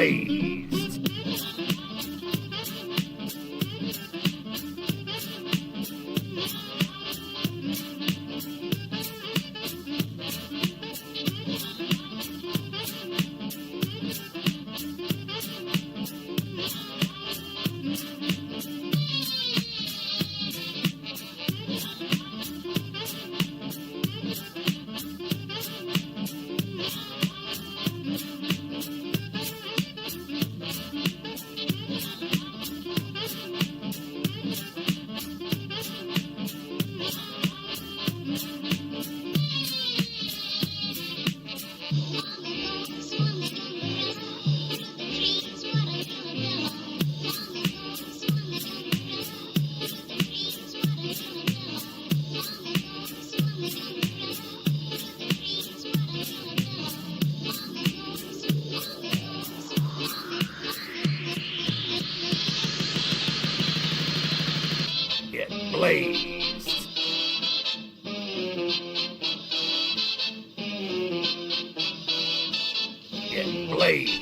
Blaised. Get blazed. Get blazed.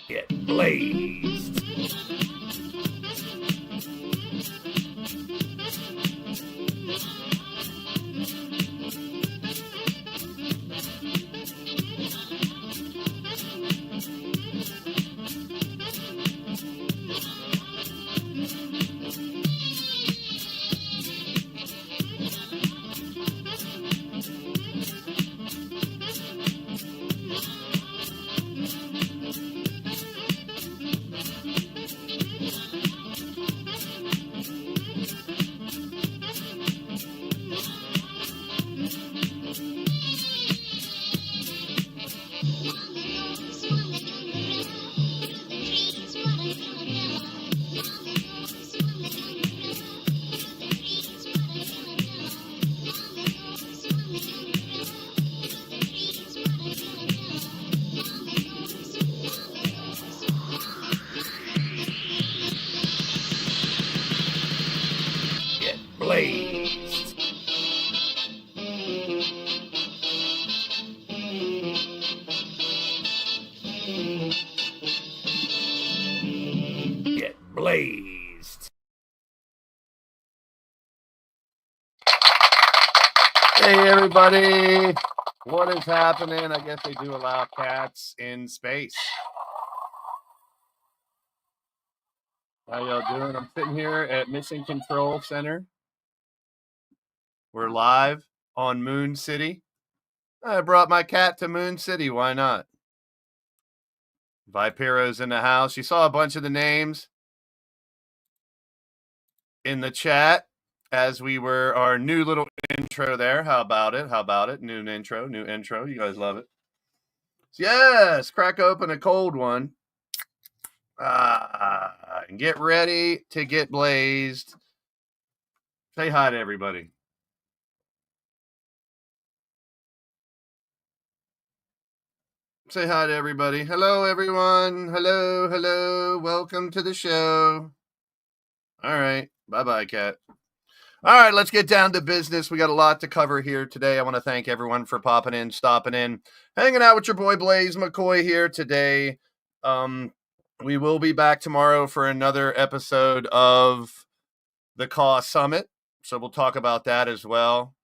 Get blazed. Get blazed. Get blazed. Hey everybody, what is happening? I guess they do allow cats in space. How y'all doing? I'm sitting here at Mission Control Center. We're live on Moon City. I brought my cat to Moon City. Why not? Vipero's in the house. You saw a bunch of the names in the chat as we were our new little intro there. How about it? How about it? New intro. You guys love it. Yes, crack open a cold one. And get ready to get blazed. Say hi to everybody. Say hi to everybody. Hello, everyone. Hello. Welcome to the show. All right. Bye-bye, cat. All right, let's get down to business. We got a lot to cover here today. I want to thank everyone for popping in, stopping in, hanging out with your boy Blaze McCoy here today. We will be back tomorrow for another episode of the Caw Summit. So we'll talk about that as well.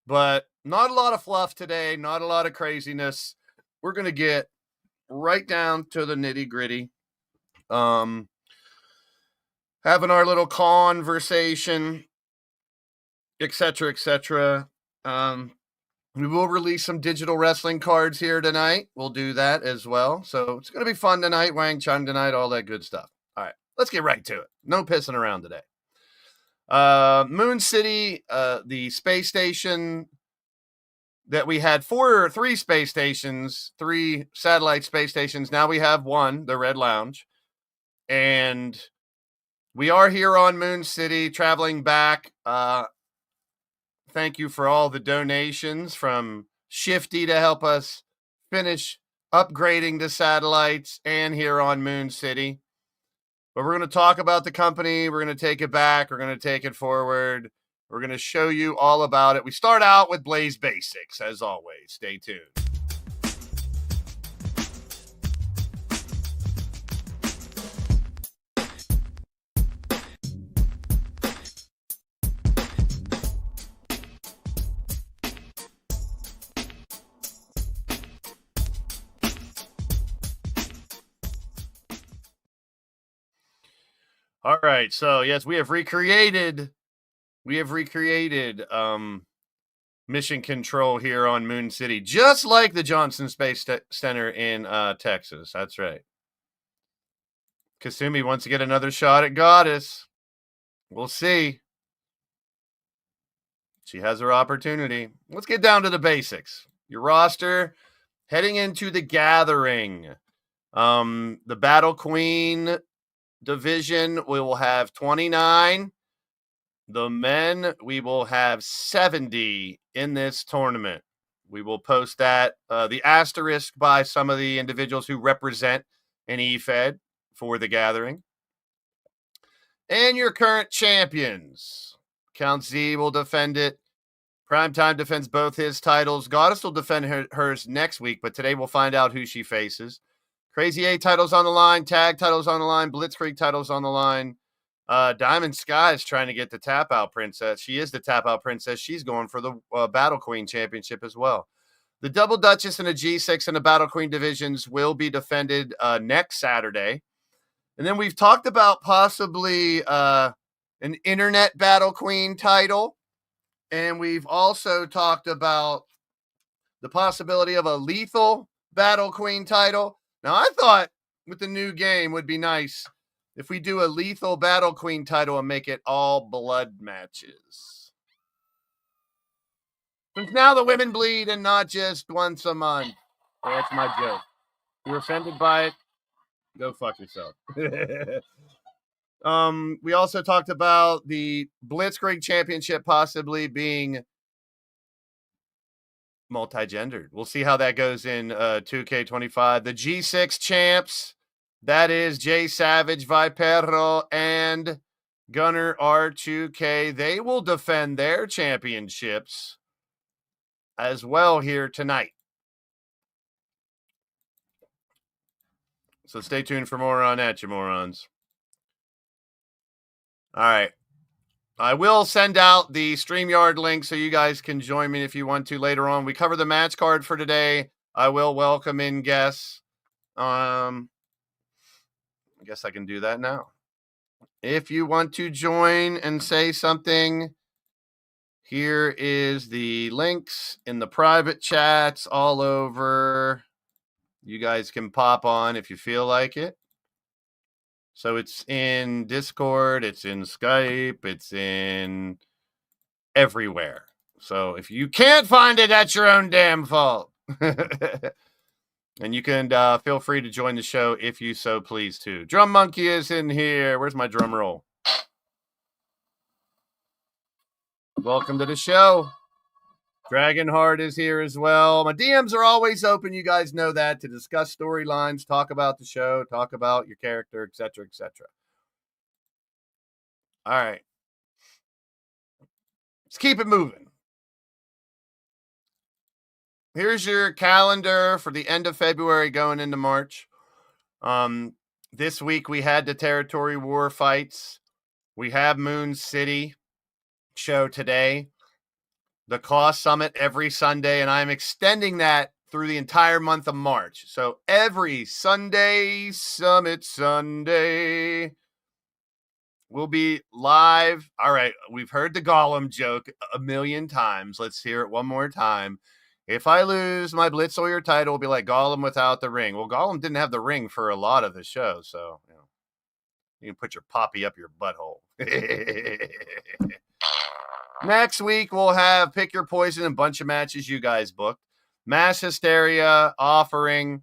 But not a lot of fluff today, not a lot of craziness. We're going to get right down to the nitty gritty. Having our little conversation, etc., etc. We will release some digital wrestling cards here tonight. We'll do that as well. So it's going to be fun tonight, Wang Chun tonight, all that good stuff. All right, let's get right to it. No pissing around today. Moon City, the space station that we had three space stations, 3 satellite space stations. Now we have one, the Red Lounge. And we are here on Moon City, traveling back Thank you for all the donations from Shifty to help us finish upgrading the satellites and here on Moon City. But we're going to talk about the company. We're going to take it back. We're going to take it forward. We're going to show you all about it. We start out with Blaised Basics, as always. Stay tuned. All right, so yes, we have recreated mission control here on Moon City, just like the Johnson Space Center in Texas. That's right. Kasumi wants to get another shot at Goddess. We'll see. She has her opportunity. Let's get down to the basics. Your roster heading into the gathering. The Battle Queen division, we will have 29. The men, we will have 70 in this tournament. We will post that, the asterisk by some of the individuals who represent an Efed for the gathering. And your current champions. Count Z will defend it. Primetime defends both his titles. Goddess will defend hers next week, but today we'll find out who she faces. Crazy 8 titles on the line, tag titles on the line, Blitzkrieg titles on the line. Diamond Sky is trying to get the Tap Out Princess. She is the Tap Out Princess. She's going for the Battle Queen Championship as well. The Double Duchess and the G6 and the Battle Queen divisions will be defended next Saturday. And then we've talked about possibly an Internet Battle Queen title. And we've also talked about the possibility of a Lethal Battle Queen title. Now, I thought with the new game would be nice if we do a Lethal Battle Queen title and make it all blood matches. Since now the women bleed and not just once a month. That's my joke. If you're offended by it, go fuck yourself. We also talked about the Blitzkrieg Championship possibly being multi-gendered. We'll see how that goes in 2K25. The G6 champs, that is Jay Savage, Vipero, and Gunner R2K. They will defend their championships as well here tonight. So stay tuned for more on that, you morons. All right. I will send out the StreamYard link so you guys can join me if you want to later on. We cover the match card for today. I will welcome in guests. I guess I can do that now. If you want to join and say something, here is the links in the private chats all over. You guys can pop on if you feel like it. So it's in Discord, it's in Skype, it's in everywhere. So if you can't find it, that's your own damn fault. And you can feel free to join the show if you so please too. Drum Monkey is in here. Where's my drum roll? Welcome to the show. Dragonheart is here as well. My DMs are always open. You guys know that, to discuss storylines, talk about the show, talk about your character, etc., etc. All right. Let's keep it moving. Here's your calendar for the end of February going into March. This week we had the Territory War fights. We have Moon City show today. The Claw Summit every Sunday, and I'm extending that through the entire month of March. So every Sunday, Summit Sunday, we'll be live. All right, we've heard the Gollum joke a million times. Let's hear it one more time. If I lose my Blitzoyer title, it'll be like Gollum without the ring. Well, Gollum didn't have the ring for a lot of the show, so you can put your poppy up your butthole. Next week, we'll have Pick Your Poison, and a bunch of matches you guys booked. Mass Hysteria, Offering.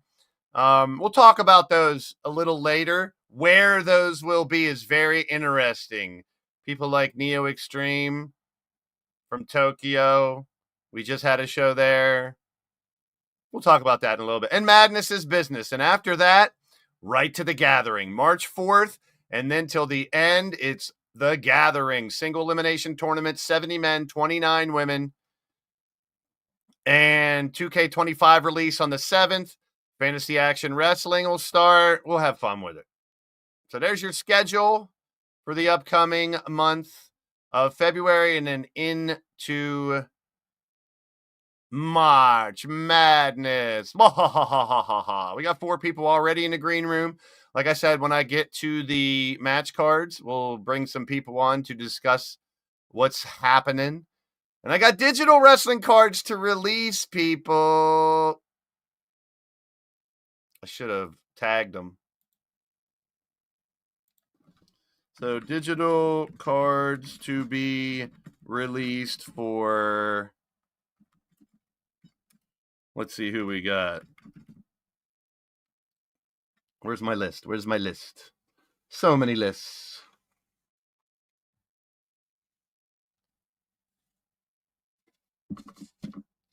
We'll talk about those a little later. Where those will be is very interesting. People like Neo Extreme from Tokyo. We just had a show there. We'll talk about that in a little bit. And Madness is Business. And after that, right to The Gathering, March 4th. And then till the end, it's The Gathering. Single elimination tournament, 70 men, 29 women. And 2K25 release on the 7th. Fantasy Action Wrestling will start. We'll have fun with it. So there's your schedule for the upcoming month of February and then into March Madness. We got 4 people already in the green room. Like I said, when I get to the match cards, we'll bring some people on to discuss what's happening. And I got digital wrestling cards to release, people. I should have tagged them. So digital cards to be released for, let's see who we got. Where's my list? Where's my list? So many lists.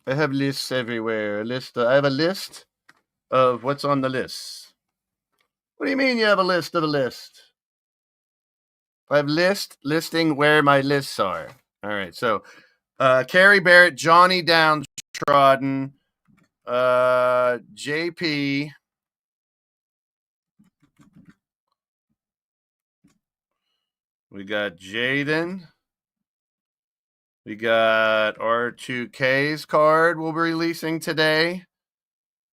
I have lists everywhere. I have a list of what's on the list. What do you mean you have a list of a list? I have listing where my lists are. All right, so Carrie Barrett, Johnny Downtrodden, JP, we got Jaden, we got R2K's card we'll be releasing today.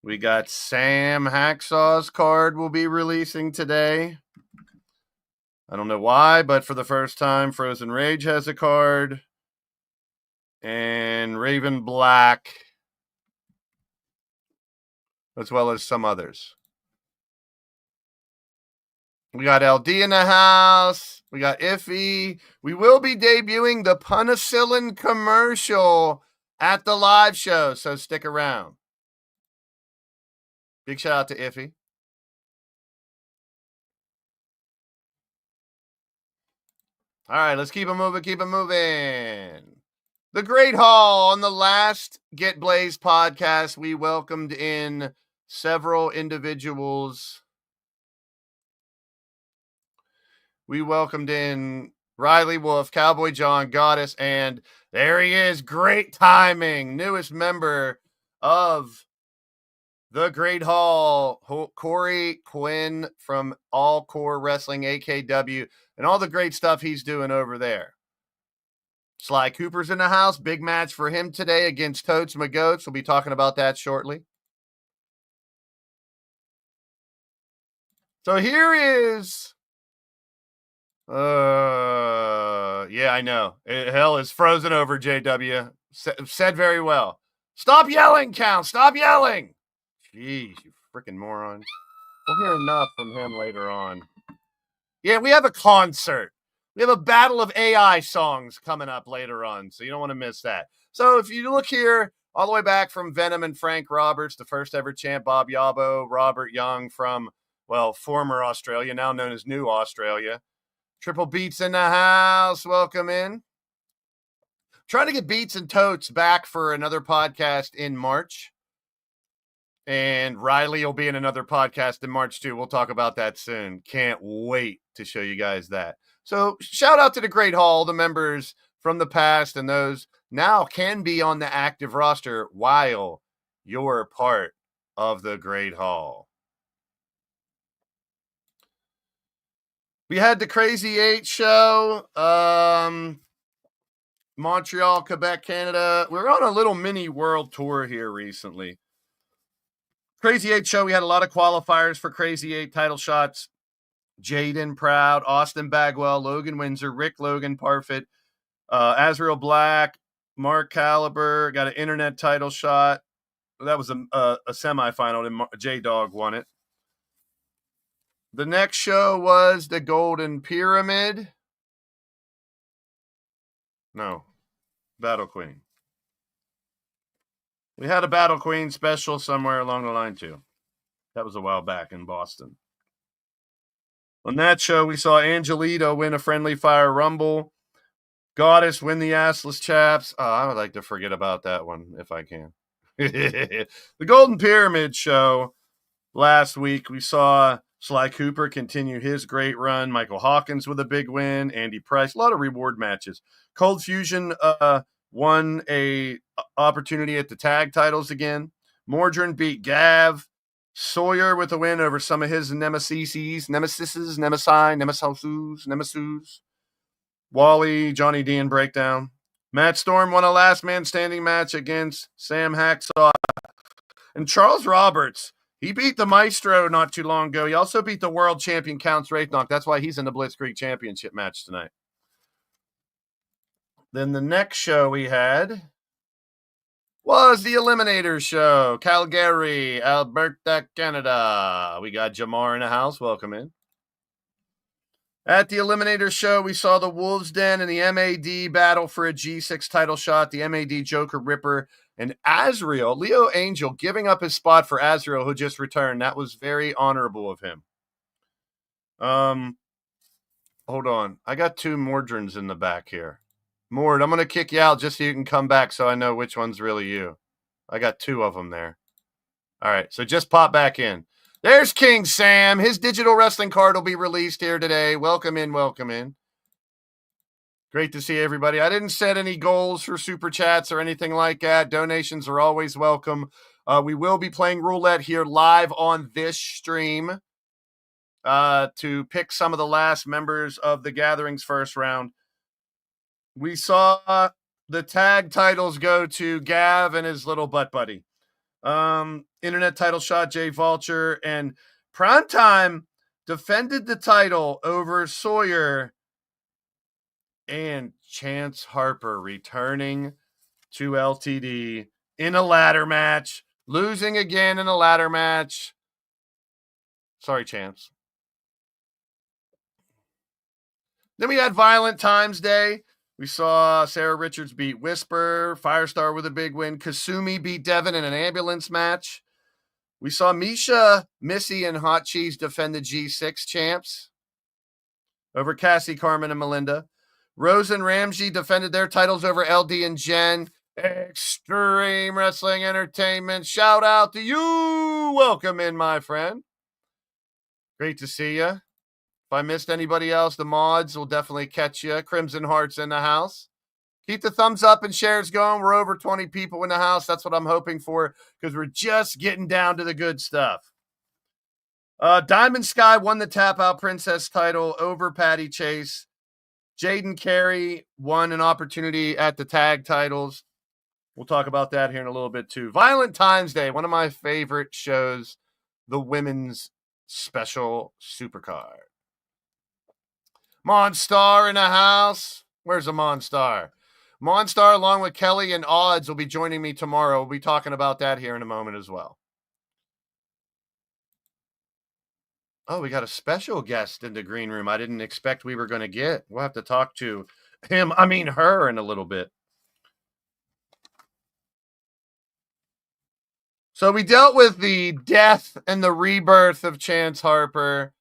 We got Sam Hacksaw's card we'll be releasing today. I don't know why, but for the first time, Frozen Rage has a card. And Raven Black, as well as some others. We got LD in the house. We got Iffy. We will be debuting the Penicillin commercial at the live show, so stick around. Big shout out to Iffy. All right, let's keep it moving, The Great Hall. On the last Get Blaised podcast, we welcomed in several individuals. We welcomed in Riley Wolf, Cowboy John, Goddess, and there he is. Great timing. Newest member of The Great Hall, Corey Quinn from All Core Wrestling, AKW, and all the great stuff he's doing over there. Sly Cooper's in the house. Big match for him today against Totes McGoats. We'll be talking about that shortly. So here is... yeah, I know. Hell is frozen over, JW. Said very well. Stop yelling, Count. Stop yelling. Jeez, you freaking moron. We'll hear enough from him later on. Yeah, we have a concert. We have a battle of AI songs coming up later on, so you don't want to miss that. So if you look here, all the way back from Venom and Frank Roberts, the first ever champ, Bob Yabo, Robert Young from, well, former Australia, now known as New Australia. Triple Beats in the house. Welcome in. Trying to get Beats and Totes back for another podcast in March. And Riley will be in another podcast in March too. We'll talk about that soon. Can't wait to show you guys that. So shout out to the Great Hall, the members from the past and those now can be on the active roster while you're part of the Great Hall. We had the Crazy 8 show, Montreal, Quebec, Canada. We're on a little mini world tour here recently. Crazy 8 show, we had a lot of qualifiers for Crazy 8 title shots. Jaden Proud, Austin Bagwell, Logan Windsor, Rick Logan Parfit, Azrael Black, Mark Caliber, got an internet title shot. That was a semifinal, and J-Dog won it. The next show was the Golden Pyramid. No, Battle Queen. We had a Battle Queen special somewhere along the line, too. That was a while back in Boston. On that show, we saw Angelito win a Friendly Fire Rumble. Goddess, win the assless chaps. Oh, I would like to forget about that one if I can. The Golden Pyramid show. Last week, we saw Sly Cooper continue his great run. Michael Hawkins with a big win. Andy Price, a lot of reward matches. Cold Fusion won a opportunity at the tag titles again. Mordrin beat Gav. Sawyer with a win over some of his nemesis. Wally, Johnny D, and Breakdown. Matt Storm won a last man standing match against Sam Hacksaw. And Charles Roberts, he beat the Maestro not too long ago. He also beat the world champion Count Straightnock. That's why he's in the Blitzkrieg Championship match tonight. Then the next show we had was the Eliminator show. Calgary, Alberta, Canada. We got Jamar in the house. Welcome in. At the Eliminator show, we saw the Wolves Den and the MAD battle for a G6 title shot. The MAD Joker Ripper and Azrael, Leo Angel, giving up his spot for Azrael, who just returned. That was very honorable of him. Hold on. I got two Mordrins in the back here. Mord, I'm going to kick you out just so you can come back so I know which one's really you. I got two of them there. All right, so just pop back in. There's King Sam. His digital wrestling card will be released here today. Welcome in, welcome in. Great to see everybody. I didn't set any goals for Super Chats or anything like that. Donations are always welcome. We will be playing roulette here live on this stream to pick some of the last members of the Gathering's first round. We saw the tag titles go to Gav and his little butt buddy. Internet title shot, Jay Vulture, and Primetime defended the title over Sawyer, and Chance Harper returning to LTD in a ladder match, losing again in a ladder match. Sorry, Chance. Then we had Violent Times Day. We saw Sarah Richards beat Whisper, Firestar with a big win. Kasumi beat Devin in an ambulance match. We saw Misha, Missy, and Hot Cheese defend the G6 champs over Cassie, Carmen, and Melinda. Rose and Ramsey defended their titles over LD and Jen. Extreme Wrestling Entertainment. Shout out to you. Welcome in, my friend. Great to see you. If I missed anybody else, the mods will definitely catch you. Crimson Hearts in the house. Keep the thumbs up and shares going. We're over 20 people in the house. That's what I'm hoping for because we're just getting down to the good stuff. Diamond Sky won the Tap Out Princess title over Patty Chase. Jaden Carey won an opportunity at the tag titles. We'll talk about that here in a little bit too. Violent Times Day, one of my favorite shows, the women's special Supercard. Monstar in the house. Where's the Monstar? Monstar, along with Kelly and Odds, will be joining me tomorrow. We'll be talking about that here in a moment as well. Oh, we got a special guest in the green room I didn't expect we were going to get. We'll have to talk to her in a little bit. So we dealt with the death and the rebirth of Chance Harper.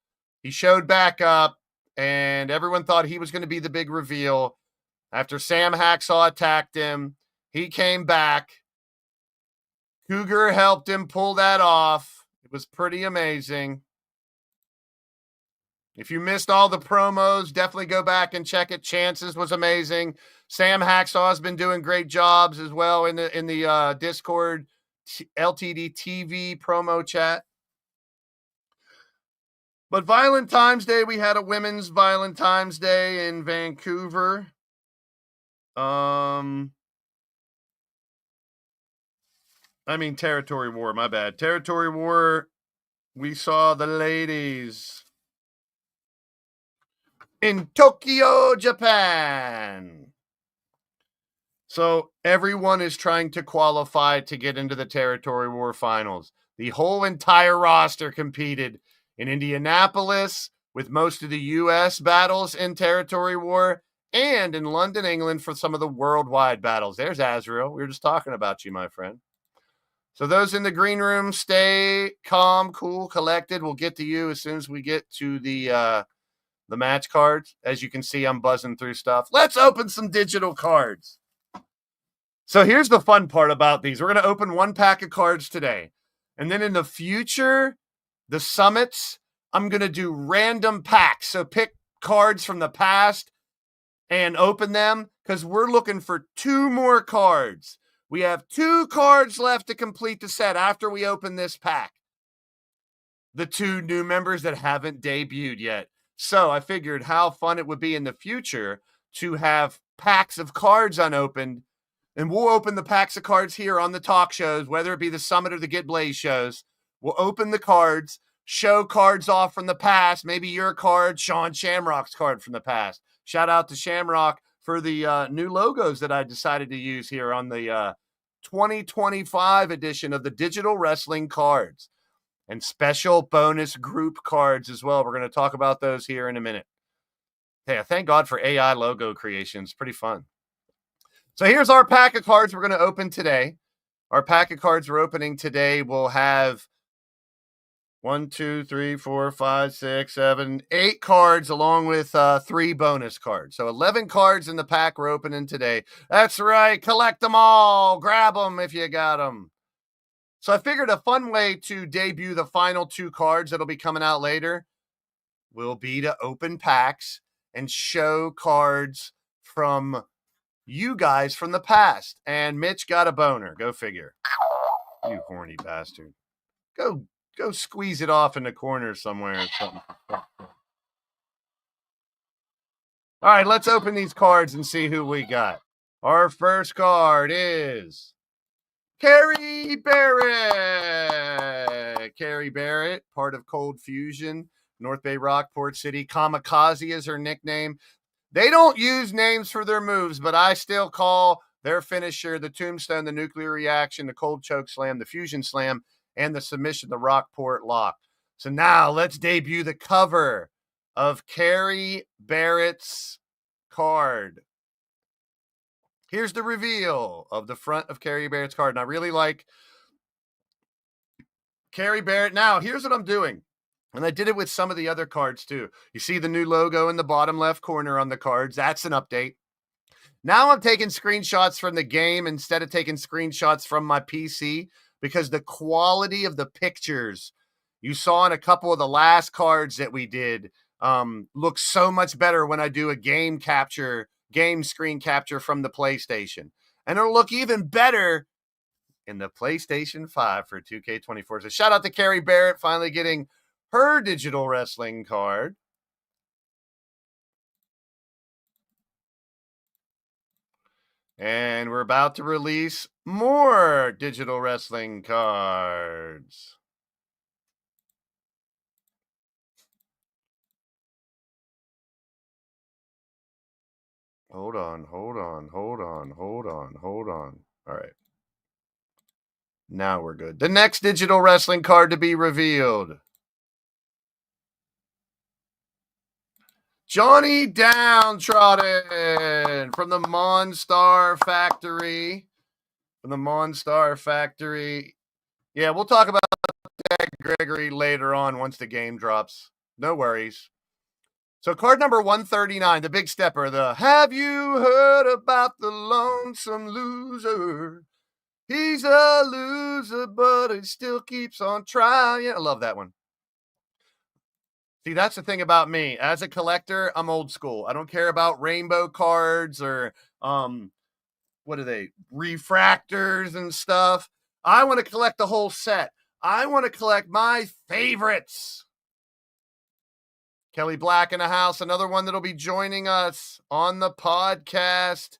He showed back up, and everyone thought he was going to be the big reveal. After Sam Hacksaw attacked him, he came back. Cougar helped him pull that off. It was pretty amazing. If you missed all the promos, definitely go back and check it. Chances was amazing. Sam Hacksaw has been doing great jobs as well in the Discord LTD TV promo chat. But Violent Times Day, we had a women's Violent Times Day in Vancouver. Territory War, my bad. Territory War, we saw the ladies in Tokyo, Japan. So everyone is trying to qualify to get into the Territory War finals. The whole entire roster competed in Indianapolis with most of the U.S. battles in Territory War and in London, England for some of the worldwide battles. There's Azrael. We were just talking about you, my friend. So those in the green room, stay calm, cool, collected. We'll get to you as soon as we get to the the match cards. As you can see, I'm buzzing through stuff. Let's open some digital cards. So here's the fun part about these. We're going to open one pack of cards today. And then in the future, the summits, I'm going to do random packs. So pick cards from the past and open them because we're looking for 2 more cards. We have 2 cards left to complete the set after we open this pack. The 2 new members that haven't debuted yet. So I figured how fun it would be in the future to have packs of cards unopened. And we'll open the packs of cards here on the talk shows, whether it be the Summit or the Get Blaised shows. We'll open the cards, show cards off from the past, maybe your card, Sean Shamrock's card from the past. Shout out to Shamrock for the new logos that I decided to use here on the 2025 edition of the Digital Wrestling cards. And special bonus group cards as well. We're going to talk about those here in a minute. Hey, thank God for AI logo creations. Pretty fun. So here's our pack of cards we're going to open today. Our pack of cards we're opening today will have 1, 2, 3, 4, 5, 6, 7, 8 cards along with 3 bonus cards. So 11 cards in the pack we're opening today. That's right. Collect them all. Grab them if you got them. So I figured a fun way to debut the final 2 cards that'll be coming out later will be to open packs and show cards from you guys from the past. And Mitch got a boner. Go figure. You horny bastard. Go squeeze it off in the corner somewhere or something. All right, let's open these cards and see who we got. Our first card is Carrie Barrett. Carrie Barrett, part of Cold Fusion, North Bay Rockport City. Kamikaze is her nickname. They don't use names for their moves, but I still call their finisher the Tombstone, the Nuclear Reaction, the Cold Choke Slam, the Fusion Slam, and the Submission, the Rockport Lock. So now let's debut the cover of Carrie Barrett's card. Here's the reveal of the front of Carrie Barrett's card. And I really like Carrie Barrett. Now, here's what I'm doing. And I did it with some of the other cards too. You see the new logo in the bottom left corner on the cards. That's an update. Now I'm taking screenshots from the game instead of taking screenshots from my PC because the quality of the pictures you saw in a couple of the last cards that we did looks so much better when I do a game screen capture from the PlayStation. And it'll look even better in the PlayStation 5 for 2K24. So shout out to Carrie Barrett finally getting her digital wrestling card. And we're about to release more digital wrestling cards. Hold on. All right. Now we're good. The next digital wrestling card to be revealed. Johnny Downtrodden from the Monstar Factory. Yeah, we'll talk about that Gregory later on once the game drops. No worries. So card number 139, the big stepper, the Have You Heard About the Lonesome Loser? He's a loser, but he still keeps on trying. I love that one. See, that's the thing about me. As a collector, I'm old school. I don't care about rainbow cards or what are they? Refractors and stuff. I want to collect the whole set. I want to collect my favorites. Kelly Black in the house, another one that'll be joining us on the podcast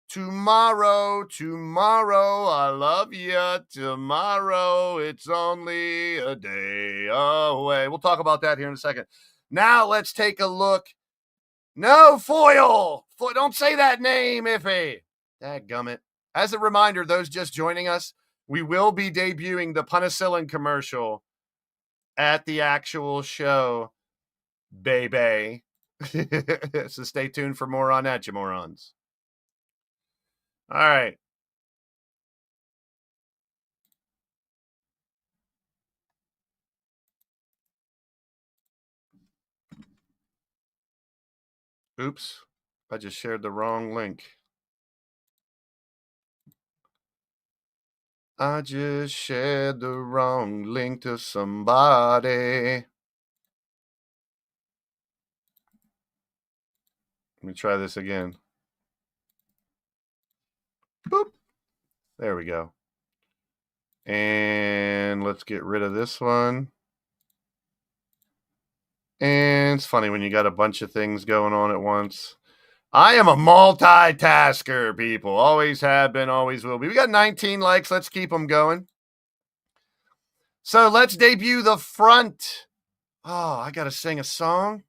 tomorrow. I love you. Tomorrow, it's only a day away. We'll talk about that here in a second. Now let's take a look. No, foil. Don't say that name, Efed. Dadgummit. As a reminder, those just joining us, we will be debuting the Penicillin commercial at the actual show, baby. So stay tuned for more on that, you morons. All right. Oops. I just shared the wrong link. I just shared the wrong link to somebody. Let me try this again. Boop. There we go. And let's get rid of this one. And it's funny when you got a bunch of things going on at once. I am a multitasker, people. Always have been, always will be. We got 19 likes. Let's keep them going. So let's debut the front. Oh, I got to sing a song.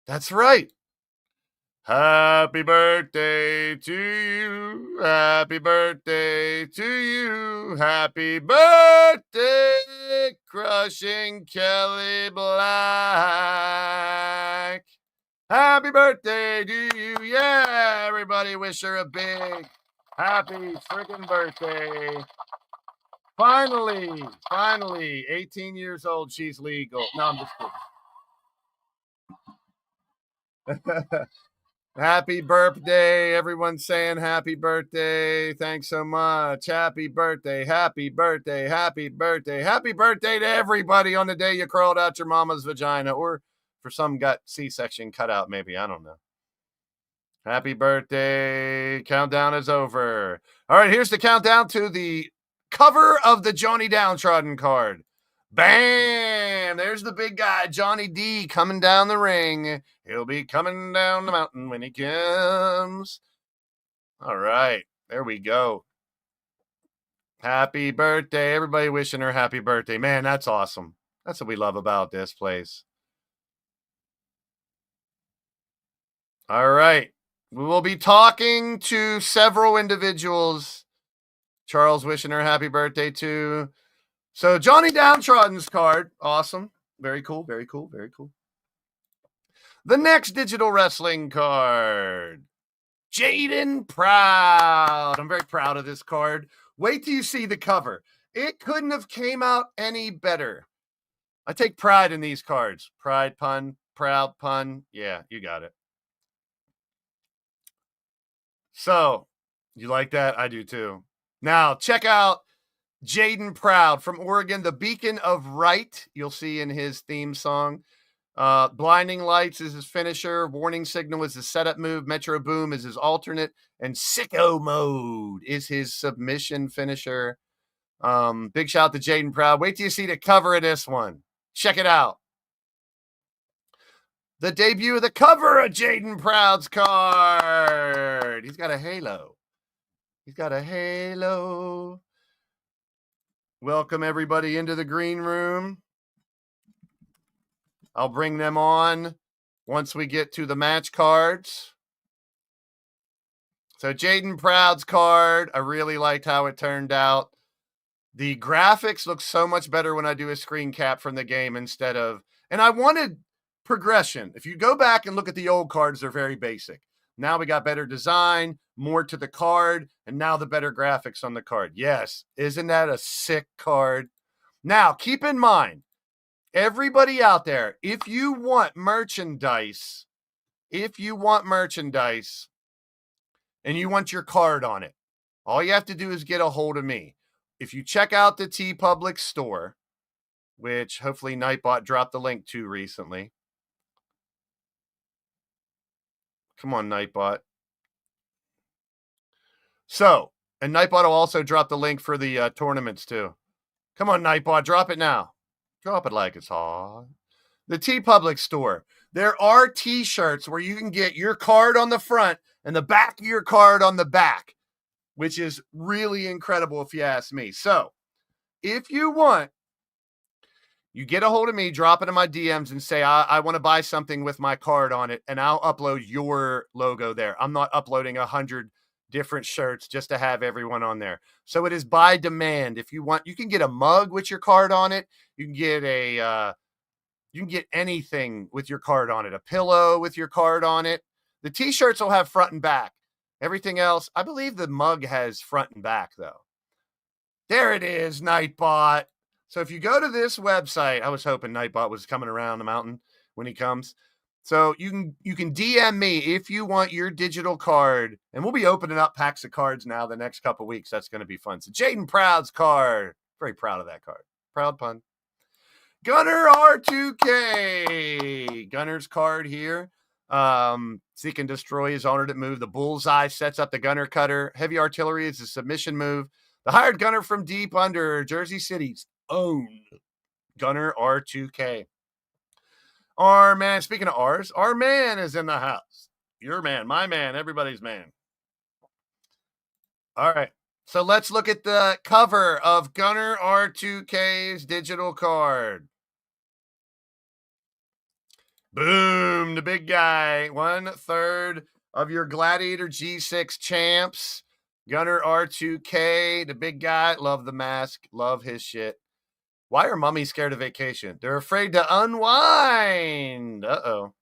That's right. Happy birthday to you. Happy birthday to you. Happy birthday, Crushing Kelly Black. Happy birthday to you. Yeah, everybody wish her a big happy freaking birthday. Finally, 18 years old, she's legal. No, I'm just kidding. Happy birthday. Everyone's saying happy birthday. Thanks so much. Happy birthday. Happy birthday. Happy birthday. Happy birthday to everybody on the day you crawled out your mama's vagina, or for some got C-section cut out, maybe. I don't know. Happy birthday. Countdown is over. All right, here's the countdown to the cover of the Johnny Downtrodden card. Bam! There's the big guy, Johnny D, coming down the ring. He'll be coming down the mountain when he comes. All right, there we go. Happy birthday. Everybody wishing her happy birthday. Man, that's awesome. That's what we love about this place. All right. We will be talking to several individuals. Charles wishing her happy birthday too. So Johnny Downtrodden's card. Awesome. Very cool. Very cool. Very cool. The next digital wrestling card. Jaden Proud. I'm very proud of this card. Wait till you see the cover. It couldn't have came out any better. I take pride in these cards. Pride pun, proud pun. Yeah, you got it. So, you like that? I do too. Now, check out Jaden Proud from Oregon, the Beacon of Right. You'll see in his theme song. Blinding Lights is his finisher. Warning Signal is his setup move. Metro Boom is his alternate. And Sicko Mode is his submission finisher. Big shout out to Jaden Proud. Wait till you see the cover of this one. Check it out. The debut of the cover of Jaden Proud's card. He's got a halo. He's got a halo. Welcome everybody into the green room. I'll bring them on once we get to the match cards. So Jaden Proud's card, I really liked how it turned out. The graphics look so much better when I do a screen cap from the game instead of, and I wanted progression. If you go back and look at the old cards, they're very basic. Now we got better design, more to the card, and now the better graphics on the card. Yes, isn't that a sick card? Now, keep in mind, everybody out there, if you want merchandise, and you want your card on it, all you have to do is get a hold of me. If you check out the TeePublic store, which hopefully Nightbot dropped the link to recently. Come on, Nightbot. So, and Nightbot will also drop the link for the tournaments too. Come on, Nightbot, drop it now. Drop it like it's hot. The TeePublic store. There are t-shirts where you can get your card on the front and the back of your card on the back, which is really incredible if you ask me. So, if you want, you get a hold of me, drop it in my DMs and say, I want to buy something with my card on it, and I'll upload your logo there. I'm not uploading 100 different shirts just to have everyone on there. So it is by demand. If you want, you can get a mug with your card on it. You can get you can get anything with your card on it. A pillow with your card on it. The t-shirts will have front and back. Everything else, I believe the mug has front and back though. There it is, Nightbot. So if you go to this website, I was hoping Nightbot was coming around the mountain when he comes. So you can DM me if you want your digital card, and we'll be opening up packs of cards now the next couple weeks. That's going to be fun. So Jaden Proud's card, very proud of that card. Proud pun. Gunner R2K, Gunner's card here. Seek and destroy is honored at move. The bullseye sets up the gunner cutter. Heavy artillery is a submission move. The hired gunner from deep under Jersey City's own Gunner R2K. Our man, speaking of ours, our man is in the house. Your man, my man, everybody's man. All right. So let's look at the cover of Gunner R2K's digital card. Boom, the big guy. 1/3 of your Gladiator G6 champs. Gunner R2K, the big guy. Love the mask. Love his shit. Why are mummies scared of vacation? They're afraid to unwind. Uh-oh.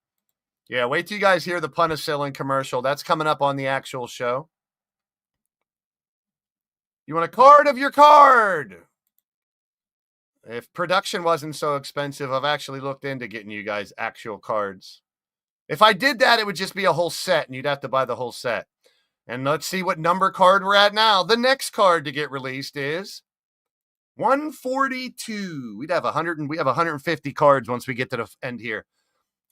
Yeah, wait till you guys hear the penicillin commercial. That's coming up on the actual show. You want a card of your card? If production wasn't so expensive, I've actually looked into getting you guys actual cards. If I did that, it would just be a whole set, and you'd have to buy the whole set. And let's see what number card we're at now. The next card to get released is 142. We have 150 cards once we get to the end here.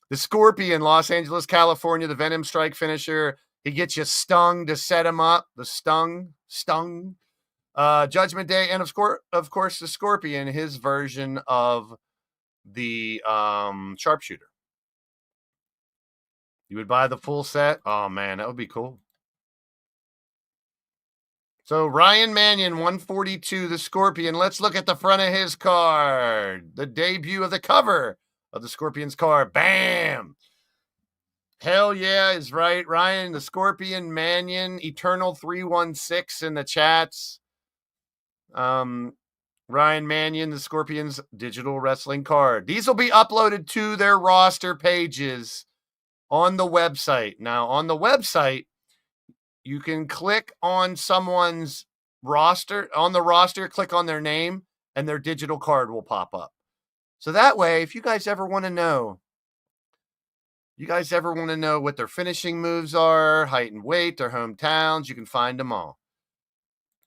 The Scorpion, Los Angeles, California, the Venom Strike finisher. He gets you stung to set him up. The stung. Judgment Day, and of course, the Scorpion, his version of the sharpshooter. You would buy the full set? Oh, man, that would be cool. So Ryan Mannion, 142, the Scorpion. Let's look at the front of his card. The debut of the cover of the Scorpion's card. Bam! Hell yeah is right. Ryan, the Scorpion, Mannion, Eternal 316 in the chats. Ryan Mannion, the Scorpion's digital wrestling card. These will be uploaded to their roster pages on the website. Now, on the website, you can click on someone's roster, click on their name, and their digital card will pop up. So that way, if you guys ever want to know what their finishing moves are, height and weight, their hometowns, you can find them all.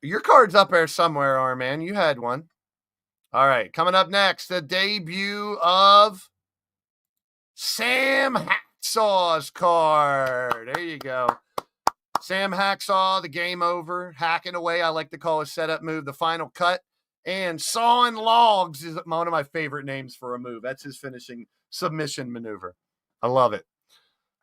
Your card's up there somewhere, R-Man. You had one. All right, coming up next, the debut of Sam Hacksaw's card. There you go. Sam Hacksaw, the game over, hacking away. I like to call his setup move the final cut. And sawing logs is one of my favorite names for a move. That's his finishing submission maneuver. I love it.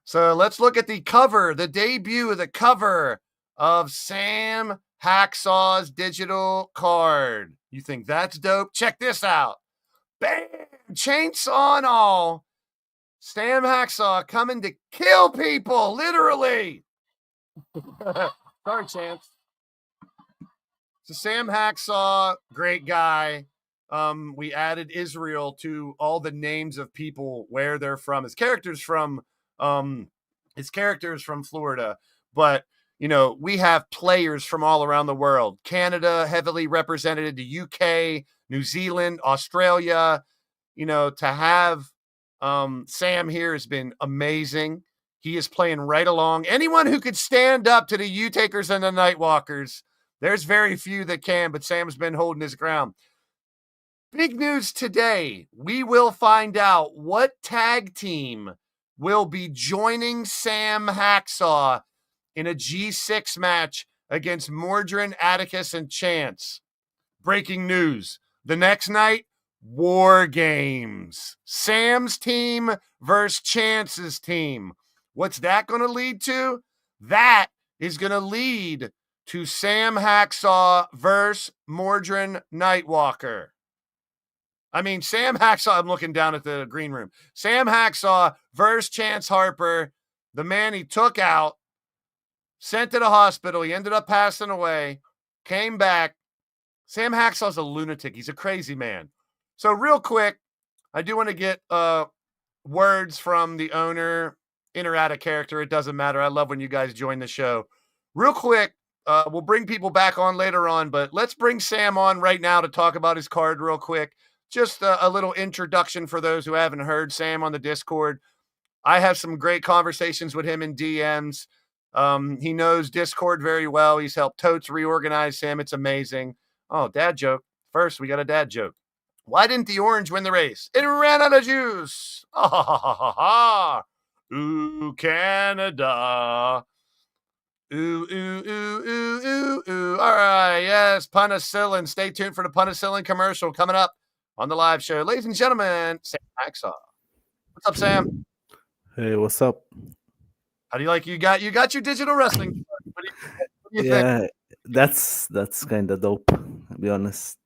So let's look at the cover, the debut of the cover of Sam Hacksaw's digital card. You think that's dope? Check this out. Bam! Chainsaw and all. Sam Hacksaw coming to kill people, literally. Sorry, Chance. So Sam Hacksaw, great guy. We added Israel to all the names of people, where they're from. His character's from Florida, but you know, we have players from all around the world. Canada, heavily represented, the UK, New Zealand, Australia. You know, to have Sam here has been amazing. He is playing right along. Anyone who could stand up to the U-Takers and the Nightwalkers, there's very few that can, but Sam's been holding his ground. Big news today. We will find out what tag team will be joining Sam Hacksaw in a G6 match against Mordrin, Atticus, and Chance. Breaking news. The next night, War Games. Sam's team versus Chance's team. What's that going to lead to? That is going to lead to Sam Hacksaw versus Mordrin Nightwalker. I mean, Sam Hacksaw, I'm looking down at the green room. Sam Hacksaw versus Chance Harper, the man he took out, sent to the hospital. He ended up passing away, came back. Sam Hacksaw's a lunatic. He's a crazy man. So real quick, I do want to get words from the owner, in or out of character. It doesn't matter. I love when you guys join the show. Real quick, we'll bring people back on later on, but let's bring Sam on right now to talk about his card real quick. Just a little introduction for those who haven't heard Sam on the Discord. I have some great conversations with him in DMs. He knows Discord very well. He's helped Totes reorganize him. It's amazing. Oh, dad joke. First, we got a dad joke. Why didn't the orange win the race? It ran out of juice. Ah, ha, ha, ha, ha. Ooh, Canada. Ooh, ooh, ooh, ooh, ooh, ooh. All right, yes, penicillin. Stay tuned for the penicillin commercial coming up on the live show. Ladies and gentlemen, Sam Hacksaw. What's up, Sam? Hey, what's up? How do you like? You got your digital wrestling. What do you think? Yeah, that's kind of dope. To be honest,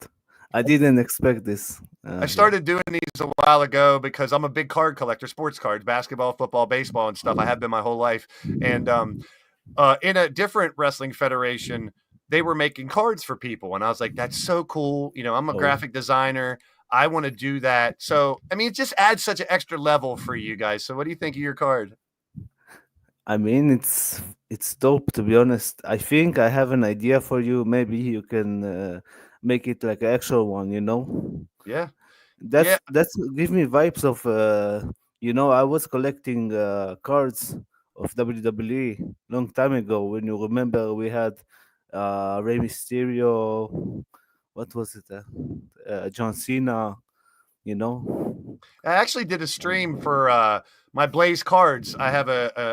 I didn't expect this. I Yeah. started doing these a while ago because I'm a big card collector, sports cards, basketball, football, baseball, and stuff. I have been my whole life. And in a different wrestling federation, they were making cards for people, and I was like, "That's so cool!" You know, I'm a Oh, graphic designer. I want to do that. So, I mean, it just adds such an extra level for you guys. So, what do you think of your card? I mean, it's dope. To be honest, I think I have an idea for you. Maybe you can make it like an actual one. You know, Yeah, yeah. that's give me vibes of I was collecting cards of WWE long time ago. When you remember, we had Rey Mysterio. What was it? John Cena. You know. I actually did a stream for my Blaze cards. I have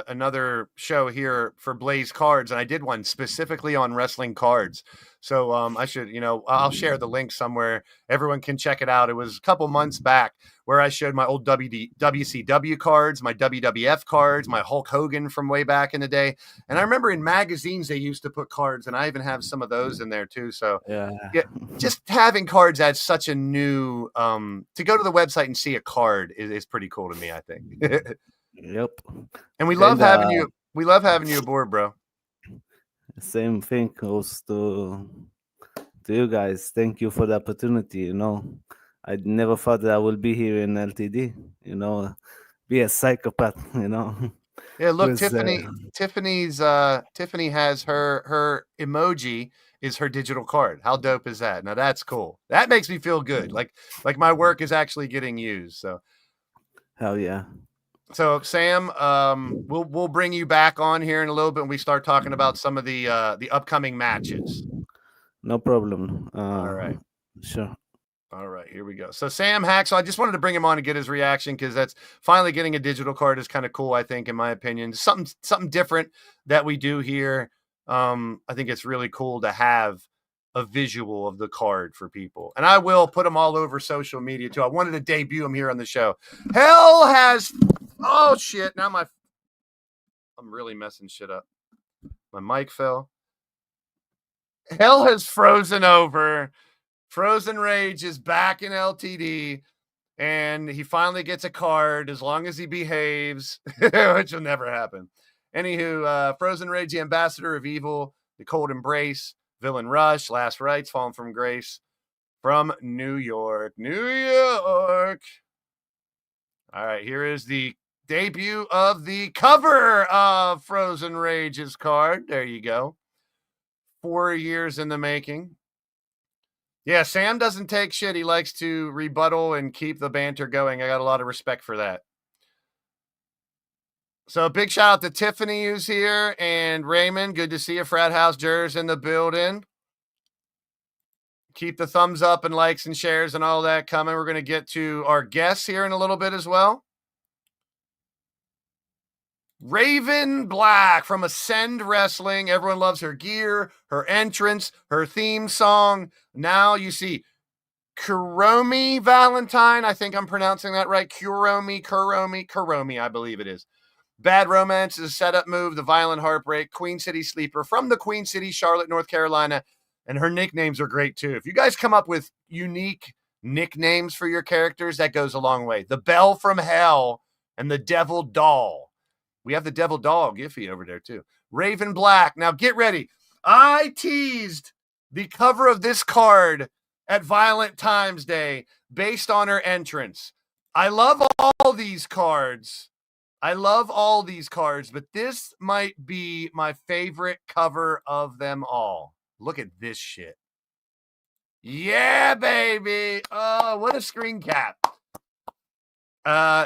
another show here for Blaze cards, and I did one specifically on wrestling cards. So I should, I'll share the link somewhere. Everyone can check it out. It was a couple months back where I showed my old WCW cards, my WWF cards, my Hulk Hogan from way back in the day. And I remember in magazines they used to put cards, and I even have some of those in there too. So Yeah. yeah, just having cards adds such a new to go to the website and see a card is pretty cool to me, I think. Yep. And Kinda we love having you aboard, bro. same thing goes to you guys. Thank you for the opportunity. I never thought that I will be here in LTD. Be a psychopath. Yeah, look, With Tiffany has her emoji is her digital card. How dope is that? Now that's cool. That makes me feel good. Like my work is actually getting used. hell yeah. So Sam, we'll bring you back on here in a little bit when we start talking about some of the upcoming matches. No problem. All right. Sure. All right, here we go. So Sam Hacksaw, I just wanted to bring him on and get his reaction because that's finally getting a digital card is kind of cool, I think, in my opinion. Something different that we do here. I think it's really cool to have a visual of the card for people. And I will put them all over social media too. I wanted to debut them here on the show. Hell has oh shit. Now I'm really messing shit up. My mic fell. Hell has frozen over. Frozen Rage is back in LTD, and he finally gets a card as long as he behaves, which will never happen. Anywho, Frozen Rage, the Ambassador of Evil, the Cold Embrace, Villain Rush, Last Rites, Fallen from Grace, from New York. New York. All right, here is the debut of the cover of Frozen Rage's card. There you go. 4 years in the making. Yeah, Sam doesn't take shit. He likes to rebuttal and keep the banter going. I got a lot of respect for that. So big shout out to Tiffany who's here and Raymond. Good to see you. Frat House Jers in the building. Keep the thumbs up and likes and shares and all that coming. We're going to get to our guests here in a little bit as well. Raven Black from Ascend Wrestling. Everyone loves her gear, her entrance, her theme song. Now you see Kuromi Valentine. I think I'm pronouncing that right. Kuromi, I believe it is. Bad Romance is a setup move. The Violent Heartbreak. Queen City Sleeper from the Queen City, Charlotte, North Carolina. And her nicknames are great too. If you guys come up with unique nicknames for your characters, that goes a long way. The Bell from Hell and the Devil Doll. We have the Devil Doll Giffy over there too. Raven Black. Now get ready. I teased the cover of this card at Violent Times Day based on her entrance. I love all these cards. But this might be my favorite cover of them all. Look at this shit. Yeah, baby. Oh, what a screen cap.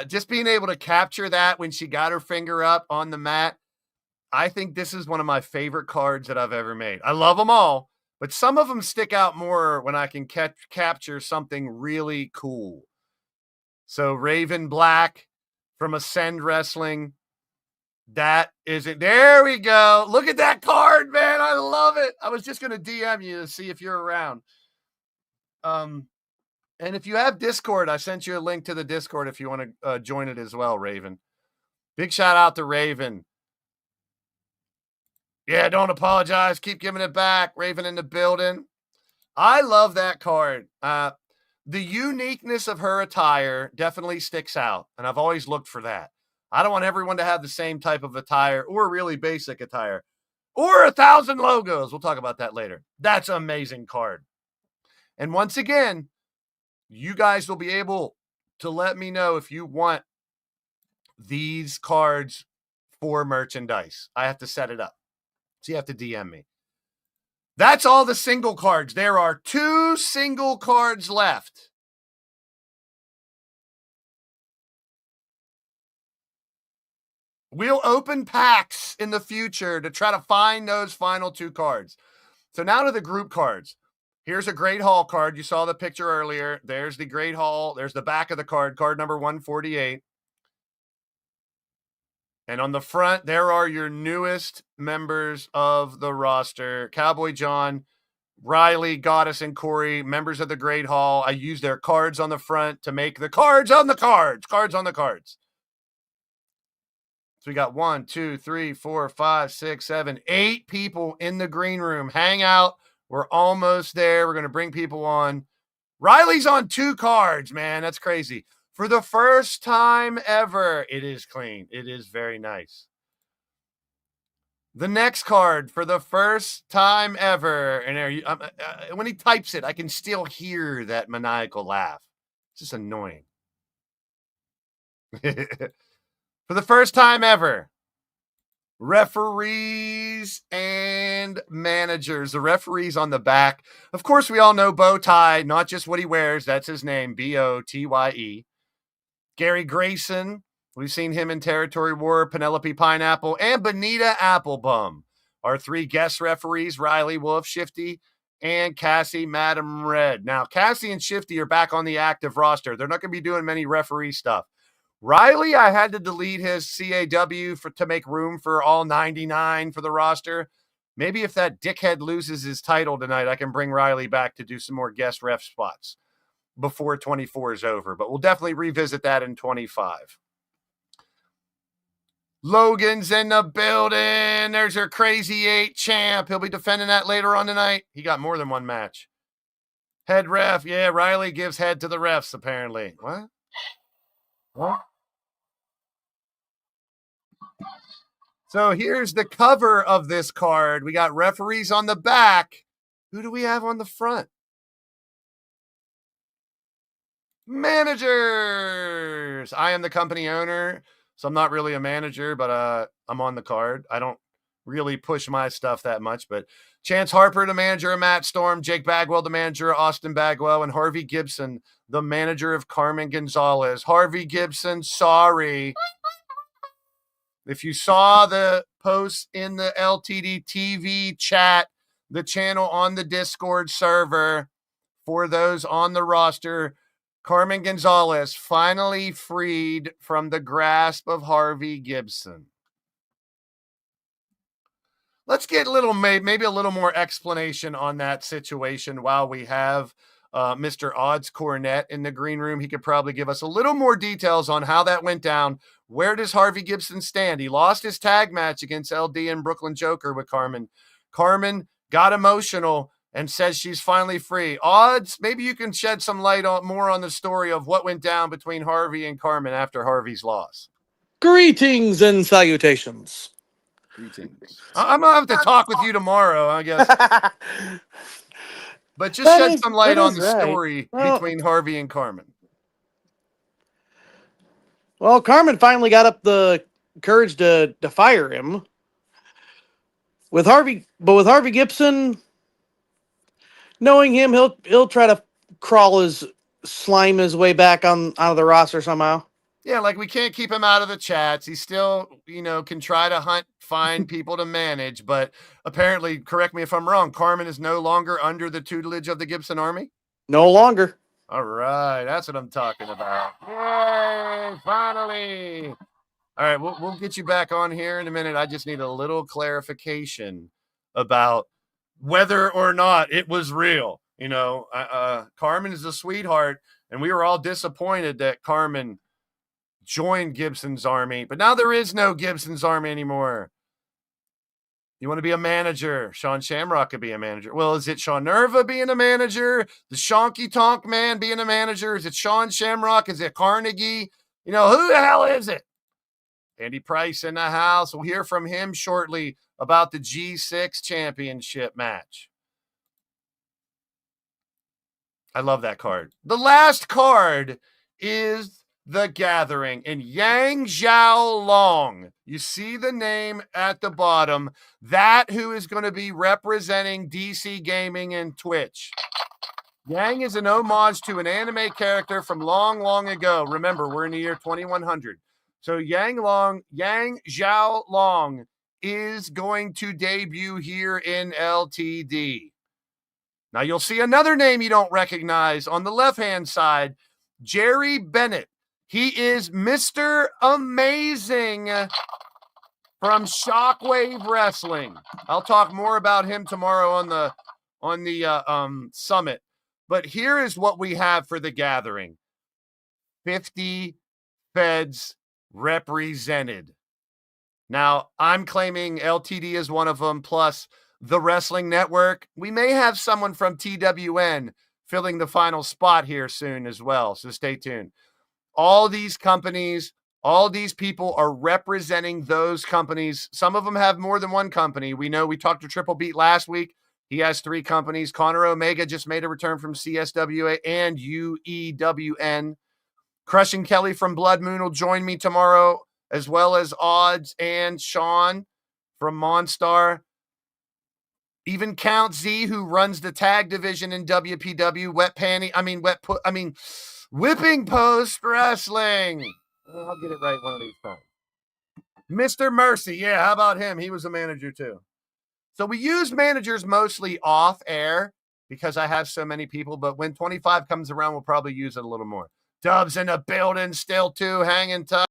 Just being able to capture that when she got her finger up on the mat. I think this is one of my favorite cards that I've ever made. I love them all, but some of them stick out more when I can capture something really cool. So Raven Black from Ascend Wrestling. That isn't. There we go. Look at that card, man. I love it. I was just going to DM you to see if you're around. And if you have Discord, I sent you a link to the Discord if you want to join it as well, Raven. Big shout out to Raven. Yeah, don't apologize. Keep giving it back. Raven in the building. I love that card. The uniqueness of her attire definitely sticks out, and I've always looked for that. I don't want everyone to have the same type of attire or really basic attire or 1,000 logos. We'll talk about that later. That's an amazing card. And once again, you guys will be able to let me know if you want these cards for merchandise. I have to set it up. So you have to DM me. That's all the single cards. There are 2 single cards left. We'll open packs in the future to try to find those final 2 cards. So now to the group cards. Here's a Great Hall card. You saw the picture earlier. There's the Great Hall. There's the back of the card number 148. And on the front, there are your newest members of the roster. Cowboy John, Riley, Goddess, and Corey, members of the Great Hall. I use their cards on the front to make the cards on the cards. Cards on the cards. So we got 1, 2, 3, 4, 5, 6, 7, 8 people in the green room. Hang out. We're almost there. We're going to bring people on. Riley's on 2 cards, man. That's crazy. For the first time ever, it is clean. It is very nice. The next card, for the first time ever, and when he types it, I can still hear that maniacal laugh. It's just annoying. For the first time ever, referees and managers. The referees on the back. Of course, we all know Bow Tie, not just what he wears. That's his name, Botye. Gary Grayson. We've seen him in Territory War, Penelope Pineapple, and Bonita Applebum. Our 3 guest referees, Riley, Wolf, Shifty, and Cassie, Madam Red. Now, Cassie and Shifty are back on the active roster. They're not going to be doing many referee stuff. Riley, I had to delete his CAW to make room for all 99 for the roster. Maybe if that dickhead loses his title tonight, I can bring Riley back to do some more guest ref spots before 24 is over. But we'll definitely revisit that in 25. Logan's in the building. There's your Crazy 8 champ. He'll be defending that later on tonight. He got more than one match. Head ref. Yeah, Riley gives head to the refs, apparently. What? So here's the cover of this card. We got referees on the back. Who do we have on the front? Managers. I am the company owner, so I'm not really a manager, but I'm on the card. I don't really push my stuff that much, but Chance Harper, the manager of Matt Storm, Jake Bagwell, the manager of Austin Bagwell, and Harvey Gibson, the manager of Carmen Gonzalez. Harvey Gibson, sorry. If you saw the post in the LTD TV chat, the channel on the Discord server, for those on the roster, Carmen Gonzalez finally freed from the grasp of Harvey Gibson. Let's get maybe a little more explanation on that situation while we have Mr. Odds Cornett in the green room. He could probably give us a little more details on how that went down. Where does Harvey Gibson stand? He lost his tag match against LD and Brooklyn Joker with Carmen. Carmen got emotional and says she's finally free. Odds, maybe you can shed some light more on the story of what went down between Harvey and Carmen after Harvey's loss. Greetings and salutations. Greetings. I'm going to have to talk with you tomorrow, I guess. But just shed some light on the story between Harvey and Carmen. Well, Carmen finally got up the courage to fire him. With Harvey Gibson, knowing him, he'll try to slime his way back onto the roster somehow. Yeah, like we can't keep him out of the chats. He still, can try to find people to manage, but apparently, correct me if I'm wrong, Carmen is no longer under the tutelage of the Gibson Army? No longer. All right, that's what I'm talking about. Yay, finally. All right, we'll get you back on here in a minute. I just need a little clarification about whether or not it was real. Carmen is a sweetheart, and we were all disappointed that Carmen joined Gibson's Army, but now there is no Gibson's Army anymore. You want to be a manager? Sean Shamrock could be a manager. Well, is it Sean Nerva being a manager? The Shonky Tonk Man being a manager? Is it Sean Shamrock? Is it Carnegie? Who the hell is it? Andy Price in the house. We'll hear from him shortly about the G6 championship match. I love that card. The last card is The Gathering and Yang Zhao Long. You see the name at the bottom. That who is going to be representing DC Gaming and Twitch. Yang is an homage to an anime character from long, long ago. Remember, we're in the year 2100. So Yang Zhao Long is going to debut here in LTD. Now, you'll see another name you don't recognize on the left-hand side, Jerry Bennett. He is Mr. Amazing from Shockwave Wrestling. I'll talk more about him tomorrow on the summit. But here is what we have for the gathering. 50 Feds represented. Now, I'm claiming LTD is one of them, plus the Wrestling Network. We may have someone from TWN filling the final spot here soon as well, so stay tuned. All these companies, all these people are representing those companies. Some of them have more than one company. We know we talked to Triple Beat last week. He has 3 companies. Connor Omega just made a return from CSWA and UEWN. Crushing Kelly from Blood Moon will join me tomorrow, as well as Odds and Sean from Monstar. Even Count Z, who runs the tag division in WPW, Whipping Post Wrestling. I'll get it right one of these times. Mr. Mercy. Yeah, how about him? He was a manager too. So we use managers mostly off air because I have so many people, but when 25 comes around, we'll probably use it a little more. Dubs in the building still too, hanging tight.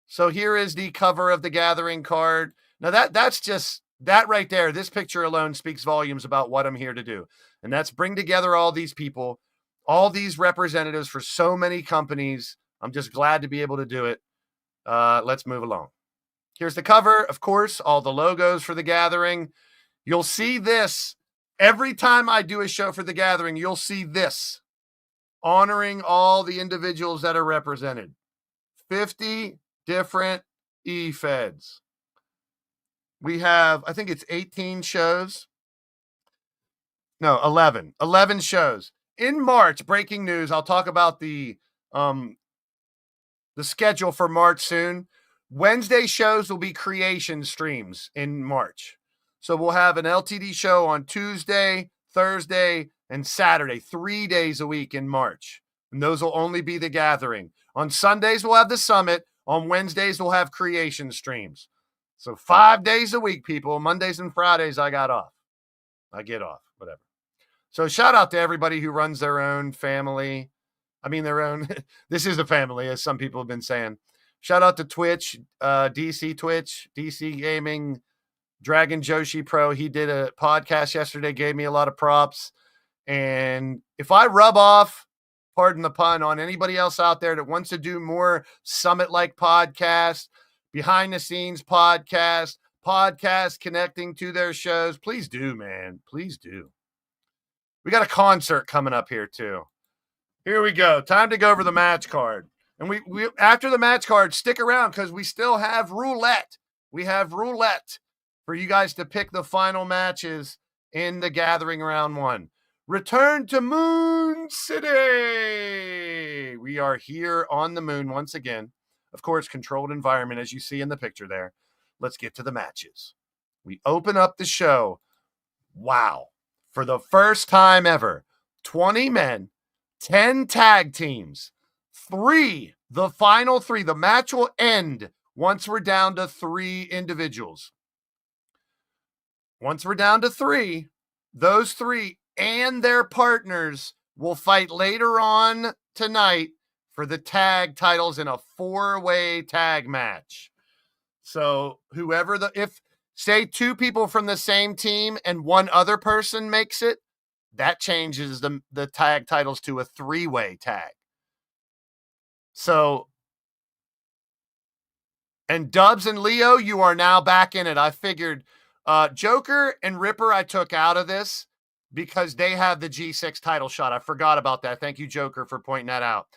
So here is the cover of the Gathering card. Now that's just that right there. This picture alone speaks volumes about what I'm here to do. And that's bring together all these people, all these representatives for so many companies. I'm just glad to be able to do it. Let's move along. Here's the cover. Of course, all the logos for the Gathering. You'll see this every time I do a show for the Gathering. You'll see this honoring all the individuals that are represented. 50 different Efeds. We have, I think it's 18 shows. No, 11. 11 shows. In March, breaking news, I'll talk about the schedule for March soon. Wednesday shows will be creation streams in March. So we'll have an LTD show on Tuesday, Thursday, and Saturday, 3 days a week in March. And those will only be the Gathering. On Sundays, we'll have the Summit. On Wednesdays, we'll have creation streams. So 5 days a week, people. Mondays and Fridays, I get off, whatever. So shout out to everybody who runs their own family. Their own. This is a family, as some people have been saying. Shout out to Twitch, DC Gaming, Dragon Joshi Pro. He did a podcast yesterday, gave me a lot of props. And if I rub off, pardon the pun, on anybody else out there that wants to do more summit-like podcasts, behind-the-scenes podcasts connecting to their shows, please do, man. Please do. We got a concert coming up here, too. Here we go. Time to go over the match card. And we after the match card, stick around because we still have roulette. We have roulette for you guys to pick the final matches in the Gathering round 1. Return to Moon City. We are here on the moon once again. Of course, controlled environment, as you see in the picture there. Let's get to the matches. We open up the show. Wow. For the first time ever, 20 men, 10 tag teams. 3, the final 3. The match will end once we're down to 3 individuals. Once we're down to 3, those 3 and their partners will fight later on tonight for the tag titles in a 4-way tag match. So whoever if say 2 people from the same team and one other person makes it, that changes the tag titles to a 3-way tag. So, and Dubs and Leo, you are now back in it. I figured Joker and Ripper I took out of this because they have the G6 title shot. I forgot about that. Thank you, Joker, for pointing that out.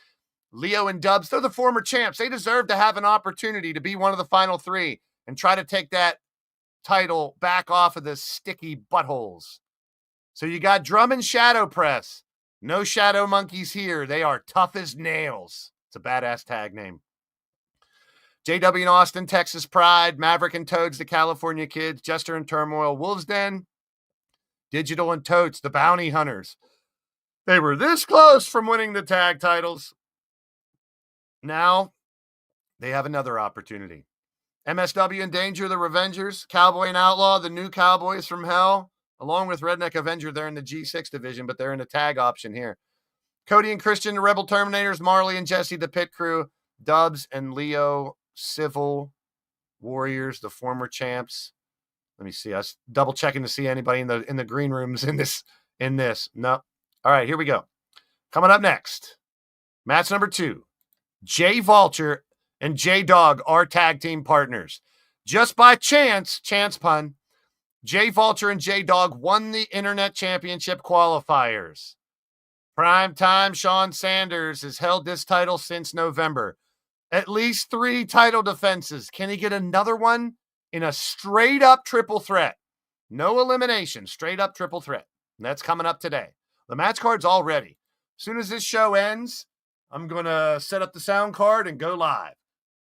Leo and Dubs, they're the former champs. They deserve to have an opportunity to be one of the final 3 and try to take that title back off of the sticky buttholes. So you got Drum and Shadow Press. No Shadow Monkeys here. They are tough as nails. It's a badass tag name. JW and Austin, Texas Pride. Maverick and Toads, the California Kids. Jester and Turmoil, Wolves Den. Digital and Totes, the Bounty Hunters. They were this close from winning the tag titles. Now they have another opportunity. MSW and Danger, the Revengers. Cowboy and Outlaw, the New Cowboys from Hell. Along with Redneck Avenger, they're in the G6 division, but they're in a tag option here. Cody and Christian, the Rebel Terminators. Marley and Jesse, the Pit Crew. Dubs and Leo, Civil Warriors, the former champs. Let me see. I was double checking to see anybody in the green rooms in this. No. All right, here we go. Coming up next, match number 2. Jay Vulture and J Dog are tag team partners. Just by chance pun, Jay Vulture and J Dog won the Internet Championship qualifiers. Primetime Sean Sanders has held this title since November. At least 3 title defenses. Can he get another one in a straight up triple threat? No elimination, straight up triple threat. And that's coming up today. The match card's all ready. As soon as this show ends, I'm going to set up the sound card and go live.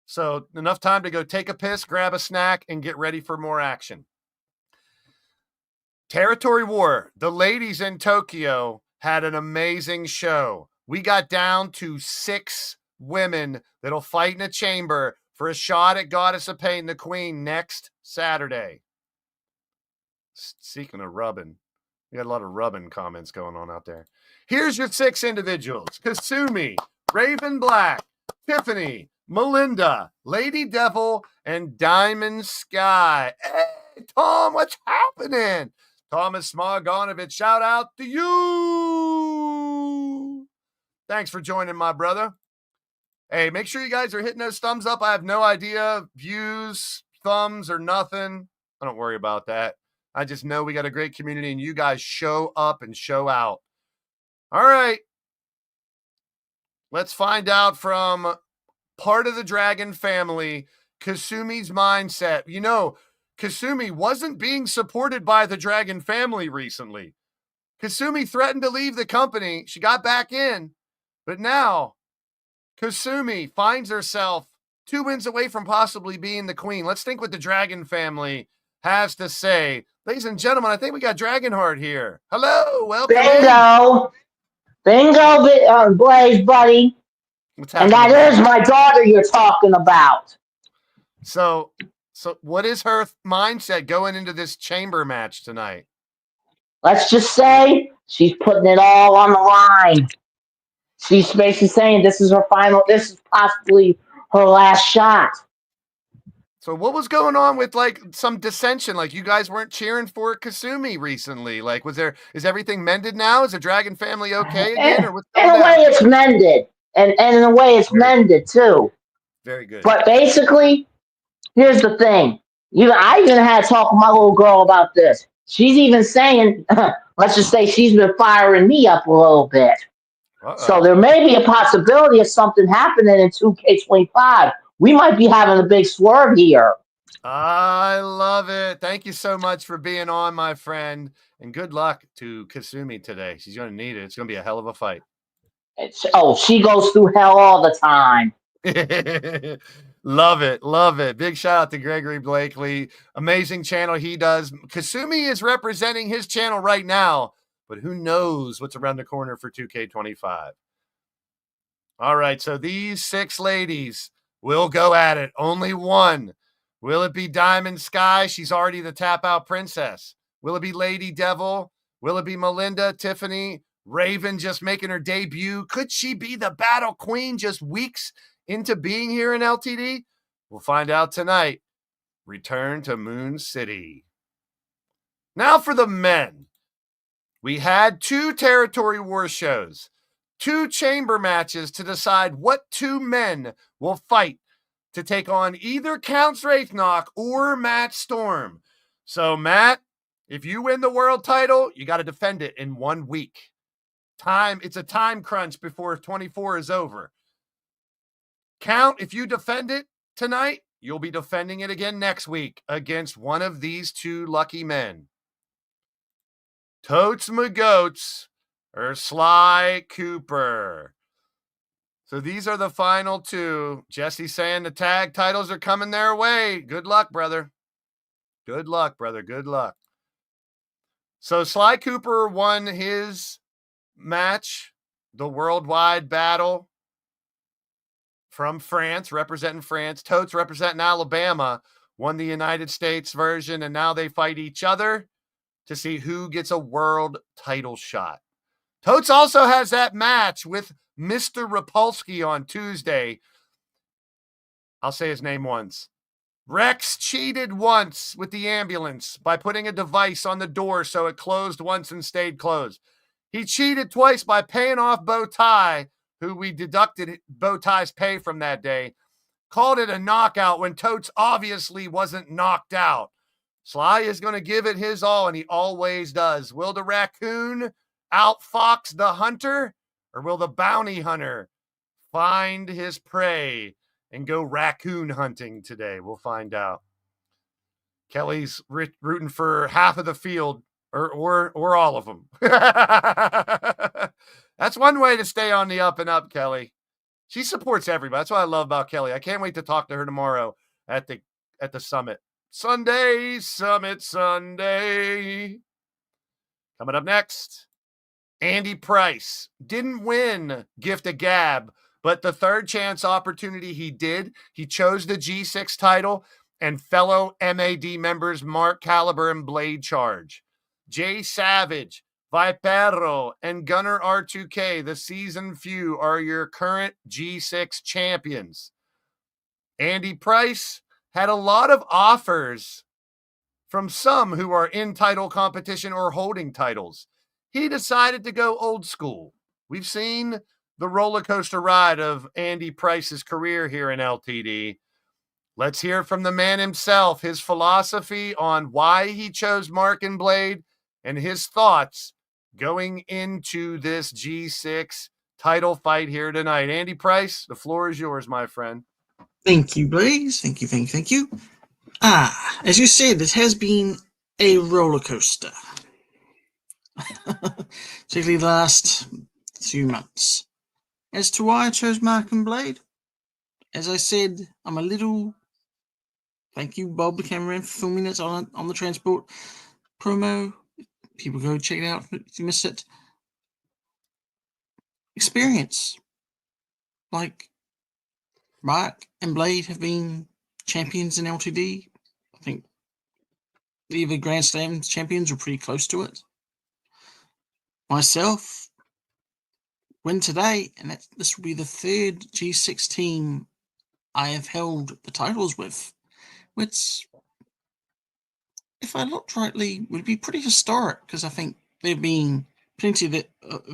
So enough time to go take a piss, grab a snack, and get ready for more action. Territory War. The ladies in Tokyo had an amazing show. We got down to 6 women that'll fight in a chamber for a shot at Goddess of Pain, the Queen, next Saturday. Speaking of rubbing, we got a lot of rubbing comments going on out there. Here's your 6 individuals. Kasumi, Raven Black, Tiffany, Melinda, Lady Devil, and Diamond Sky. Hey, Tom, what's happening? Thomas Smogonovich, shout out to you. Thanks for joining, my brother. Hey, make sure you guys are hitting those thumbs up. I have no idea, views, thumbs, or nothing. I don't worry about that. I just know we got a great community, and you guys show up and show out. All right. Let's find out from part of the Dragon family, Kasumi's mindset. You know, Kasumi wasn't being supported by the Dragon family recently. Kasumi threatened to leave the company. She got back in. But now, Kasumi finds herself 2 wins away from possibly being the queen. Let's think what the Dragon family has to say. Ladies and gentlemen, I think we got Dragonheart here. Hello, welcome. Bingo, Blaised, buddy. What's And happening? that is my daughter you're talking about. So what is her mindset going into this chamber match tonight? Let's just say she's putting it all on the line. She's basically saying this is her final, this is possibly her last shot. So what was going on with like some dissension? Like you guys weren't cheering for Kasumi recently. Like is everything mended now? Is the Dragon family okay again? Or what's In going a way on? it's mended. And in a way it's mended too. Very good. But basically, here's the thing. I even had to talk to my little girl about this. She's even saying, let's just say she's been firing me up a little bit. Uh-oh. So there may be a possibility of something happening in 2K25. We might be having a big swerve here. I love it. Thank you so much for being on, my friend. And good luck to Kasumi today. She's going to need it. It's going to be a hell of a fight. She goes through hell all the time. Love it. Love it. Big shout out to Gregory Blakely. Amazing channel he does. Kasumi is representing his channel right now, but who knows what's around the corner for 2K25. All right, so these 6 ladies will go at it. Only one. Will it be Diamond Sky? She's already the tap-out princess. Will it be Lady Devil? Will it be Melinda, Tiffany, Raven just making her debut? Could she be the Battle Queen just weeks into being here in LTD? We'll find out tonight. Return to Moon City. Now for the men. We had 2 Territory War shows, 2 chamber matches to decide what 2 men will fight to take on either Counts Wraithnok or Matt Storm. So, Matt, if you win the world title, you got to defend it in 1 week. It's a time crunch before 24 is over. Count, if you defend it tonight, you'll be defending it again next week against one of these 2 lucky men. Totes McGoats or Sly Cooper. So these are the final 2. Jesse saying the tag titles are coming their way. Good luck, brother. Good luck, brother. Good luck. So Sly Cooper won his match, the worldwide battle from France, representing France. Totes representing Alabama, won the United States version, and now they fight each other to see who gets a world title shot. Totes also has that match with Mr. Rapolsky on Tuesday. I'll say his name once. Rex cheated once with the ambulance by putting a device on the door so it closed once and stayed closed. He cheated twice by paying off Bow Tie, who we deducted Bow Tie's pay from that day. Called it a knockout when Totes obviously wasn't knocked out. Sly is going to give it his all, and he always does. Will the raccoon outfox the hunter, or will the bounty hunter find his prey and go raccoon hunting today? We'll find out. Kelly's rooting for half of the field, or all of them. That's one way to stay on the up and up, Kelly. She supports everybody. That's what I love about Kelly. I can't wait to talk to her tomorrow at the summit. Summit Sunday. Coming up next, Andy Price didn't win Gift of Gab, but the third chance opportunity he did. He chose the G6 title and fellow MAD members Mark Caliber and Blade Charge. Jay Savage, Vipero, and Gunner R2K, the season few, are your current G6 champions. Andy Price had a lot of offers from some who are in title competition or holding titles. He decided to go old school. We've seen the roller coaster ride of Andy Price's career here in LTD. Let's hear from the man himself, his philosophy on why he chose Mark and Blade, and his thoughts going into this G6 title fight here tonight. Andy Price, the floor is yours, my friend. Thank you, Blaze. Thank you. As you said, it has been a roller coaster. Particularly the last few months. As to why I chose Mark and Blade, as I said, I'm a little... Thank you, Bob the cameraman, for filming it on the transport promo. People go check it out if you missed it. Experience. Like, Mark and Blade have been champions in LTD. I think either Grand Slam champions or pretty close to it. Myself, win today, and this will be the third G6 team I have held the titles with, which, if I looked rightly, would be pretty historic, because I think there have been plenty of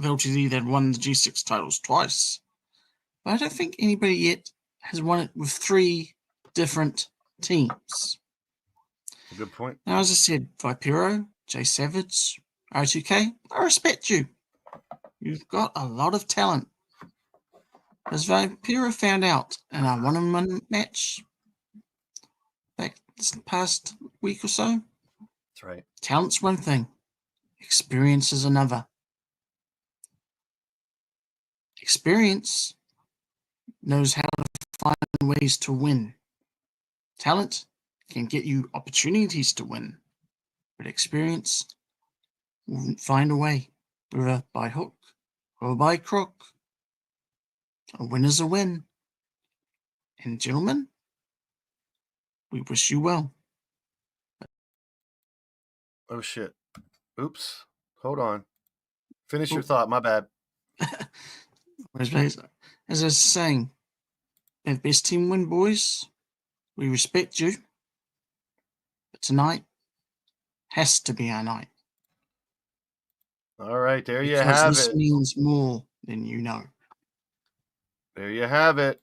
LTD that won the G6 titles twice. But I don't think anybody yet has won it with 3 different teams. Good point. Now, as I said, Vipero, Jay Savage, R2K, I respect you. You've got a lot of talent. As Vipero found out in our one-on-one match back this past week or so. That's right. Talent's one thing. Experience is another. Experience knows how to find ways to win. Talent can get you opportunities to win, but experience will find a way. whether by hook or by crook. A win is a win. And gentlemen, we wish you well. Oh, shit. Oops. Hold on. Finish your thought. My bad. As I was saying, may the best team win, boys. We respect you. But tonight has to be our night. All right. There you Because have this it. means more than you know. There you have it.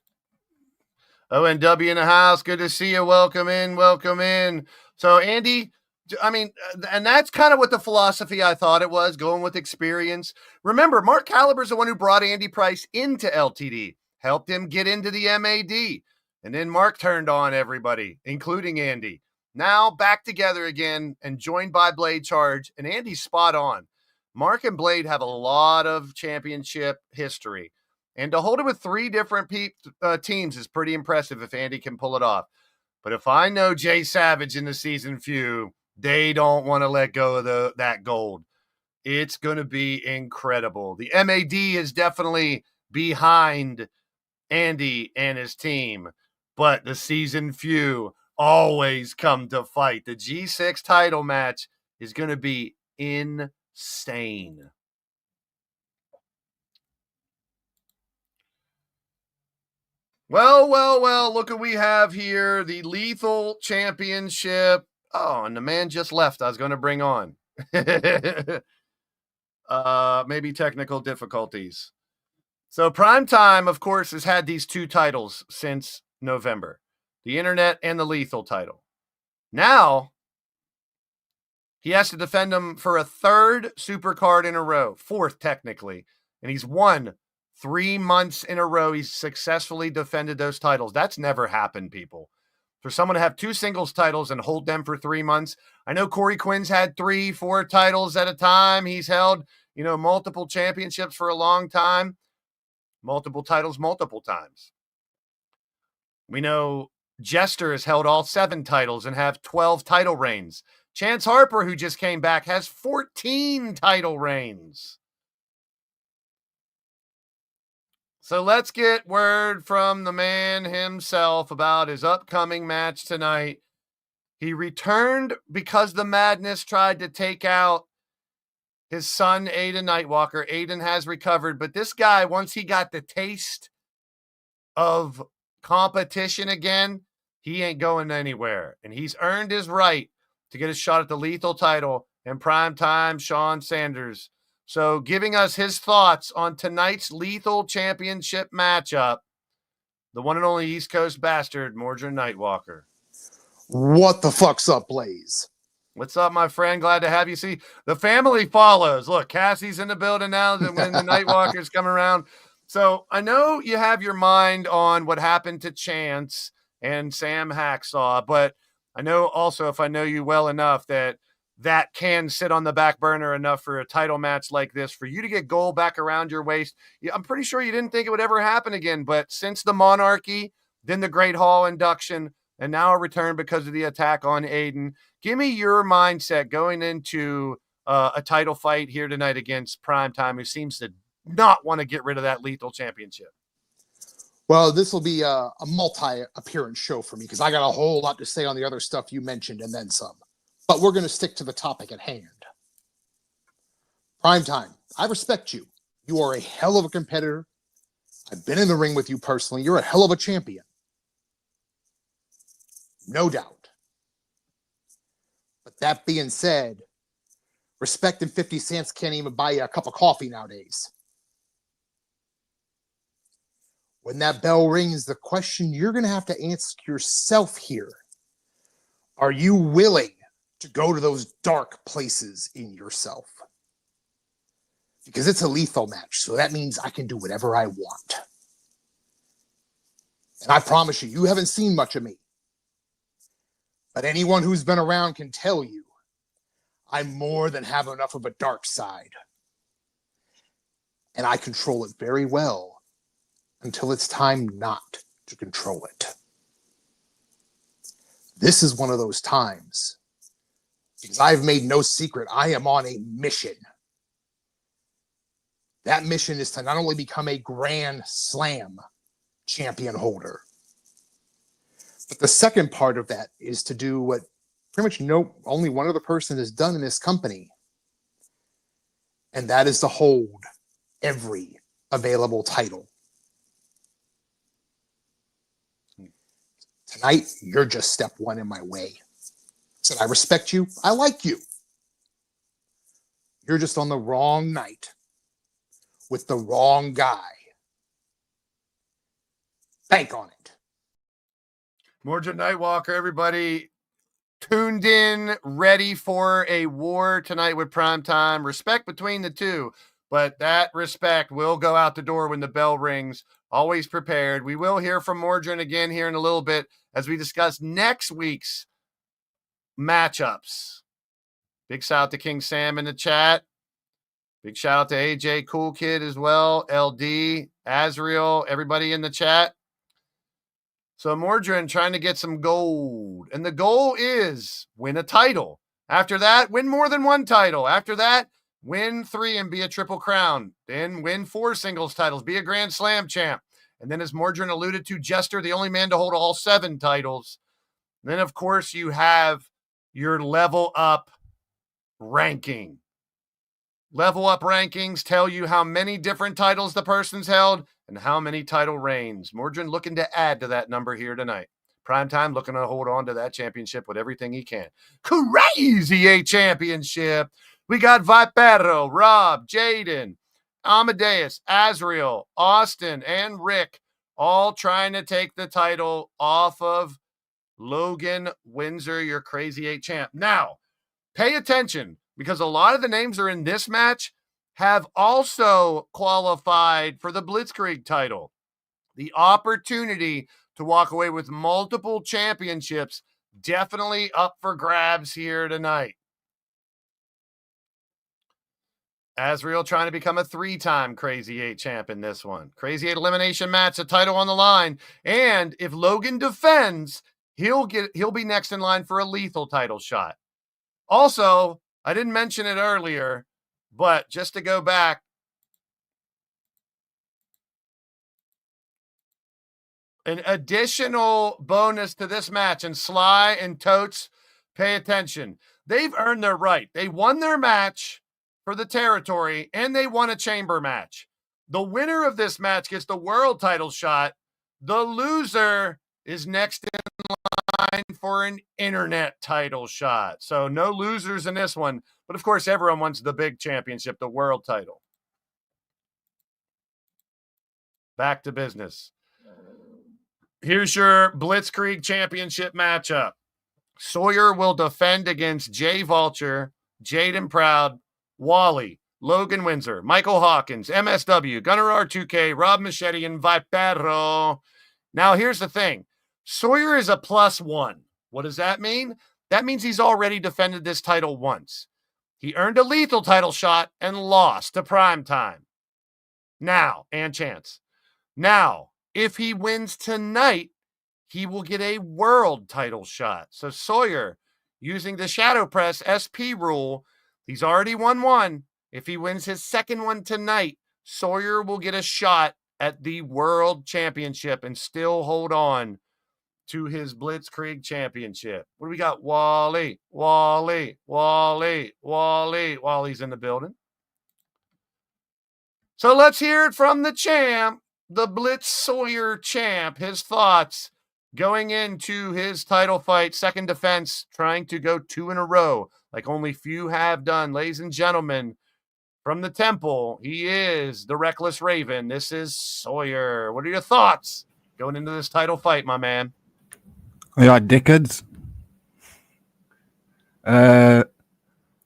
ONW in the house. Good to see you. Welcome in. Welcome in. So, Andy, I mean, and that's kind of what the philosophy I thought it was, going with experience. Remember, Mark Caliber's the one who brought Andy Price into LTD, helped him get into the MAD. And then Mark turned on everybody, including Andy. Now back together again and joined by Blade Charge. And Andy's spot on. Mark and Blade have a lot of championship history. And to hold it with three different teams is pretty impressive if Andy can pull it off. But if I know Jay Savage in the season few, they don't want to let go of that gold. It's going to be incredible. The MAD is definitely behind Andy and his team, but the season few always come to fight. The G6 title match is going to be insane. Well, look what we have here. The Lethal Championship. Oh, and the man just left I was going to bring on. Maybe technical difficulties. So Primetime, of course, has had these two titles since November. The Internet and the Lethal title. Now, he has to defend them for a third Supercard in a row. Fourth, technically. And he's won 3 months in a row. He's successfully defended those titles. That's never happened, people. For someone to have 2 singles titles and hold them for 3 months. I know Corey Quinn's had 3, 4 titles at a time. He's held, multiple championships for a long time. Multiple titles, multiple times. We know Jester has held all 7 titles and have 12 title reigns. Chance Harper, who just came back, has 14 title reigns. So let's get word from the man himself about his upcoming match tonight. He returned because the madness tried to take out his son, Aiden Nightwalker. Aiden has recovered, but this guy, once he got the taste of competition again, he ain't going anywhere. And he's earned his right to get a shot at the Lethal title and Primetime Sean Sanders. So giving us his thoughts on tonight's Lethal Championship matchup, the one and only East Coast bastard, Mordred Nightwalker. What the fuck's up, Blaze? What's up, my friend? Glad to have you. See, the family follows. Look, Cassie's in the building now when the Nightwalkers come around. So I know you have your mind on what happened to Chance and Sam Hacksaw, but I know also, if I know you well enough, that can sit on the back burner enough for a title match like this for you to get gold back around your waist. I'm pretty sure you didn't think it would ever happen again, but since the Monarchy, then the Great Hall induction, and now a return because of the attack on Aiden, give me your mindset going into a title fight here tonight against Primetime, who seems to not want to get rid of that Lethal Championship. Well, this will be a multi-appearance show for me because I got a whole lot to say on the other stuff you mentioned and then some. But we're going to stick to the topic at hand. Primetime, I respect you. You are a hell of a competitor. I've been in the ring with you personally. You're a hell of a champion. No doubt. But that being said, respect and 50 cents can't even buy you a cup of coffee nowadays. When that bell rings, the question you're going to have to ask yourself here, are you willing to go to those dark places in yourself? Because it's a lethal match, so that means I can do whatever I want. And I promise you, you haven't seen much of me. But anyone who's been around can tell you I more than have enough of a dark side. And I control it very well until it's time not to control it. This is one of those times. Because I've made no secret, I am on a mission. That mission is to not only become a Grand Slam champion holder, but the second part of that is to do what pretty much only one other person has done in this company, and that is to hold every available title. Tonight, you're just step one in my way. I said, I respect you. I like you. You're just on the wrong night with the wrong guy. Bank on it. Mordred Nightwalker, everybody tuned in, ready for a war tonight with Primetime. Respect between the two, but that respect will go out the door when the bell rings. Always prepared. We will hear from Mordred again here in a little bit as we discuss next week's matchups. Big shout out to King Sam in the chat. Big shout out to AJ Cool Kid as well. LD, Azriel, everybody in the chat. So Mordred trying to get some gold. And the goal is win a title. After that, win more than one title. After that, win 3 and be a Triple Crown. Then win 4 singles titles. Be a Grand Slam champ. And then as Mordred alluded to, Jester, the only man to hold all 7 titles. And then, of course, you have your level up ranking. Level up rankings tell you how many different titles the person's held and how many title reigns. Mordred looking to add to that number here tonight. Primetime looking to hold on to that championship with everything he can. Crazy 8 championship. We got Vipero, Rob, Jaden, Amadeus, Azriel, Austin, and Rick all trying to take the title off of Logan Windsor, your Crazy 8 champ. Now, pay attention, because a lot of the names are in this match have also qualified for the Blitzkrieg title. The opportunity to walk away with multiple championships definitely up for grabs here tonight. Azriel trying to become a 3-time Crazy 8 champ in this one. Crazy 8 elimination match, a title on the line. And if Logan defends, he'll be next in line for a lethal title shot. Also, I didn't mention it earlier, but just to go back, an additional bonus to this match, and Sly and Totes, pay attention. They've earned their right. They won their match for the territory, and they won a chamber match. The winner of this match gets the world title shot. The loser is next in line for an internet title shot. So no losers in this one. But of course, everyone wants the big championship, the world title. Back to business. Here's your Blitzkrieg championship matchup. Sawyer will defend against Jay Vulture, Jaden Proud, Wally, Logan Windsor, Michael Hawkins, MSW, Gunnar R2K, Rob Machete, and Vipero. Now, here's the thing. Sawyer is a +1. What does that mean? That means he's already defended this title once. He earned a lethal title shot and lost to Primetime. Now, and Chance. Now, if he wins tonight, he will get a world title shot. So Sawyer, using the Shadow Press SP rule, he's already won 1. If he wins his second one tonight, Sawyer will get a shot at the world championship and still hold on to his Blitzkrieg championship. What do we got? Wally. Wally's in the building. So let's hear it from the champ, the Blitz Sawyer champ, his thoughts going into his title fight, second defense, trying to go 2 in a row, like only few have done. Ladies and gentlemen, from the temple, he is the Reckless Raven. This is Sawyer. What are your thoughts going into this title fight, my man? Yeah, dickheads.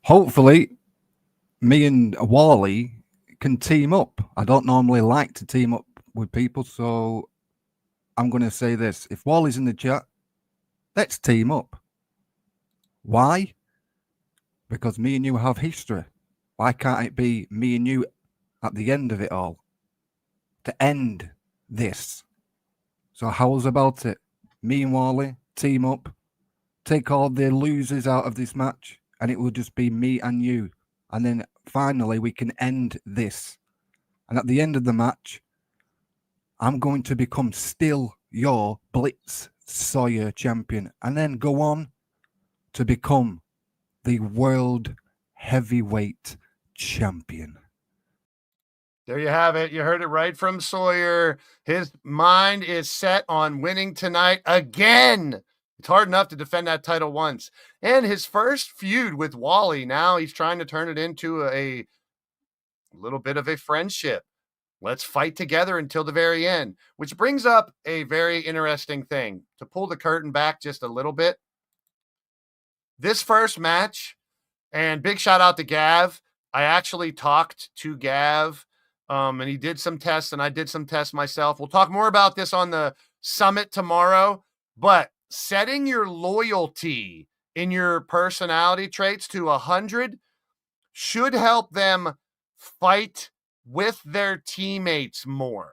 Hopefully, me and Wally can team up. I don't normally like to team up with people, so I'm going to say this. If Wally's in the chat, let's team up. Why? Because me and you have history. Why can't it be me and you at the end of it all? To end this. So how's about it? Me and Wally, team up, take all the losers out of this match, and it will just be me and you. And then finally we can end this. And at the end of the match, I'm going to become still your Blitz Sawyer champion and then go on to become the world heavyweight champion. There you have it. You heard it right from Sawyer. His mind is set on winning tonight again. It's hard enough to defend that title once. And his first feud with Wally, now he's trying to turn it into a little bit of a friendship. Let's fight together until the very end, which brings up a very interesting thing. To pull the curtain back just a little bit, this first match, and big shout out to Gav. I actually talked to Gav, and he did some tests, and I did some tests myself. We'll talk more about this on the summit tomorrow, but setting your loyalty in your personality traits to 100 should help them fight with their teammates more.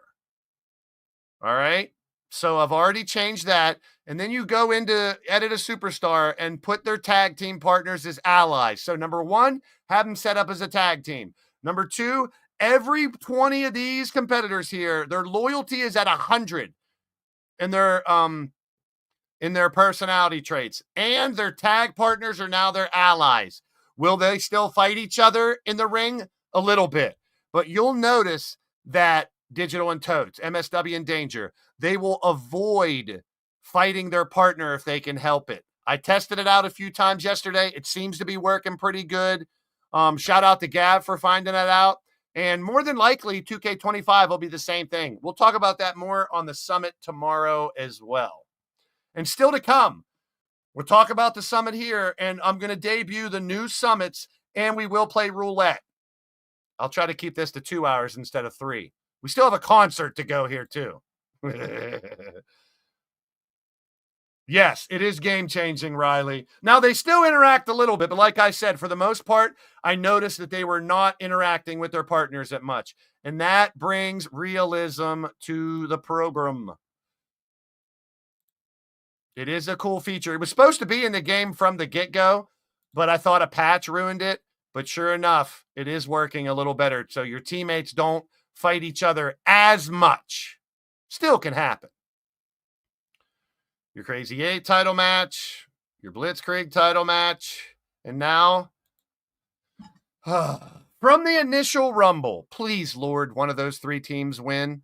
All right. So I've already changed that. And then you go into Edit a Superstar and put their tag team partners as allies. So number one, have them set up as a tag team. Number two, every 20 of these competitors here, their loyalty is at 100 in their personality traits, and their tag partners are now their allies. Will they still fight each other in the ring? A little bit. But you'll notice that Digital and Toads, MSW and Danger, they will avoid fighting their partner if they can help it. I tested it out a few times yesterday. It seems to be working pretty good. Shout out to Gav for finding that out. And more than likely, 2K25 will be the same thing. We'll talk about that more on the summit tomorrow as well. And still to come, we'll talk about the summit here, and I'm going to debut the new summits, and we will play roulette. I'll try to keep this to 2 hours instead of 3. We still have a concert to go here, too. Yes, it is game-changing, Riley. Now, they still interact a little bit, but like I said, for the most part, I noticed that they were not interacting with their partners that much. And that brings realism to the program. It is a cool feature. It was supposed to be in the game from the get-go, but I thought a patch ruined it. But sure enough, it is working a little better. So your teammates don't fight each other as much. Still can happen. Your Crazy 8 title match, your Blitzkrieg title match, and now, from the initial Rumble, please, Lord, one of those 3 teams win.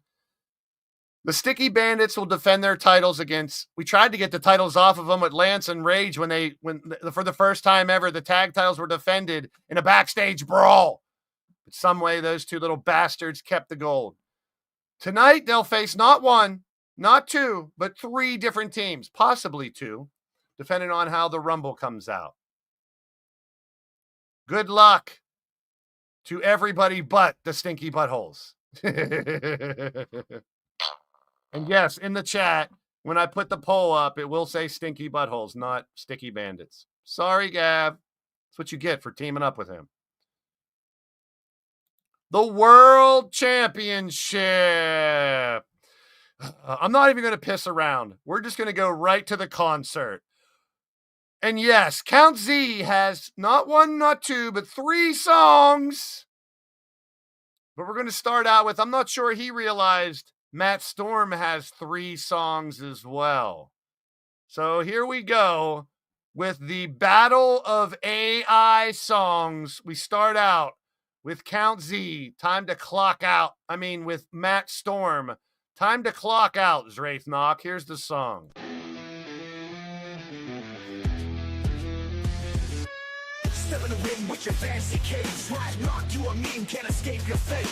The Sticky Bandits will defend their titles against, we tried to get the titles off of them with Lance and Rage when for the first time ever, the tag titles were defended in a backstage brawl. But some way, those 2 little bastards kept the gold. Tonight, they'll face not 1, not 2, but 3 different teams, possibly 2, depending on how the Rumble comes out. Good luck to everybody but the stinky buttholes. And yes, in the chat, when I put the poll up, it will say stinky buttholes, not sticky bandits. Sorry, Gav. That's what you get for teaming up with him. The World Championship. I'm not even going to piss around. We're just going to go right to the concert. And yes, Count Z has not 1, not 2, but 3 songs. But we're going to start out with, I'm not sure he realized Matt Storm has 3 songs as well. So here we go with the Battle of AI songs. We start out with Count Z, Time to Clock Out. With Matt Storm, Time to Clock Out, Zraithnock. Here's the song. Step in the ring with your fancy cape. Right, knock you a meme, can't escape your fate.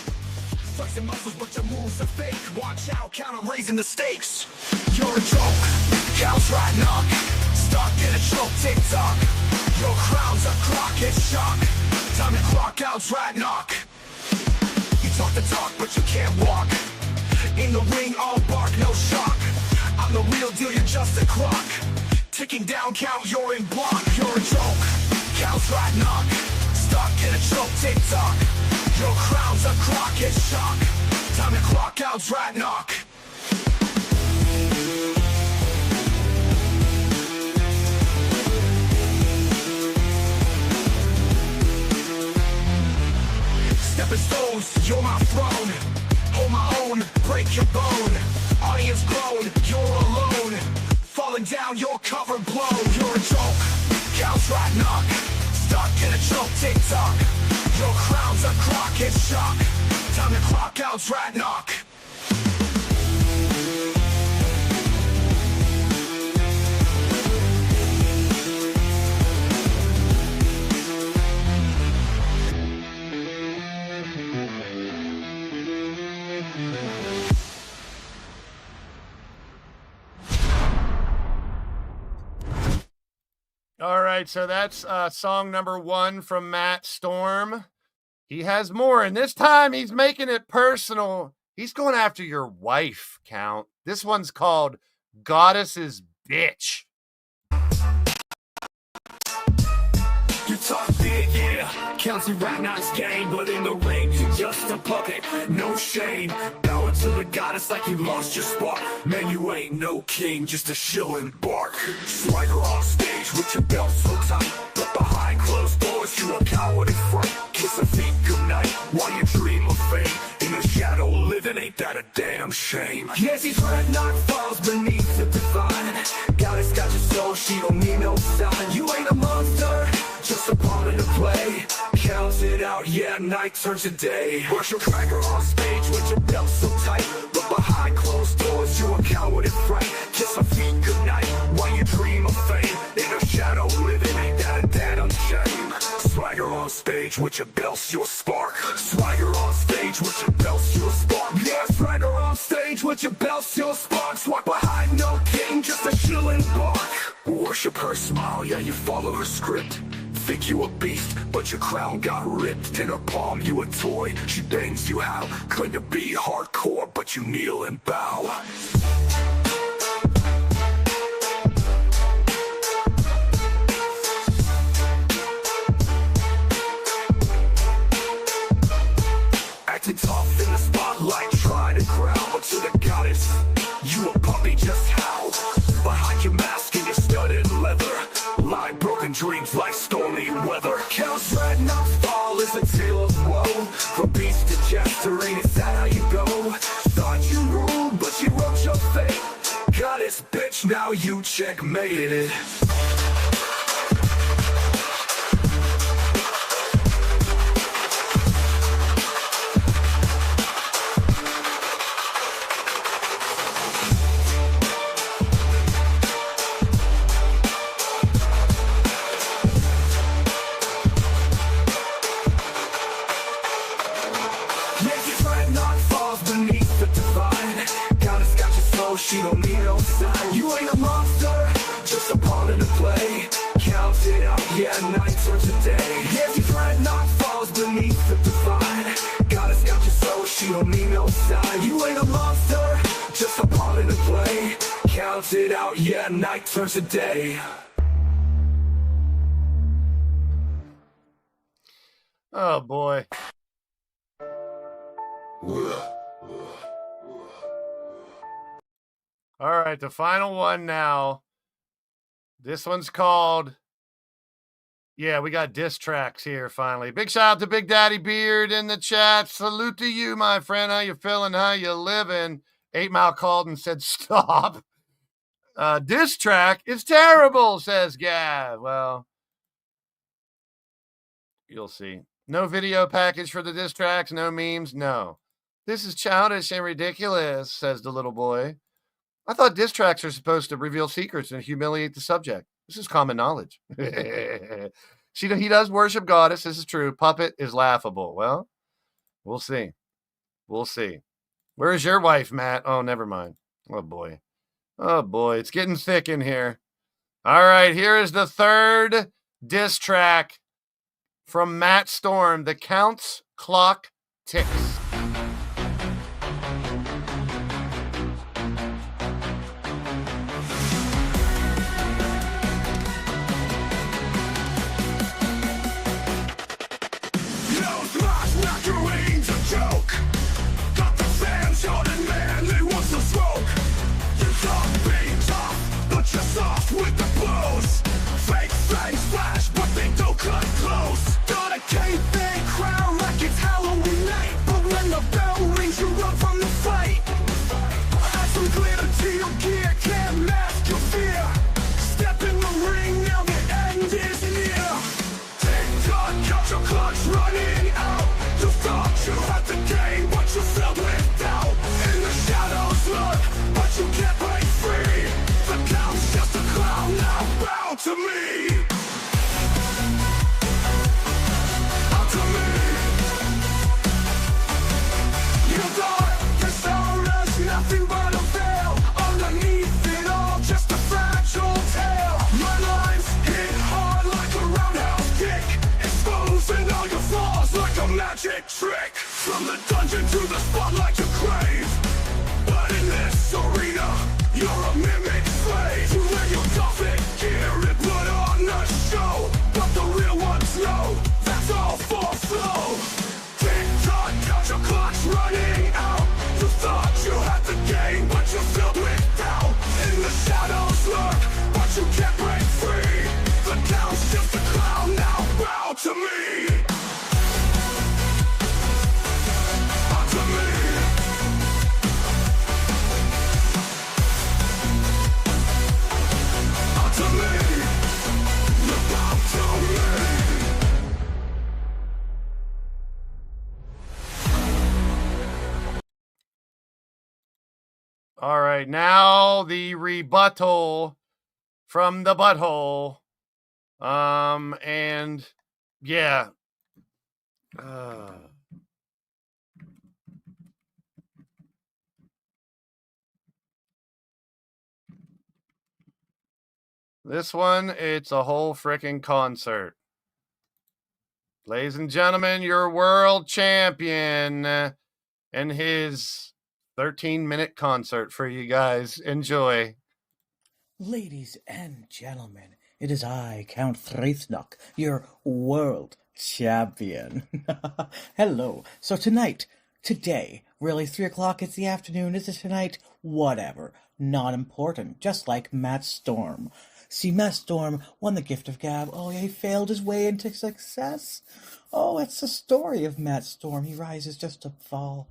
Flexing muscles, but your moves are fake. Watch out, count on raising the stakes. You're a joke, counts right knock. Stuck in a choke, tick-tock. Your crown's a clock, it's shock. Time to clock out, right knock. You talk the talk, but you can't walk. In the ring, all bark, no shock. I'm the real deal, you're just a clock. Ticking down, count, you're in block. You're a joke, counts right knock. Stuck in a choke, tick-tock. Your crown's a clock, it's shock. Time to clock out, right knock. Stepping stones, you're my throne. phone, break your bone. Audience groan, you're alone. Falling down, your cover blown. You're a joke, counts right knock. Stuck in a choke, tick-tock. Your crown's a crock, it's shock. Time to clock out, rat knock. All right, so that's song number 1 from Matt Storm. He has more, and this time he's making it personal. He's going after your wife, Count. This one's called Goddess's Bitch. You talk big, yeah. County right now is game, but in the ring, you're just a puppet. No shame. Bowing to the goddess like you lost your spark. Man, you ain't no king, just a shilling bark. Swagger on stage with your belt so tight, but behind closed doors, you a coward in front. Kiss her feet goodnight while you dream of fame. In the shadow living, ain't that a damn shame? Yes, he's red knock falls beneath the divine. Goddess got your soul, she don't need no sign. You ain't a monster, just a pawn in the play. Count it out, yeah, night turns to day. Worship cracker on stage with your belt so tight, but behind closed doors, you a coward in fright. Kiss her feet goodnight while you dream of fame. In the shadow living, ain't that a damn shame? Swagger on stage with your belts, your spark. Swagger on stage with your belts, your spark. Yeah, swagger on stage with your belts, your sparks. Walk behind no king, just a shilling bark. Worship her smile, yeah, you follow her script. Think you a beast, but your crown got ripped. In her palm, you a toy, she bangs you how. Claim to be hardcore, but you kneel and bow. Acting tough in the spotlight, try to growl, but to the goddess, you a puppy, just howl. Behind your mask and your studded leather, lie broken dreams like stormy weather. Counts red knocks fall is a tale of woe. From beast to jester, ain't it sad how you go? Thought you ruled, but you wrote your fate. Goddess bitch, now you checkmated it. She don't need no sign. You ain't a monster, just a pawn in the play. Count it out, yeah, night turns to day. Yeah, she tried knock falls beneath the divine. Goddess got your soul, she don't need no sign. You ain't a monster, just a pawn in the play. Count it out, yeah, night turns to day. Oh, boy. All right, the final one now. This one's called, yeah, we got diss tracks here finally. Big shout out to Big Daddy Beard in the chat. Salute to you, my friend. How you feeling? How you living? 8 Mile called and said, stop. Diss track is terrible, says Gav. Well, you'll see. No video package for the diss tracks, no memes, no. This is childish and ridiculous, says the little boy. I thought diss tracks are supposed to reveal secrets and humiliate the subject. This is common knowledge. He does worship goddess. This is true. Puppet is laughable. Well, we'll see. We'll see. Where's your wife, Matt? Oh, never mind. Oh, boy. Oh, boy. It's getting thick in here. All right. Here is the third diss track from Matt Storm. The Count's Clock Ticks. Joke. Got the fans yelling, man, they want some smoke. You talk being tough, but you're soft with the blows. Fake fangs flash, but they don't cut close. Got a cape, they crown like it's Halloween night, but From the dungeon to the spotlight you crave. But in this arena, you're a mimic slave. You wear your Gothic gear and put on a show. But the real ones know that's all for flow. Tick-tock, got your clock's running out. You thought you had the game, but you're filled with doubt. In the shadows lurk, but you can't break free. The count's just a clown, now bow to me. Bow to me. Bow to me. You bow to me. All right, now the rebuttal from the butthole. And yeah. This one, it's a whole freaking concert. Ladies and gentlemen, your world champion and his 13-minute concert for you guys. Enjoy. Ladies and gentlemen, it is I, Count Thraithnock, your world champion. Hello. So today, really 3 o'clock, it's the afternoon, is it tonight? Whatever. Not important. Just like Matt Storm. See, Matt Storm won the gift of gab. Oh, yeah, he failed his way into success. Oh, it's the story of Matt Storm. He rises just to fall.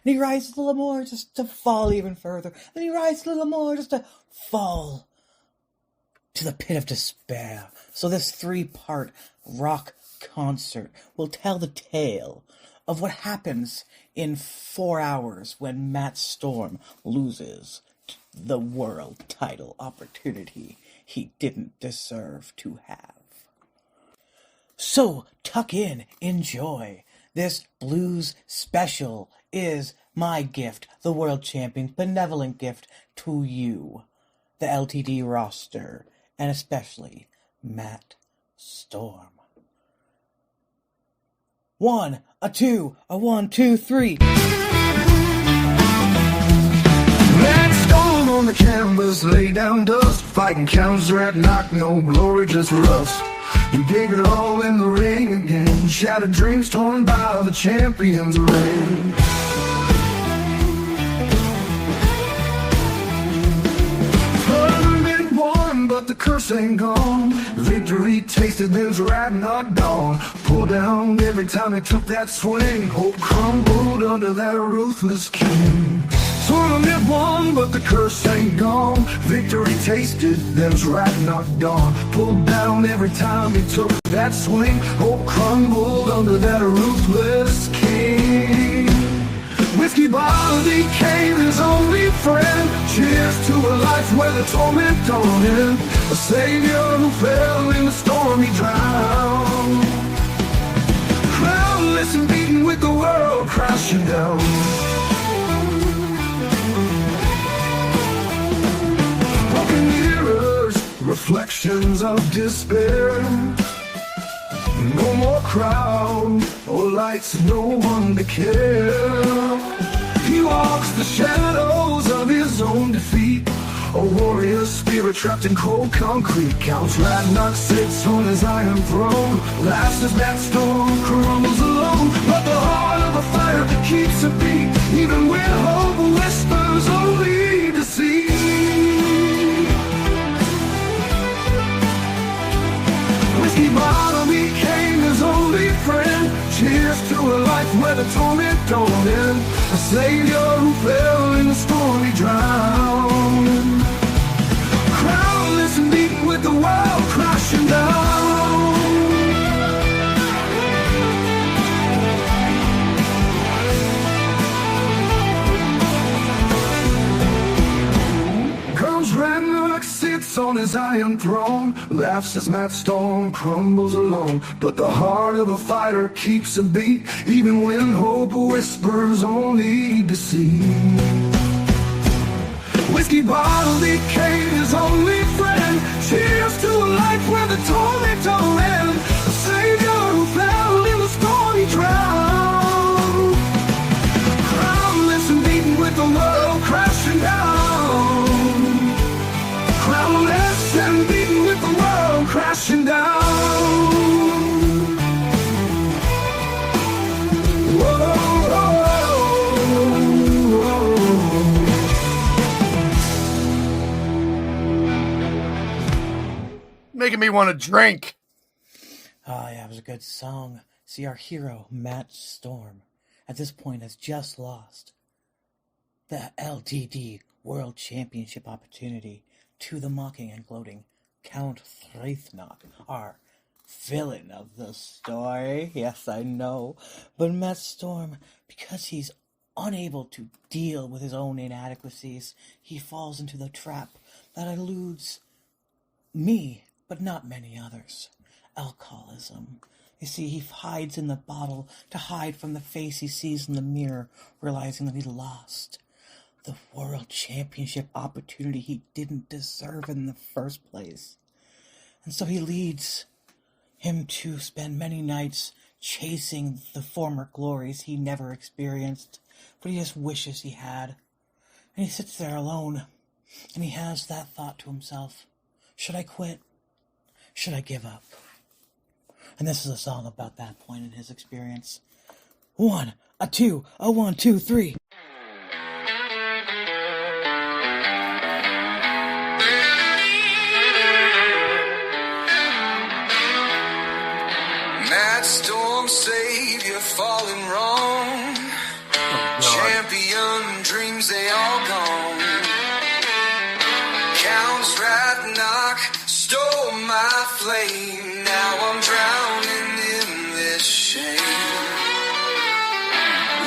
And he rises a little more just to fall even further. And he rises a little more just to fall to the pit of despair. So this 3-part rock concert will tell the tale of what happens in 4 hours when Matt Storm loses the world title opportunity he didn't deserve to have. So tuck in, enjoy. This blues special is my gift, the world champion, benevolent gift to you, the LTD roster, and especially Matt Storm. 1, 2, 1, 2, 3. Matt Storm on the canvas, lay down dust. Fighting counts rat knock, no glory, just rust. You dig it all in the ring again. Shattered dreams torn by the champion's ring. Tournament won, but the curse ain't gone. Victory tasted, then's right knocked on. Pulled down every time he took that swing. Hope crumbled under that ruthless king. Tournament won, but the curse ain't gone. Victory tasted, them's right knocked on. Pulled down every time he took that swing. Hope crumbled under that ruthless king. Whiskey bottle became his only friend. Cheers to a life where the torment don't end. A savior who fell in the storm he drowned. Crownless and beaten with the world crashing down. Reflections of despair. No more crowd or lights, no one to care. He walks the shadows of his own defeat. A warrior spirit trapped in cold concrete. Counts Radnock sits on his iron throne. Laughs as that storm crumbles alone. But the heart of a fighter keeps a beat. Even when hope whispers only deceit. Whiskey bottle became his only friend. Cheers to a life where the torment don't end. A savior who fell in the storm he drowned. Crownless and beaten with the world crashing down. Comes Rannoch, sits on his iron throne. Laughs as Matt Storm crumbles alone. But the heart of a fighter keeps a beat. Even when hope whispers only deceit. Whiskey bottle became his only friend. Cheers to a life where the torment don't end. A savior who fell in the storm he drowned. making me want to drink. Ah, yeah, it was a good song. See, our hero, Matt Storm, at this point has just lost the LTD World Championship opportunity to the mocking and gloating Count Thraithnock, our villain of the story. Yes, I know. But Matt Storm, because he's unable to deal with his own inadequacies, he falls into the trap that eludes me, but not many others. Alcoholism. You see, he hides in the bottle to hide from the face he sees in the mirror, realizing that he lost the world championship opportunity he didn't deserve in the first place. And so he leads him to spend many nights chasing the former glories he never experienced, but he just wishes he had. And he sits there alone, and he has that thought to himself: should I quit? Should I give up? And this is a song about that point in his experience. 1, 2, 1, 2, 3. Matt Storm, savior, falling wrong. Champion dreams, they all gone. Counts Ratnock stole my flame. Now I'm drowning in this shame.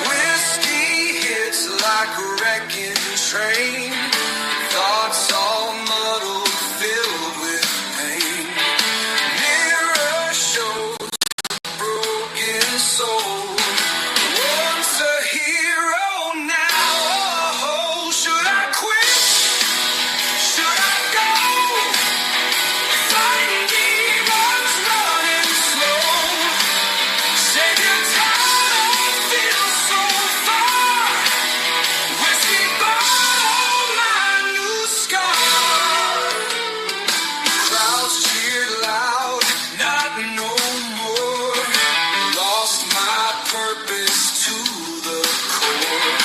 Whiskey hits like a wrecking train. Thoughts all muddled, filled with pain. Mirror shows broken soul. Once a hero, now a hole. Should I quit? Should I go? Fighting demons, running slow. Save your time, feel so far. Whiskey bottle, my new scar. Crowds cheered loud, not no more. Lost my purpose to the core.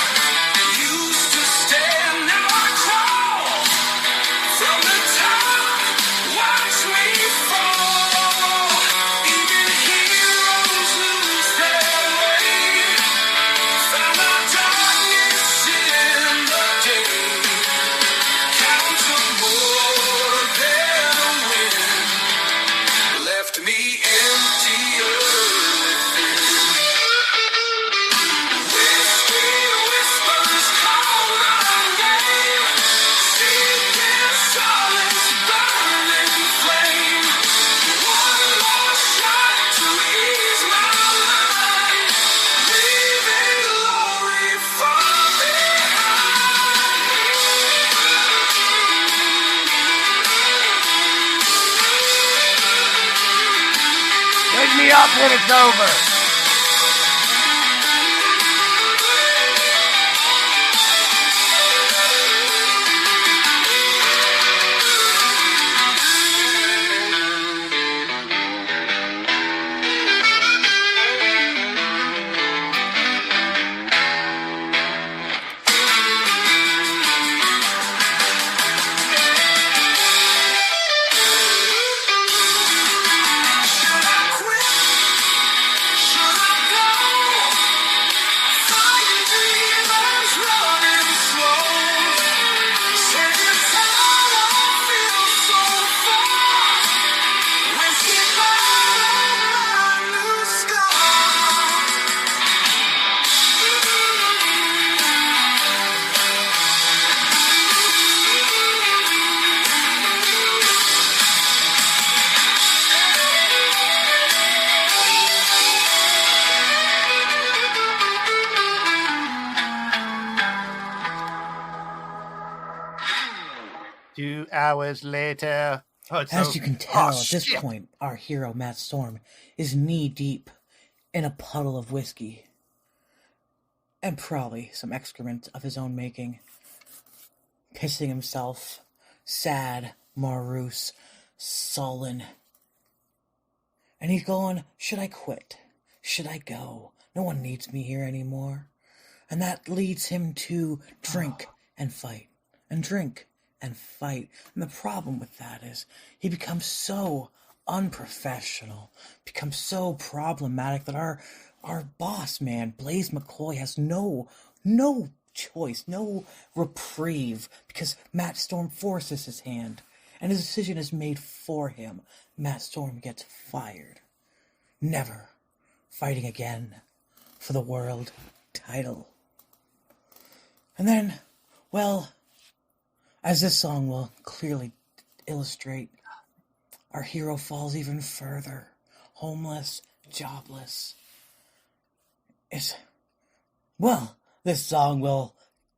Used to stand, now I crawl. From the top, watch me fall. Even heroes lose their way. Found our darkness in the day. Count of more than a win. Left me emptier within. Whiskey whispers call my name. Seeking solace, burning flame. One more shot to ease my mind. Leaving glory far Wake me up when it's over. Should I quit? Should I go? Fighting demons, running slow. Save your time, I feel so far. Whiskey bottle, my new scar. Two hours later. Oh, it's As over. you can tell, Oh, at this shit. point, our hero, Matt Storm, is knee-deep in a puddle of whiskey. And probably some excrement of his own making. Pissing himself, sad, morose, sullen. And he's going, should I quit? Should I go? No one needs me here anymore. And that leads him to drink and fight, and drink and fight. And the problem with that is he becomes so unprofessional, becomes so problematic that our boss man, Blaised McCoy, has no choice, no reprieve, because Matt Storm forces his hand, and his decision is made for him. Matt Storm gets fired. Never fighting again for the world title. And then, well, as this song will clearly illustrate, our hero falls even further. Homeless, jobless. Well, this song will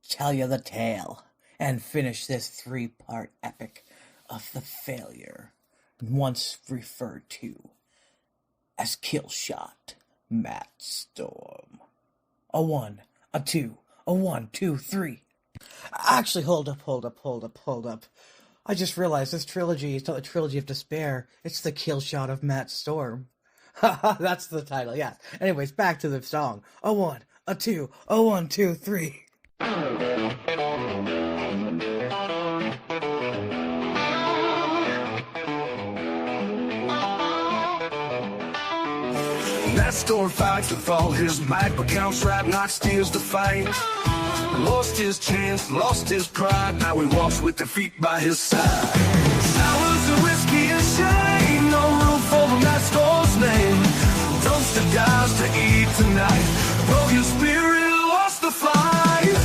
tell you the tale and finish this 3-part epic of the failure, once referred to as Killshot Matt Storm. A 1, a 2, a 1, 2, 3. Actually, hold up. I just realized this trilogy is not the Trilogy of Despair. It's the Killshot of Matt Storm. Haha, that's the title, yeah. Anyways, back to the song. A 1, a 2, a 1, 2, 3. That Storm fights with all his might, but counts right, not steals the fight. Lost his chance, lost his pride, now he walks with defeat by his side. Sours and whiskey and shame, no room for Matt Storm's name. Dumpster dives to eat tonight, broken spirit lost the fight.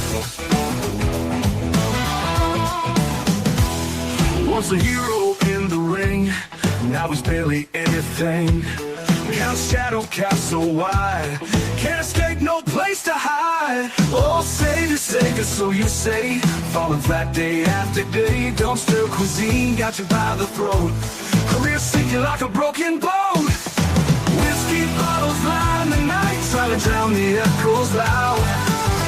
Once a hero in the ring, now he's barely anything. Count's shadow cast so wide, can't escape, no place to hide. Oh, save us, so you say. Falling flat day after day, dumpster cuisine got you by the throat. Career sinking like a broken boat. Whiskey bottles line the night, trying to drown the echoes loud.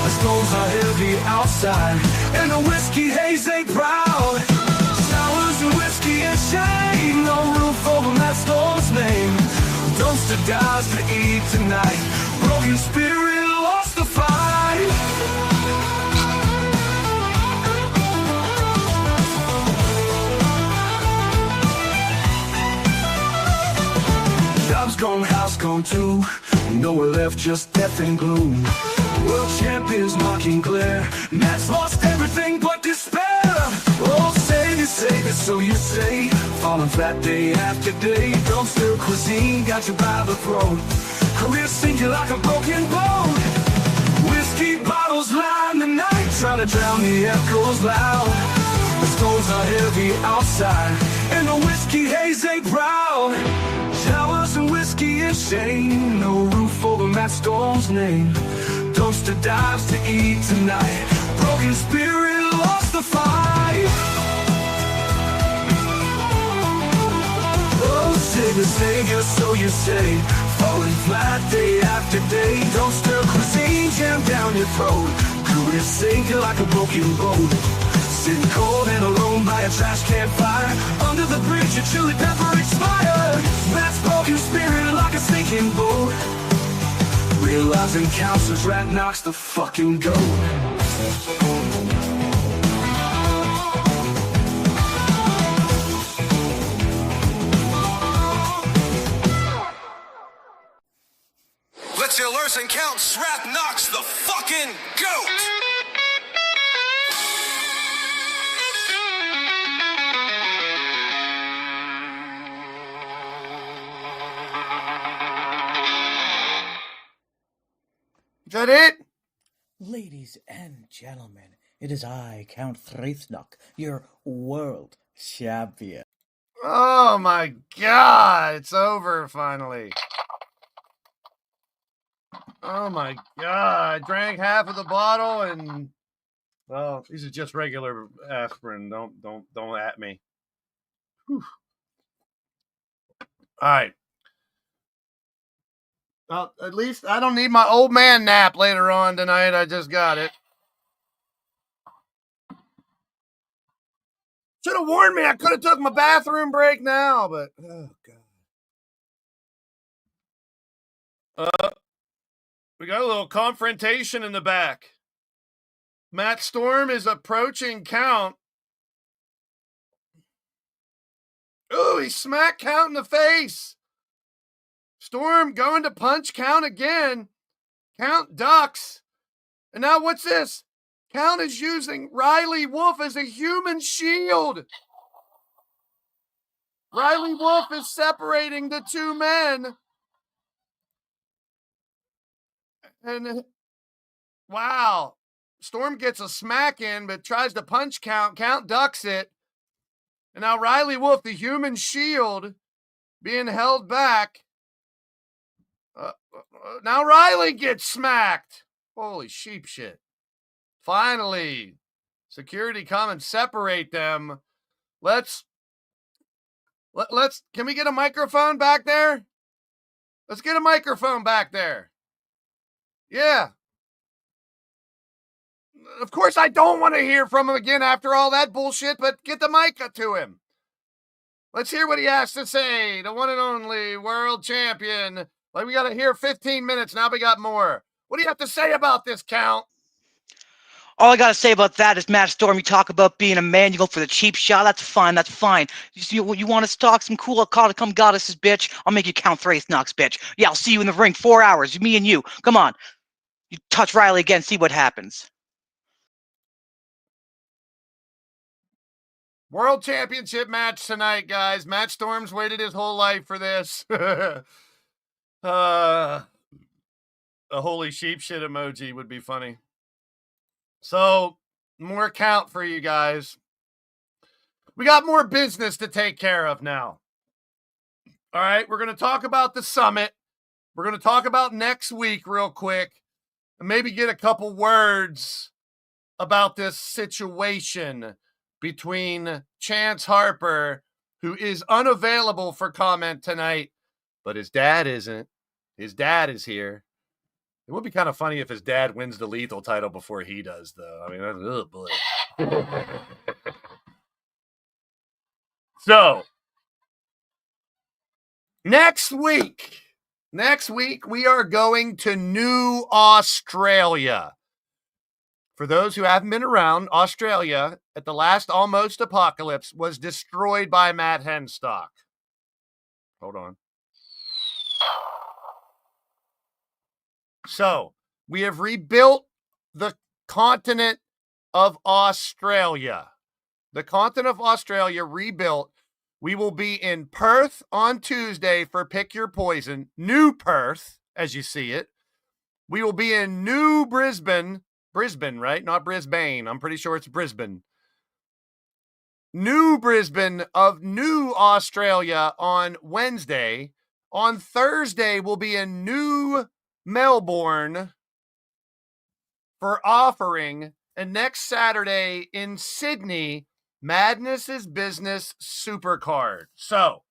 The stones are heavy outside, and the whiskey haze ain't proud. Sours and whiskey and shame, no room for Matt Storm's name. Dumpster dies to eat tonight, broken spirit lost the fight. Job's gone, house gone too, nowhere left, just death and gloom. World champions mocking glare, Matt's lost everything but despair. Oh, save it, so you say. Falling flat day after day, dumpster cuisine got you by the throat. Career sinking like a broken boat. Whiskey bottles line the night, trying to drown the echoes loud. The stones are heavy outside, and the whiskey haze ain't proud. Showers and whiskey and shame, no roof over Matt Storm's name. Dumpster dives to eat tonight, broken spirit lost the fight. Oh, savior, so you say. Falling flat day after day, dumpster cuisine jammed down your throat. Career sinking like a broken boat. Sitting cold and alone by a trash can fire. Under the bridge, your chili pepper expired. Matt's broken spirit like a sinking boat. Realizing counselor's rat knocks the fucking goat. Let's your Larson count, Srath knocks the fucking goat! Is that it? Ladies and gentlemen, it is I, Count Thraithnock, your world champion. Oh my god, it's over finally. Oh my god, I drank half of the bottle and, well, these are just regular aspirin. Don't at me. Whew. All right. Well, at least I don't need my old man nap later on tonight. I just got it. Should have warned me. I could have took my bathroom break now, but oh god. We got a little confrontation in the back. Matt Storm is approaching Count Ooh, he smacked Count in the face. Storm going to punch Count again. Count ducks. And now what's this? Count is using Riley Wolf as a human shield. Riley Wolf is separating the two men. And wow. Storm gets a smack in, but tries to punch Count. Count ducks it. And now Riley Wolf, the human shield, being held back. Now Riley gets smacked. Holy sheep shit. Finally, security come and separate them. Let's, can we get a microphone back there? Let's get a microphone back there. Yeah. Of course, I don't want to hear from him again after all that bullshit, but get the mic to him. Let's hear what he has to say. The one and only world champion. Like, we got to hear 15 minutes. Now we got more. What do you have to say about this, Count? All I gotta say about that is, Matt Storm, you talk about being a man, you go for the cheap shot. That's fine. That's fine. You want to talk some cool? I'll call to come goddesses, bitch. I'll make you count Thraithnox, bitch. Yeah, I'll see you in the ring. 4 hours. Me and you. Come on. You touch Riley again. See what happens. World Championship match tonight, guys. Matt Storm's waited his whole life for this. A holy sheep shit emoji would be funny. So, more Count for you guys. We got more business to take care of now. All right, we're going to talk about the summit. We're going to talk about next week real quick and maybe get a couple words about this situation between Chance Harper, who is unavailable for comment tonight, but his dad isn't. His dad is here. It would be kind of funny if his dad wins the lethal title before he does, though. I mean, oh boy. So, next week, we are going to New Australia. For those who haven't been around, Australia at the last Almost Apocalypse was destroyed by Matt Henstock. Hold on. So, we have rebuilt the continent of Australia. The continent of Australia rebuilt. We will be in Perth on Tuesday for Pick Your Poison. New Perth, as you see it. We will be in New Brisbane. Brisbane, right? Not Brisbane. I'm pretty sure it's Brisbane. New Brisbane of New Australia on Wednesday. On Thursday, we'll be in New Melbourne for Offering. And next Saturday in Sydney, Madness is Business Supercard. So,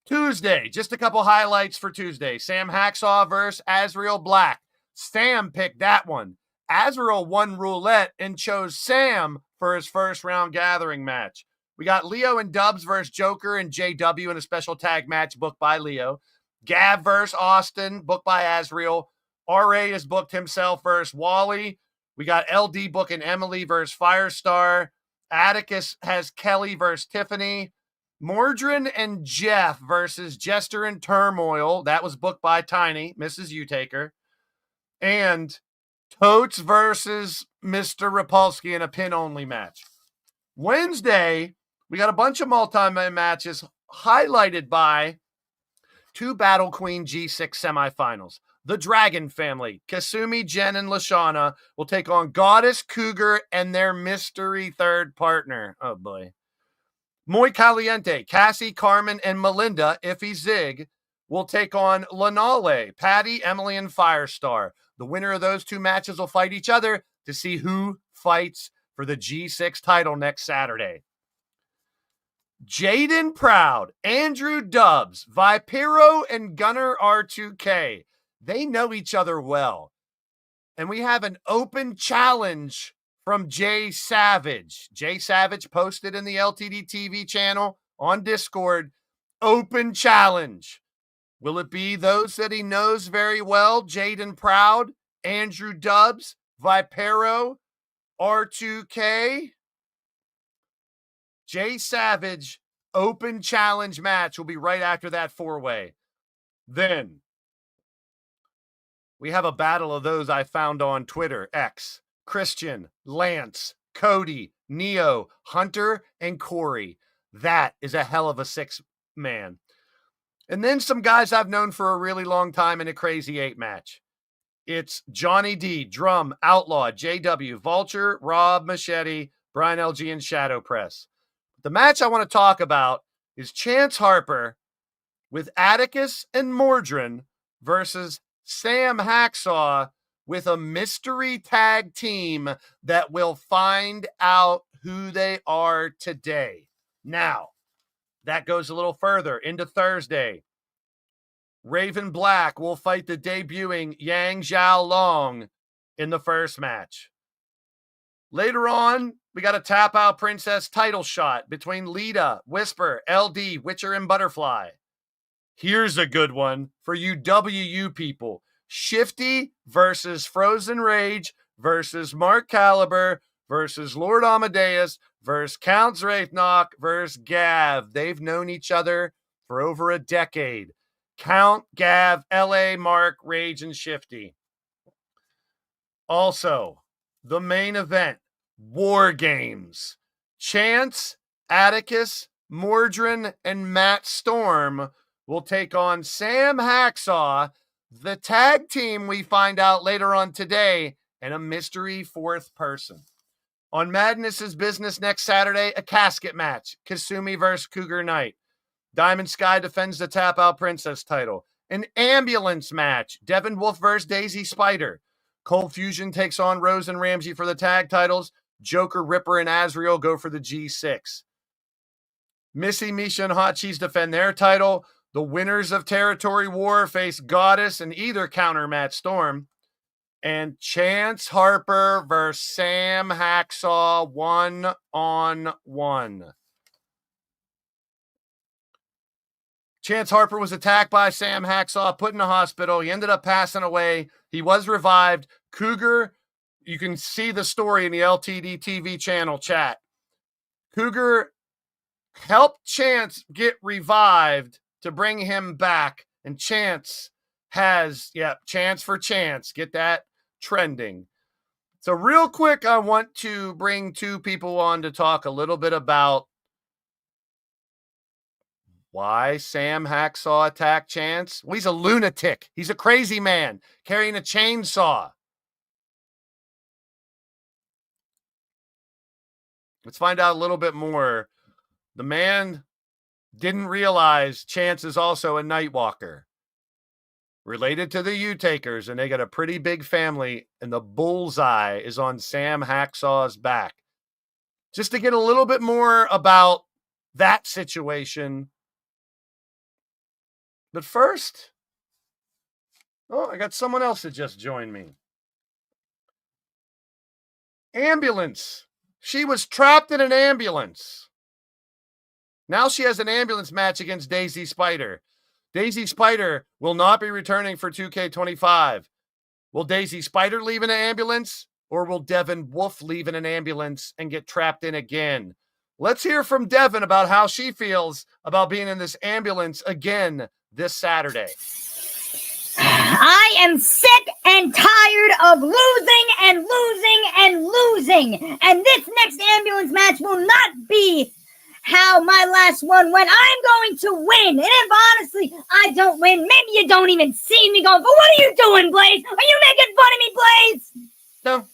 Tuesday, just a couple highlights for Tuesday. Sam Hacksaw versus Azrael Black. Sam picked that one. Azrael won roulette and chose Sam for his first round gathering match. We got Leo and Dubs versus Joker and JW in a special tag match booked by Leo. Gav versus Austin, booked by Azrael. RA has booked himself versus Wally. We got LD booking Emily versus Firestar. Atticus has Kelly versus Tiffany. Mordrin and Jeff versus Jester and Turmoil. That was booked by Tiny, Mrs. Utaker. And Totes versus Mr. Rapolsky in a pin-only match. Wednesday, we got a bunch of multi-man matches highlighted by two Battle Queen G6 semifinals. The Dragon family, Kasumi, Jen, and Lashana, will take on Goddess, Cougar, and their mystery third partner. Oh, boy. Muy Caliente, Cassie, Carmen, and Melinda, Iffy Zig, will take on Lanale, Patty, Emily, and Firestar. The winner of those two matches will fight each other to see who fights for the G6 title next Saturday. Jaden Proud, Andrew Dubs, Vipero, and Gunner R2K. They know each other well. And we have an open challenge from Jay Savage. Jay Savage posted in the LTD TV channel on Discord. Open challenge. Will it be those that he knows very well? Jaden Proud, Andrew Dubs, Vipero, R2K? Jay Savage open challenge match will be right after that four-way. Then we have a battle of those I found on Twitter, X. Christian, Lance, Cody, Neo, Hunter, and Corey. That is a hell of a six-man. And then some guys I've known for a really long time in a Crazy 8 match. It's Johnny D, Drum, Outlaw, JW, Vulture, Rob, Machete, Brian LG, and Shadow Press. The match I want to talk about is Chance Harper with Atticus and Mordrin versus Sam Hacksaw with a mystery tag team that will find out who they are today. Now, that goes a little further into Thursday. Raven Black will fight the debuting Yang Zhao Long in the first match. Later on, we got a Tap Out Princess title shot between Lita, Whisper, LD, Witcher, and Butterfly. Here's a good one for you WU people. Shifty versus Frozen Rage versus Mark Caliber versus Lord Amadeus versus Count Zraithnock versus Gav. They've known each other for over a decade. Count, Gav, LA, Mark, Rage, and Shifty. Also, the main event, War Games. Chance, Atticus, Mordrin, and Matt Storm will take on Sam Hacksaw, the tag team we find out later on today, and a mystery fourth person. On Madness's Business next Saturday, a casket match, Kasumi versus Cougar Knight. Diamond Sky defends the Tap Out Princess title. An ambulance match, Devin Wolf versus Daisy Spider. Cold Fusion takes on Rose and Ramsey for the tag titles. Joker, Ripper, and Azrael go for the G6. Missy, Misha, and Hot Cheese defend their title. The winners of Territory War face Goddess and either counter Matt Storm. And Chance Harper versus Sam Hacksaw 1-on-1. Chance Harper was attacked by Sam Hacksaw, put in a hospital. He ended up passing away. He was revived. Cougar, you can see the story in the LTD TV channel chat. Cougar helped Chance get revived to bring him back. And Chance has, Chance for Chance. Get that trending. So real quick, I want to bring two people on to talk a little bit about why Sam Hacksaw attacked Chance. Well, he's a lunatic. He's a crazy man carrying a chainsaw. Let's find out a little bit more. The man didn't realize Chance is also a Nightwalker, related to the U-Takers, and they got a pretty big family, and the bullseye is on Sam Hacksaw's back. Just to get a little bit more about that situation. But first, I got someone else that just joined me. Ambulance. She was trapped in an ambulance. Now she has an ambulance match against Daisy Spider. Daisy Spider will not be returning for 2K25. Will Daisy Spider leave in an ambulance, or will Devin Wolf leave in an ambulance and get trapped in again? Let's hear from Devin about how she feels about being in this ambulance again this Saturday. I am sick and tired of losing and losing and losing. And this next ambulance match will not be how my last one went. I'm going to win. And if honestly I don't win, maybe you don't even see me going, but what are you doing, Blaze? Are you making fun of me, Blaze? No.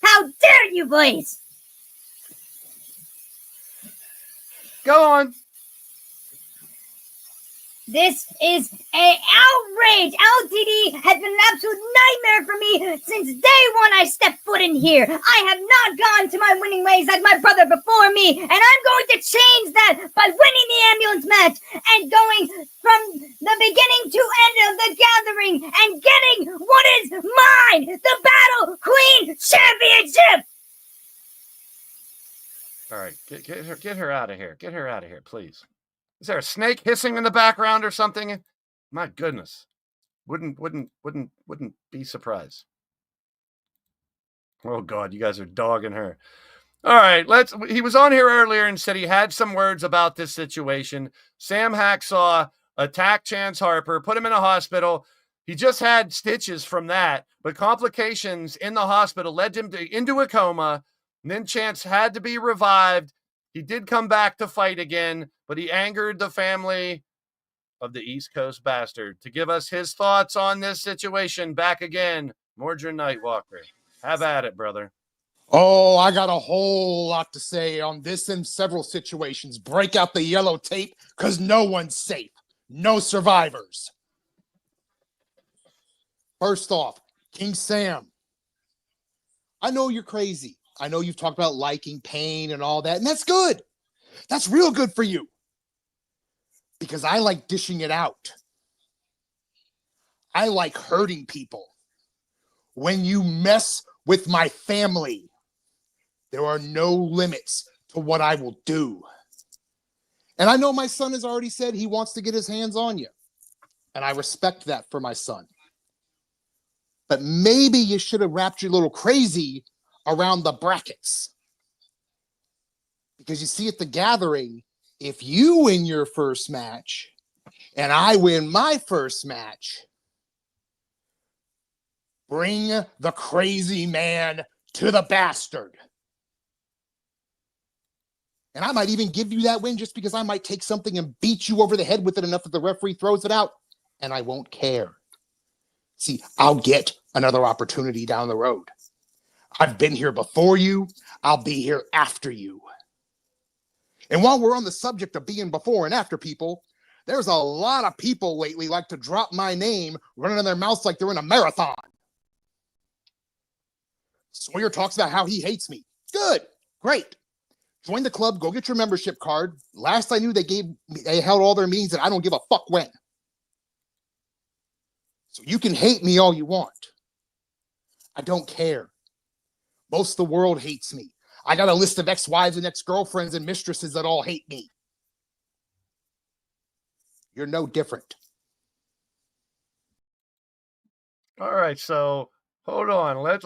How dare you, Blaze? Go on. This is an outrage. LTD has been an absolute nightmare for me since day one I stepped foot in here. I have not gone to my winning ways like my brother before me, and I'm going to change that by winning the ambulance match and going from the beginning to end of the gathering and getting what is mine, the Battle Queen Championship. All right, get her out of here. Get her out of here, please. Is there a snake hissing in the background or something? My goodness. Wouldn't be surprised. Oh God, you guys are dogging her. All right, he was on here earlier and said he had some words about this situation. Sam Hacksaw attacked Chance Harper, put him in a hospital. He just had stitches from that, but complications in the hospital led him into a coma. And then Chance had to be revived. He did come back to fight again, but he angered the family of the East Coast bastard. To give us his thoughts on this situation, back again, Mordred Nightwalker. Have at it, brother. Oh, I got a whole lot to say on this and several situations. Break out the yellow tape, because no one's safe. No survivors. First off, King Sam. I know you're crazy. I know you've talked about liking pain and all that, and that's good. That's real good for you. Because I like dishing it out. I like hurting people. When you mess with my family, there are no limits to what I will do. And I know my son has already said he wants to get his hands on you. And I respect that for my son. But maybe you should have wrapped your little crazy around the brackets. Because you see at the gathering, if you win your first match and I win my first match, bring the crazy man to the bastard. And I might even give you that win just because I might take something and beat you over the head with it enough that the referee throws it out, and I won't care. See, I'll get another opportunity down the road. I've been here before you. I'll be here after you. And while we're on the subject of being before and after people, there's a lot of people lately like to drop my name running in their mouths like they're in a marathon. Sawyer talks about how he hates me. Good. Great. Join the club. Go get your membership card. Last I knew, they held all their meetings and I don't give a fuck when. So you can hate me all you want. I don't care. Most of the world hates me. I got a list of ex-wives and ex-girlfriends and mistresses that all hate me. You're no different. All right, so hold on. Let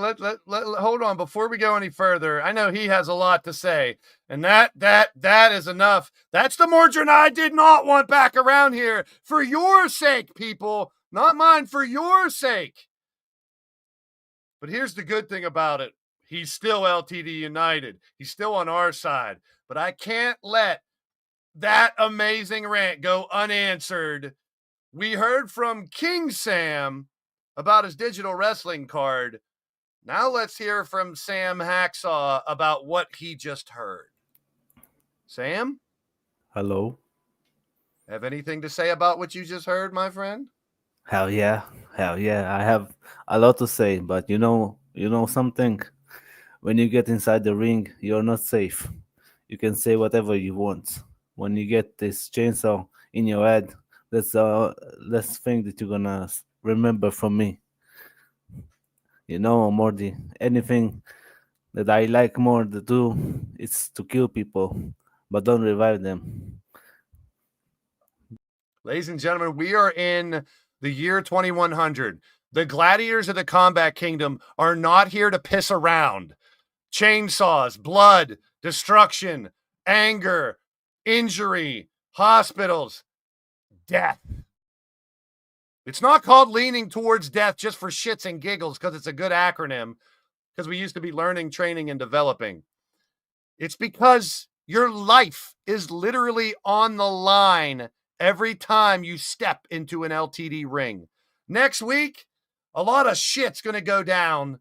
hold on before we go any further. I know he has a lot to say, and that is enough. That's the Mordred I did not want back around here for your sake, people, not mine, for your sake. But here's the good thing about it. He's still LTD United. He's still on our side. But I can't let that amazing rant go unanswered. We heard from King Sam about his digital wrestling card. Now let's hear from Sam Hacksaw about what he just heard. Sam? Hello. Have anything to say about what you just heard, my friend? Hell yeah. Hell yeah. I have a lot to say, but you know something? When you get inside the ring, you're not safe. You can say whatever you want. When you get this chainsaw in your head, that's the last thing that you're gonna remember from me. You know, Morty, anything that I like more to do is to kill people, but don't revive them. Ladies and gentlemen, we are in the year 2100. The gladiators of the combat kingdom are not here to piss around. Chainsaws, blood, destruction, anger, injury, hospitals, death. It's not called leaning towards death just for shits and giggles because it's a good acronym, because we used to be learning, training, and developing. It's because your life is literally on the line every time you step into an LTD ring. Next week, a lot of shit's going to go down.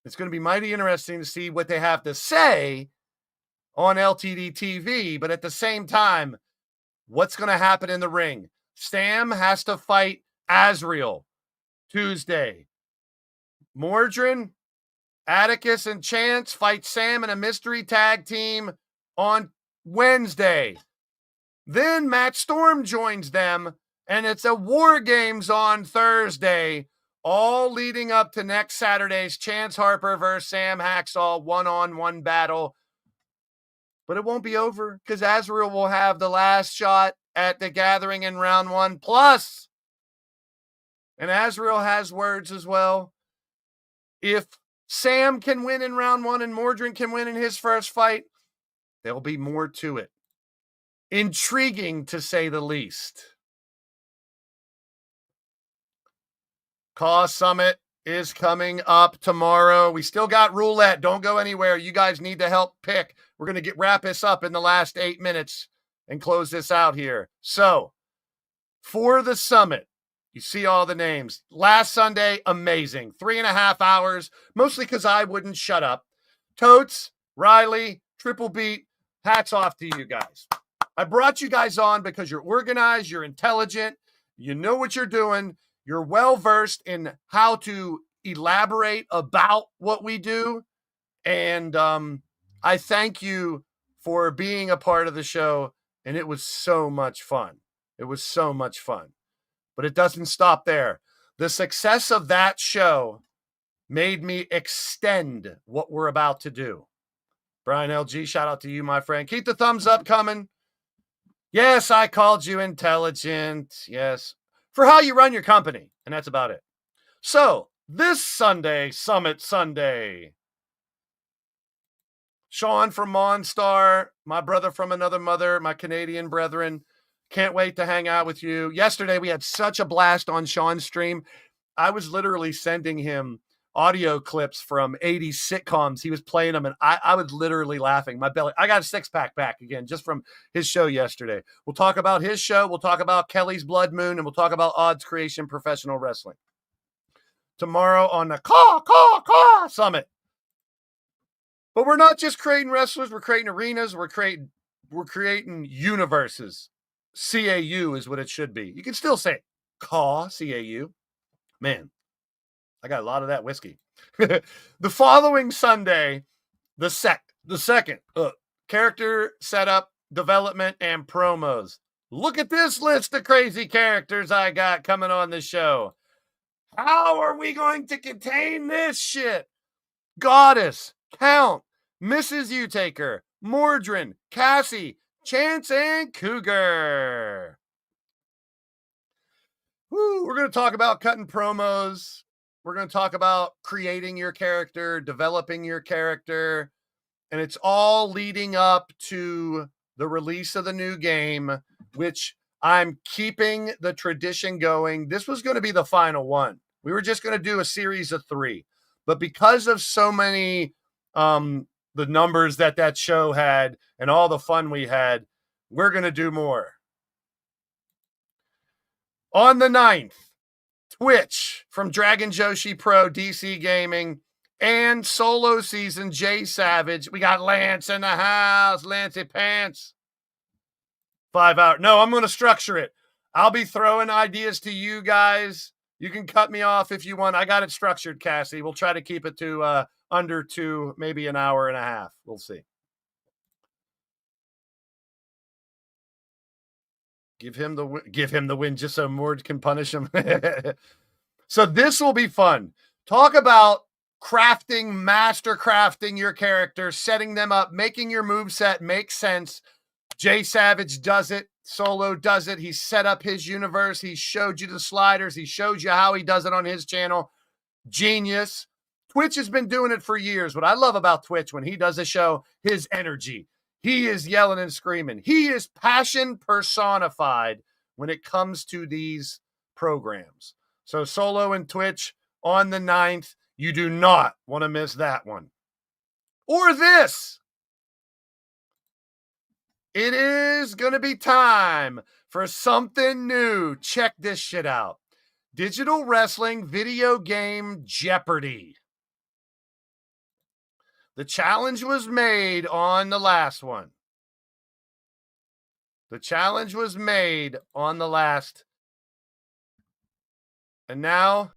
It's going to be mighty interesting to see what they have to say on LTD TV, but at the same time, what's going to happen in the ring? Sam has to fight Azrael Tuesday. Mordred, Atticus, and Chance fight Sam in a mystery tag team on Wednesday. Then Matt Storm joins them, and it's a War Games on Thursday, all leading up to next Saturday's Chance Harper versus Sam Hacksaw one-on-one battle. But it won't be over because Azrael will have the last shot at the gathering in round 1 plus. And Azrael has words as well. If Sam can win in round 1 and Mordrin can win in his first fight, there'll be more to it. Intriguing, to say the least. Cause Summit is coming up tomorrow. We still got roulette. Don't go anywhere. You guys need to help pick. We're going to wrap this up in the last 8 minutes and close this out here. So, for the Summit, you see all the names. Last Sunday, amazing. 3.5 hours, mostly because I wouldn't shut up. Totes, Riley, Triple Beat, hats off to you guys. I brought you guys on because you're organized, you're intelligent, you know what you're doing, you're well-versed in how to elaborate about what we do, and I thank you for being a part of the show, and it was so much fun. It was so much fun. But it doesn't stop there. The success of that show made me extend what we're about to do. Brian LG, shout out to you, my friend. Keep the thumbs up coming. Yes, I called you intelligent. Yes. For how you run your company. And that's about it. So, this Sunday, Summit Sunday, Sean from Monstar, my brother from another mother, my Canadian brethren. Can't wait to hang out with you. Yesterday, we had such a blast on Sean's stream. I was literally sending him audio clips from 80s sitcoms. He was playing them, and I was literally laughing. My belly, I got a six-pack back again just from his show yesterday. We'll talk about his show. We'll talk about Kelly's Blood Moon, and we'll talk about Odds Creation Professional Wrestling. Tomorrow on the Caw Summit. But we're not just creating wrestlers. We're creating arenas. We're creating universes. CAU is what it should be. You can still say it. Caw, CAU. Man, I got a lot of that whiskey. The following Sunday, the second, character setup, development, and promos. Look at this list of crazy characters I got coming on the show. How are we going to contain this shit? Goddess, Count, Mrs. Utaker, Mordrin, Cassie, Chance, and Cougar. Woo, we're going to talk about cutting promos. We're going to talk about creating your character, developing your character, and it's all leading up to the release of the new game, which I'm keeping the tradition going. This was going to be the final one. We were just going to do a series of 3, but because of so many the numbers that show had and all the fun we had, we're going to do more. On the 9th, Twitch from Dragon Joshi Pro, DC Gaming, and solo season Jay Savage. We got Lance in the house, Lancey Pants. 5 hours. No, I'm going to structure it. I'll be throwing ideas to you guys. You can cut me off if you want. I got it structured, Cassie. We'll try to keep it to under 2, maybe an hour and a half. We'll see. Give him the win just so Mord can punish him. So this will be fun. Talk about master crafting your character, setting them up, making your moveset make sense. Jay Savage does it. Solo does it. He set up his universe. He showed you the sliders. He showed you how he does it on his channel. Genius. Twitch has been doing it for years. What I love about Twitch, when he does a show, his energy. He is yelling and screaming. He is passion personified when it comes to these programs. So Solo and Twitch on the 9th. You do not want to miss that one. Or this. It is going to be time for something new. Check this shit out. Digital wrestling video game Jeopardy. The challenge was made on the last one. The challenge was made on the last. And now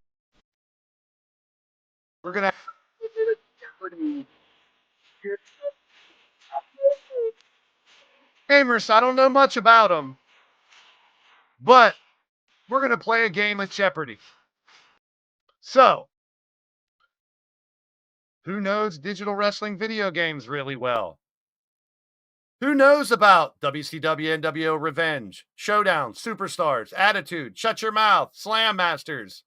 we're going to have Jeopardy. Gamers, I don't know much about them, but we're going to play a game of Jeopardy. So, who knows digital wrestling video games really well? Who knows about WCW, NWO, Revenge, Showdown, Superstars, Attitude, Shut Your Mouth, Slam Masters,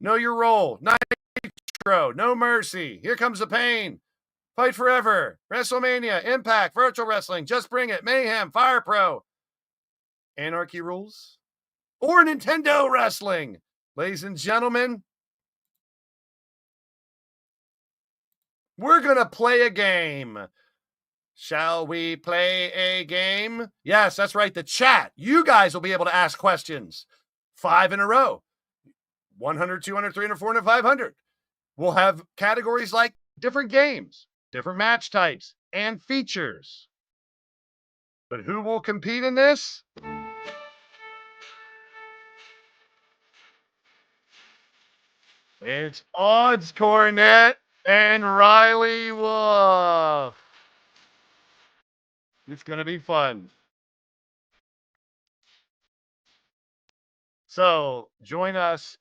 Know Your Role, Nitro, Nitro, No Mercy, Here Comes the Pain, Fight Forever, WrestleMania, Impact, Virtual Wrestling, Just Bring It, Mayhem, Fire Pro, Anarchy Rules, or Nintendo Wrestling. Ladies and gentlemen, we're going to play a game. Shall we play a game? Yes, that's right. The chat. You guys will be able to ask questions 5 in a row. 100, 200, 300, 400, 500. We'll have categories like different games, different match types, and features. But who will compete in this? It's Odds Cornet and Riley Wolf. It's going to be fun. So join us,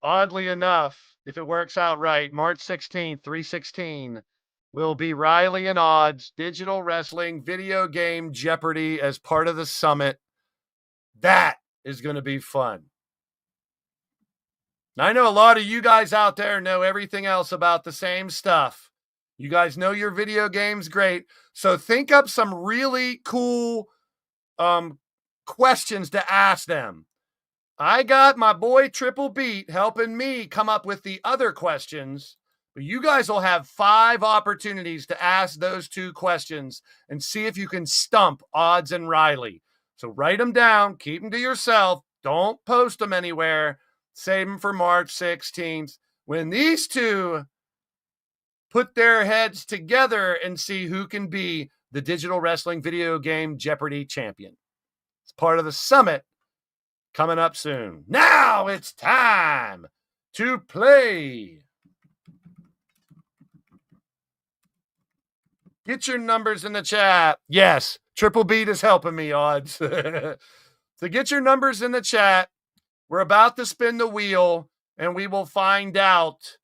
oddly enough, if it works out right, March 16th, 316, will be Riley and Odds Digital Wrestling Video Game Jeopardy as part of the summit. That is going to be fun. Now, I know a lot of you guys out there know everything else about the same stuff. You guys know your video games great. So think up some really cool questions to ask them. I got my boy Triple Beat helping me come up with the other questions, but you guys will have 5 opportunities to ask those 2 questions and see if you can stump Odds and Riley. So write them down, keep them to yourself, don't post them anywhere, save them for March 16th, when these 2 put their heads together and see who can be the Digital Wrestling Video Game Jeopardy champion. It's part of the summit coming up soon. Now it's time to play. Get your numbers in the chat. Yes, Triple Beat is helping me, Odds. So get your numbers in the chat. We're about to spin the wheel, and we will find out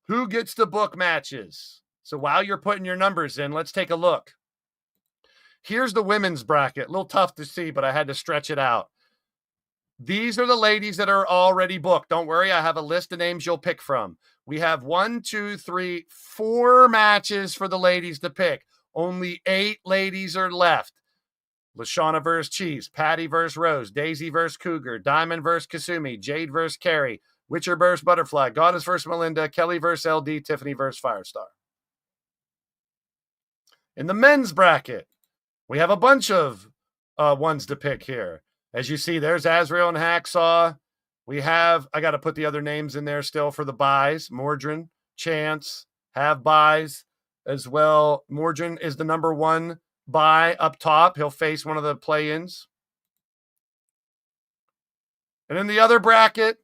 who gets to book matches. So while you're putting your numbers in, let's take a look. Here's the women's bracket. A little tough to see, but I had to stretch it out. These are the ladies that are already booked. Don't worry, I have a list of names you'll pick from. We have 1, 2, 3, 4 matches for the ladies to pick. Only 8 ladies are left. Lashana versus Cheese, Patty versus Rose, Daisy versus Cougar, Diamond versus Kasumi, Jade versus Carrie, Witcher versus Butterfly, Goddess versus Melinda, Kelly versus LD, Tiffany versus Firestar. In the men's bracket, we have a bunch of ones to pick here. As you see, there's Azrael and Hacksaw. We have, I got to put the other names in there still for the buys. Mordrin, Chance, have buys as well. Mordrin is the number 1 buy up top. He'll face one of the play-ins. And in the other bracket,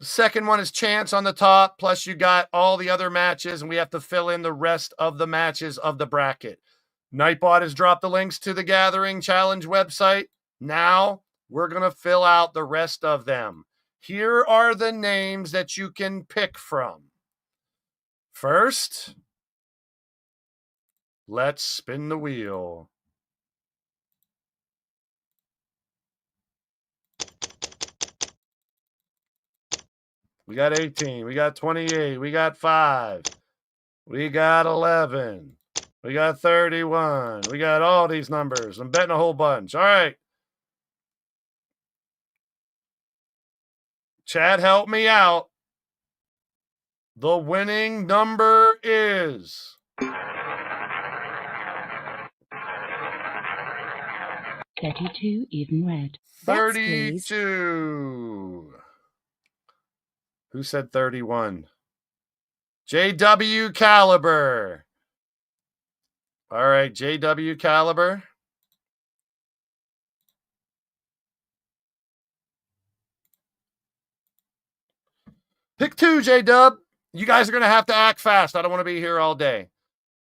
the second one is Chance on the top. Plus you got all the other matches, and we have to fill in the rest of the matches of the bracket. Nightbot has dropped the links to the Gathering Challenge website. Now we're going to fill out the rest of them. Here are the names that you can pick from. First, let's spin the wheel. We got 18. We got 28. We got 5. We got 11. We got 31. We got all these numbers. I'm betting a whole bunch. All right. Chad, help me out. The winning number is 32 even red. 32. Who said 31? JW Caliber. All right, JW Caliber. Pick 2, J-Dub. You guys are going to have to act fast. I don't want to be here all day.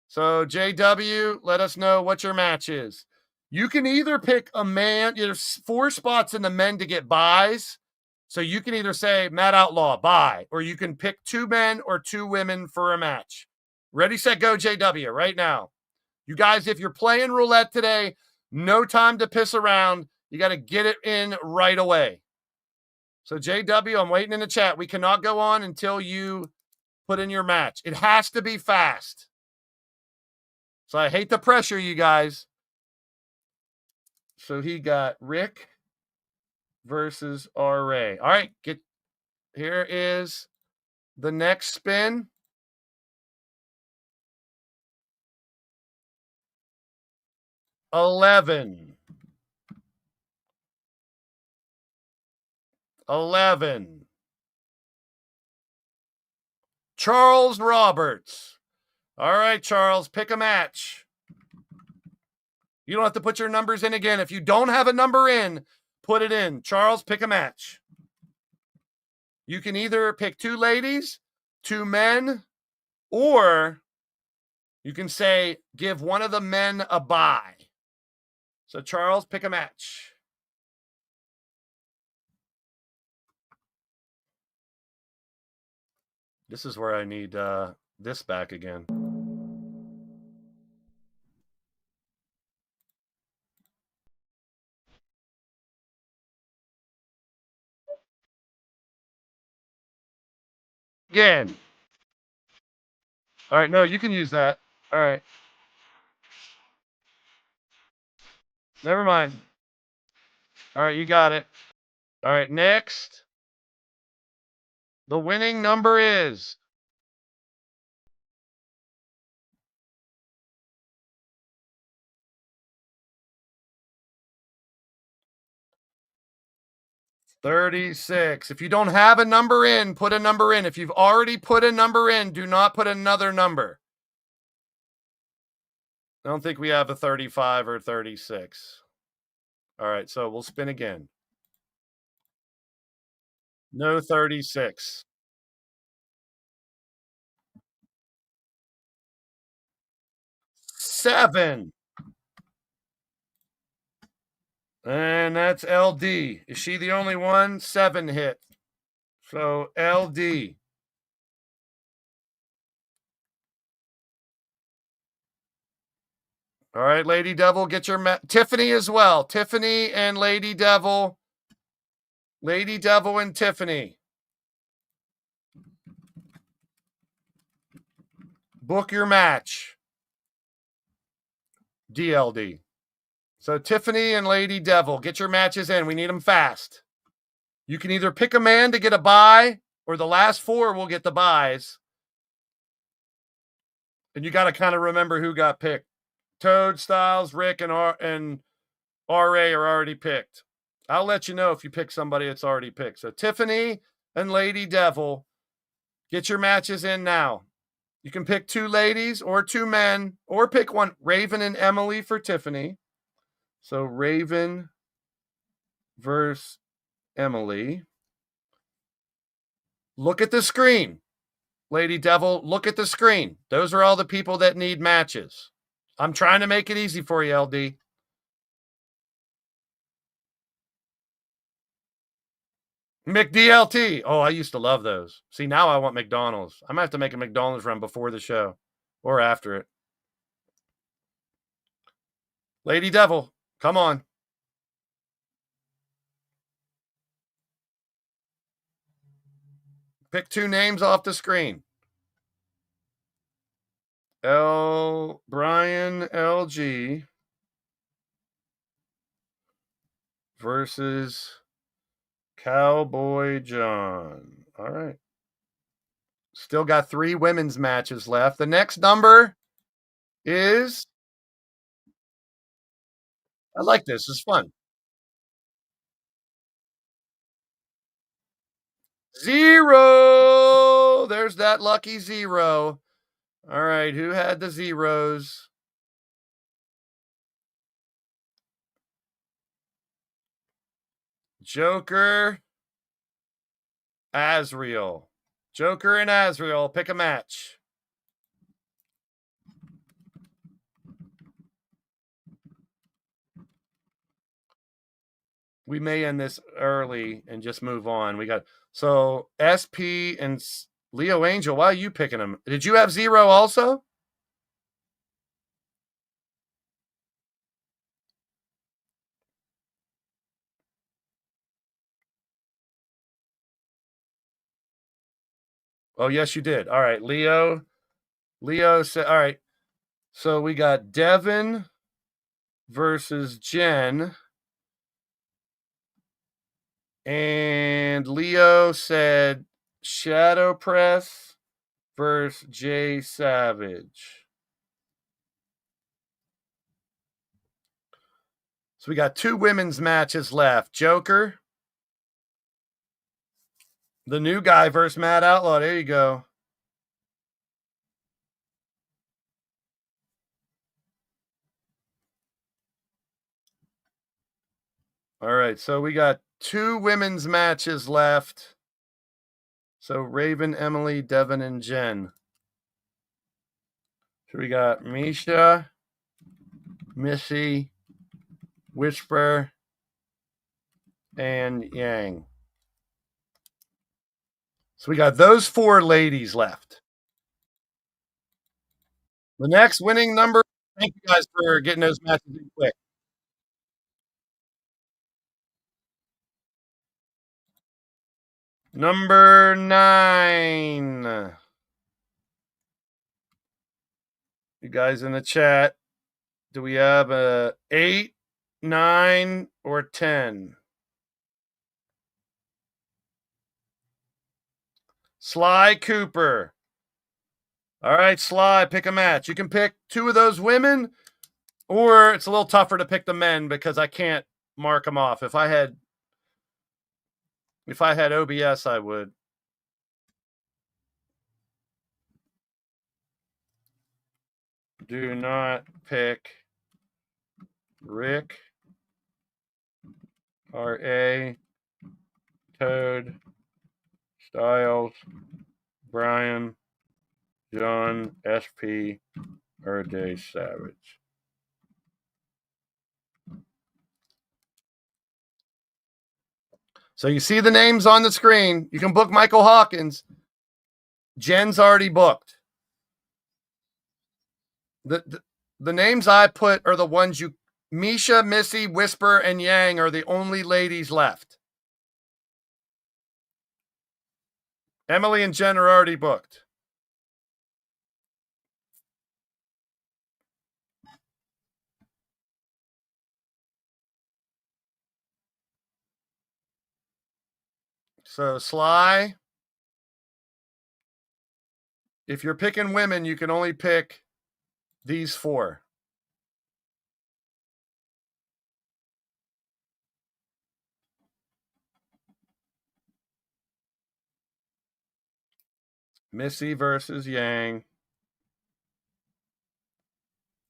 So, JW, let us know what your match is. You can either pick a man. There's 4 spots in the men to get buys. So you can either say Matt Outlaw, buy, or you can pick 2 men or 2 women for a match. Ready, set, go, JW, right now. You guys, if you're playing roulette today, no time to piss around. You got to get it in right away. So JW, I'm waiting in the chat. We cannot go on until you put in your match. It has to be fast. So I hate the pressure, you guys. So he got Rick versus RA. All right, here is the next spin. $11. Charles Roberts. All right, Charles, pick a match. You don't have to put your numbers in again. If you don't have a number in, put it in. Charles, pick a match. You can either pick 2 ladies, 2 men, or you can say, give one of the men a bye. So, Charles, pick a match. This is where I need this back again. Again. All right, no, you can use that. All right. Never mind. All right, you got it. All right, next. The winning number is 36. If you don't have a number in, put a number in. If you've already put a number in, do not put another number. I don't think we have a 35 or 36. All right, so we'll spin again. No 36. 7. And that's LD. Is she the only one? 7 hit. So LD. All right, Lady Devil, get your Tiffany as well. Tiffany and Lady Devil. Lady Devil and Tiffany. Book your match. DLD. So Tiffany and Lady Devil, get your matches in. We need them fast. You can either pick a man to get a bye, or the last 4 will get the buys. And you got to kind of remember who got picked. Toad, Styles, Rick, and RA are already picked. I'll let you know if you pick somebody that's already picked. So Tiffany and Lady Devil, get your matches in now. You can pick 2 ladies or 2 men, or pick one. Raven and Emily for Tiffany. So Raven versus Emily. Look at the screen. Lady Devil, look at the screen. Those are all the people that need matches. I'm trying to make it easy for you, LD. McDLT. Oh, I used to love those. See, now I want McDonald's. I might have to make a McDonald's run before the show or after it. Lady Devil, come on. Pick 2 names off the screen. Brian LG versus Cowboy John. All right. Still got 3 women's matches left. The next number is, I like this. It's fun. 0. There's that lucky 0. All right. Who had the zeros? Joker, Azriel. Joker and Azriel, pick a match. We may end this early and just move on. We got, so SP and Leo Angel, why are you picking them? Did you have 0 also? Oh, yes, you did. All right, Leo. Leo said, all right. So we got Devin versus Jen. And Leo said Shadow Press versus Jay Savage. So we got 2 women's matches left. Joker, the new guy versus Mad Outlaw. There you go. All right, so we got 2 women's matches left. So Raven, Emily, Devin, and Jen. So we got Misha, Missy, Whisper, and Yang. So we got those 4 ladies left. The next winning number, thank you guys for getting those matches in quick. Number 9. You guys in the chat, do we have a 8, 9, or 10? Sly Cooper. All right, Sly, pick a match. You can pick 2 of those women, or it's a little tougher to pick the men because I can't mark them off. If I had OBS, I would. Do not pick Rick, R.A., Toad, Styles, Brian, John, SP, or Jay Savage. So you see the names on the screen. You can book Michael Hawkins. Jen's already booked. The names I put are the ones you... Misha, Missy, Whisper, and Yang are the only ladies left. Emily and Jen are already booked. So Sly, if you're picking women, you can only pick these 4. Missy versus Yang.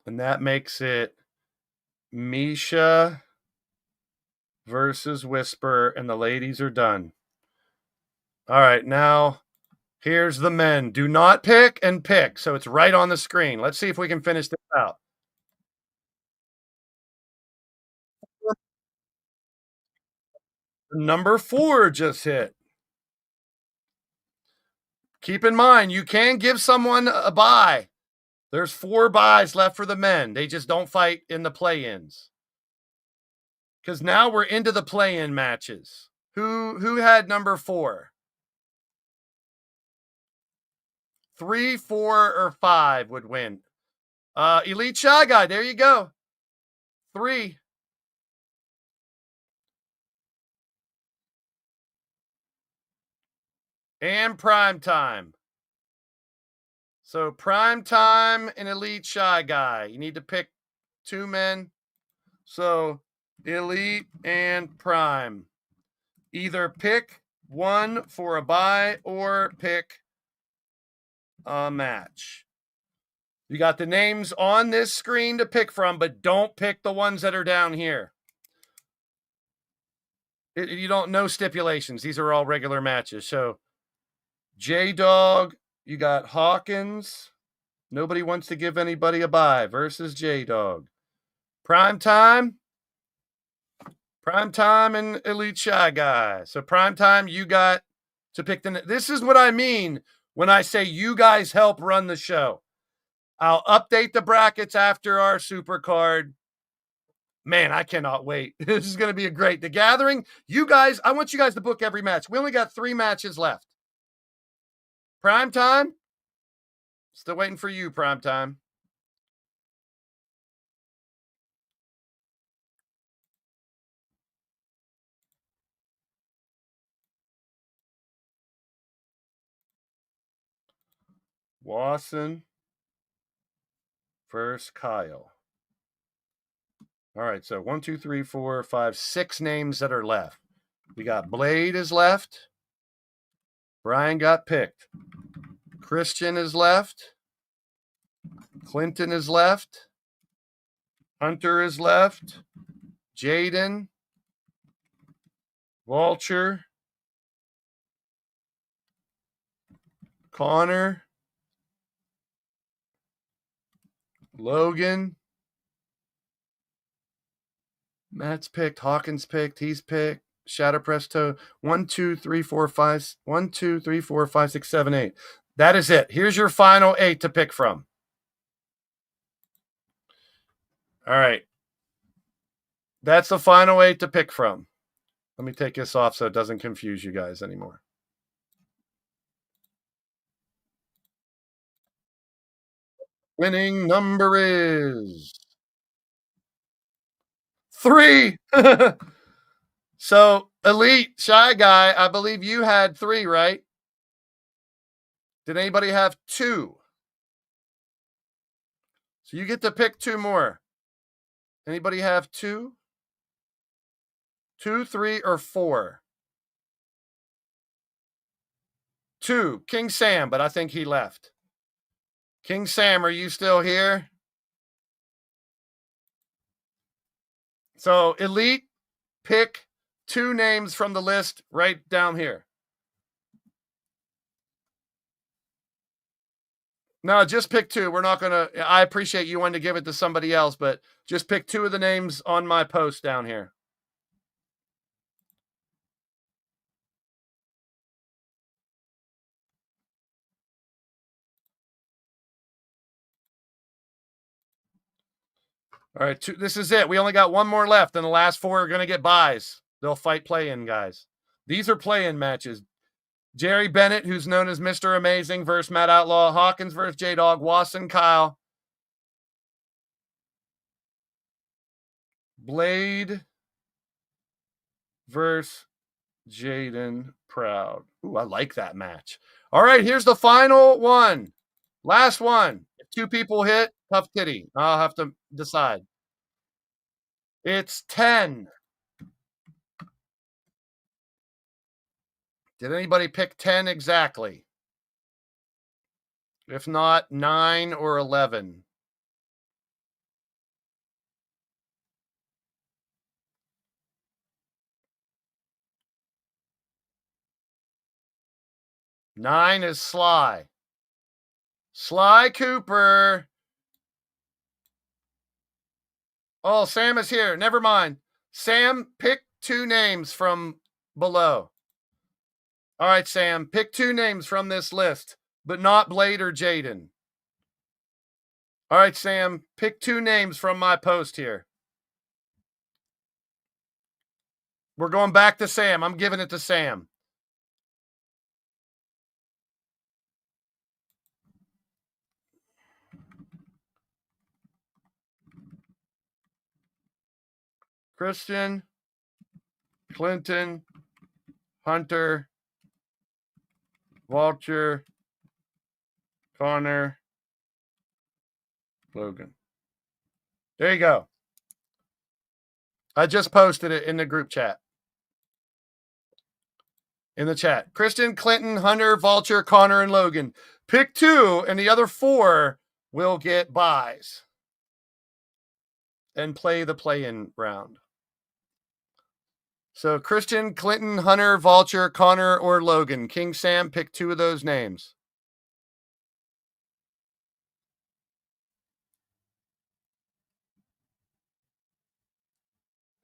And that makes it Misha versus Whisper, and the ladies are done. All right, now here's the men. Do not pick and pick. So it's right on the screen. Let's see if we can finish this out. Number 4 just hit. Keep in mind, you can give someone a bye. There's 4 buys left for the men. They just don't fight in the play-ins. Because now we're into the play-in matches. Who had number 4? 3, 4, or 5 would win. Elite Shy Guy, there you go. 3. And Prime Time. So Prime Time and Elite Shy Guy. You need to pick 2 men. So Elite and Prime. Either pick one for a bye or pick a match. You got the names on this screen to pick from, but don't pick the ones that are down here. You don't know stipulations. These are all regular matches. So J-Dog, you got Hawkins. Nobody wants to give anybody a bye versus J-Dog. Prime Time and Elite Shy Guy. So Prime Time, you got to pick the... This is what I mean when I say you guys help run the show. I'll update the brackets after our Supercard. Man, I cannot wait. This is going to be a great... The Gathering, you guys, I want you guys to book every match. We only got 3 matches left. Prime time? Still waiting for you, prime time. Wasson versus Kyle. All right, so 1, 2, 3, 4, 5, 6 names that are left. We got Blade is left. Brian got picked. Christian is left. Clinton is left. Hunter is left. Jaden. Vulture. Connor. Logan. Matt's picked. Hawkins picked. He's picked. Shadow Presto. 1, 2, 3, 4, 5. 1, 2, 3, 4, 5, 6, 7, 8. That is it. Here's your final 8 to pick from. All right. That's the final 8 to pick from. Let me take this off so it doesn't confuse you guys anymore. Winning number is 3. So, Elite, Shy Guy, I believe you had 3, right? Did anybody have 2? So you get to pick 2 more. Anybody have 2? 2, 3, or 4? 2. King Sam, but I think he left. King Sam, are you still here? So, Elite, pick 2 names from the list right down here. No, just pick 2. We're not going to... I appreciate you wanting to give it to somebody else, but just pick 2 of the names on my post down here. All right, this is it. We only got 1 more left, and the last 4 are going to get buys. They'll fight play-in, guys. These are play-in matches. Jerry Bennett, who's known as Mr. Amazing, versus Matt Outlaw. Hawkins versus J-Dog. Wasson, Kyle. Blade versus Jaden Proud. Ooh, I like that match. All right, here's the final one. Last one. If 2 people hit, tough titty. I'll have to decide. It's 10. Did anybody pick 10 exactly? If not, 9 or 11. Nine is Sly. Sly Cooper. Oh, Sam is here. Never mind. Sam, pick 2 names from below. All right, Sam, pick 2 names from this list, but not Blade or Jaden. All right, Sam, pick 2 names from my post here. We're going back to Sam. I'm giving it to Sam. Christian, Clinton, Hunter, Vulture, Connor, Logan. There you go. I just posted it in the group chat. In the chat. Christian, Clinton, Hunter, Vulture, Connor, and Logan. Pick 2, and the other 4 will get buys and play the play-in round. So Christian, Clinton, Hunter, Vulture, Connor, or Logan. King Sam, pick 2 of those names.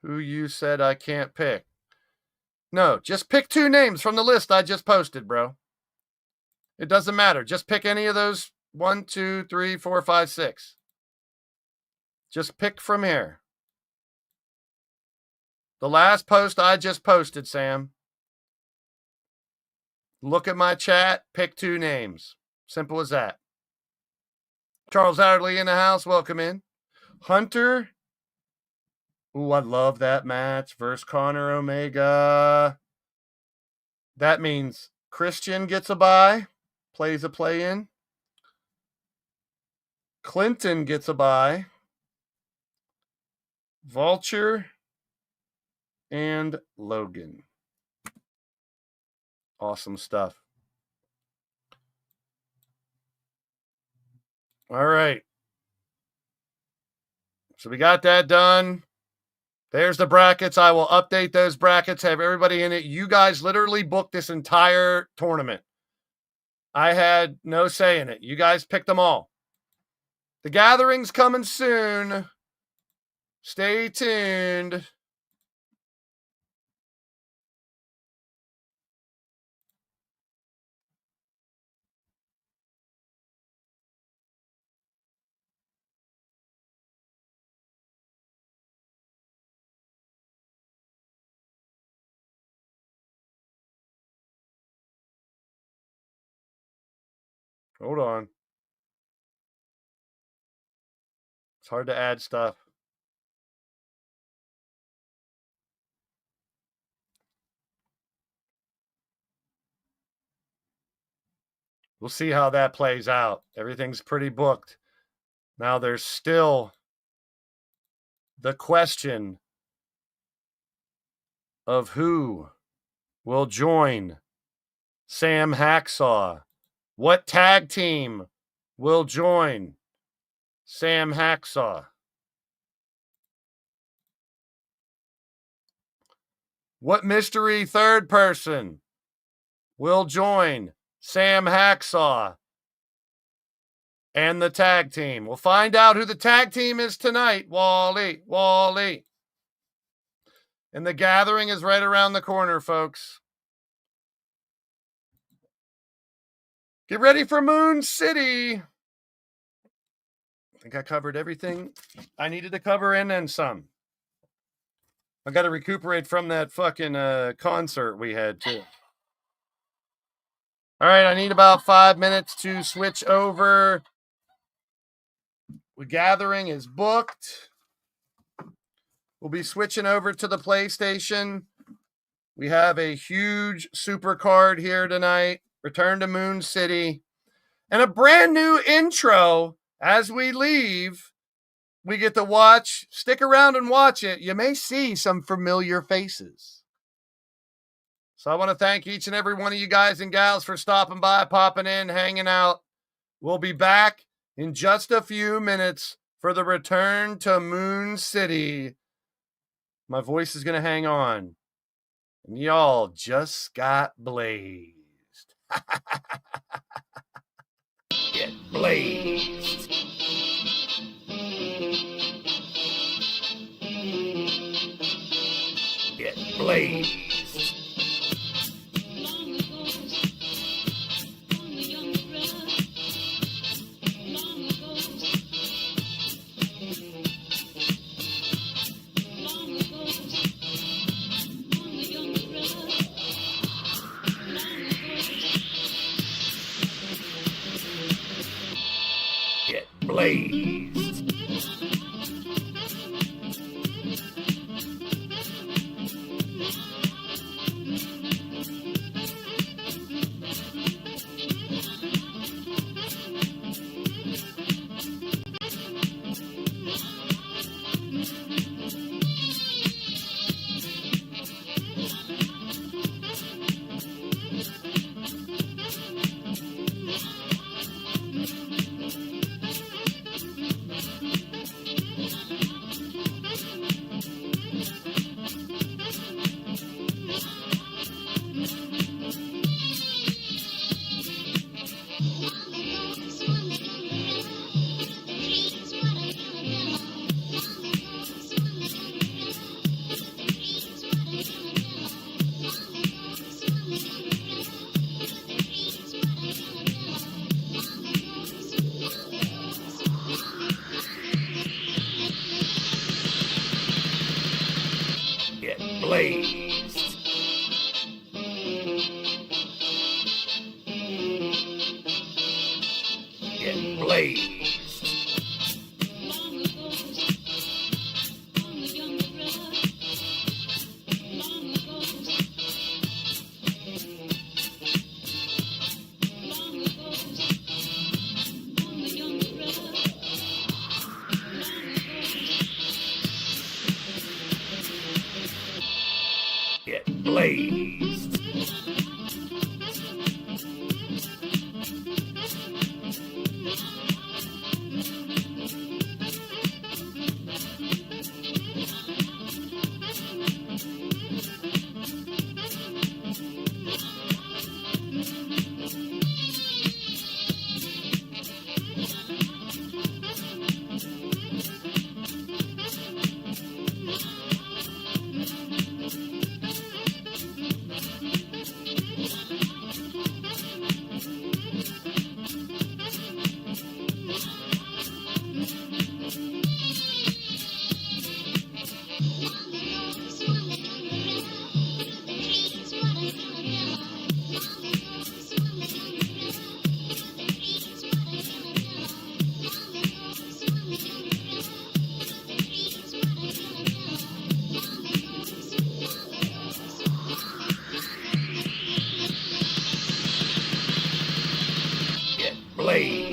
Who you said I can't pick? No, just pick 2 names from the list I just posted, bro. It doesn't matter. Just pick any of those 1, 2, 3, 4, 5, 6. Just pick from here. The last post I just posted, Sam. Look at my chat, pick 2 names. Simple as that. Charles Adderley in the house, welcome in. Hunter. Ooh, I love that match versus Conor Omega. That means Christian gets a bye, plays a play-in. Clinton gets a bye. Vulture and Logan. Awesome stuff. All right. So we got that done. There's the brackets. I will update those brackets, have everybody in it. You guys literally booked this entire tournament. I had no say in it. You guys picked them all. The gathering's coming soon. Stay tuned. Hold on. It's hard to add stuff. We'll see how that plays out. Everything's pretty booked. Now there's still the question of who will join Sam Hacksaw. What tag team will join Sam Hacksaw? What mystery third person will join Sam Hacksaw and the tag team? We'll find out who the tag team is tonight, Wally. And the gathering is right around the corner, folks. Get ready for Moon City. I think I covered everything I needed to cover and then some. I got to recuperate from that fucking concert we had, too. All right, I need about 5 minutes to switch over. The gathering is booked. We'll be switching over to the PlayStation. We have a huge Supercard here tonight. Return to Moon City. And a brand new intro as we leave. We get to watch. Stick around and watch it. You may see some familiar faces. So I want to thank each and every one of you guys and gals for stopping by, popping in, hanging out. We'll be back in just a few minutes for the return to Moon City. My voice is going to hang on. And y'all just got blazed. Get blazed. Get blazed. Blaised. Blaised. Get blazed. Get blazed.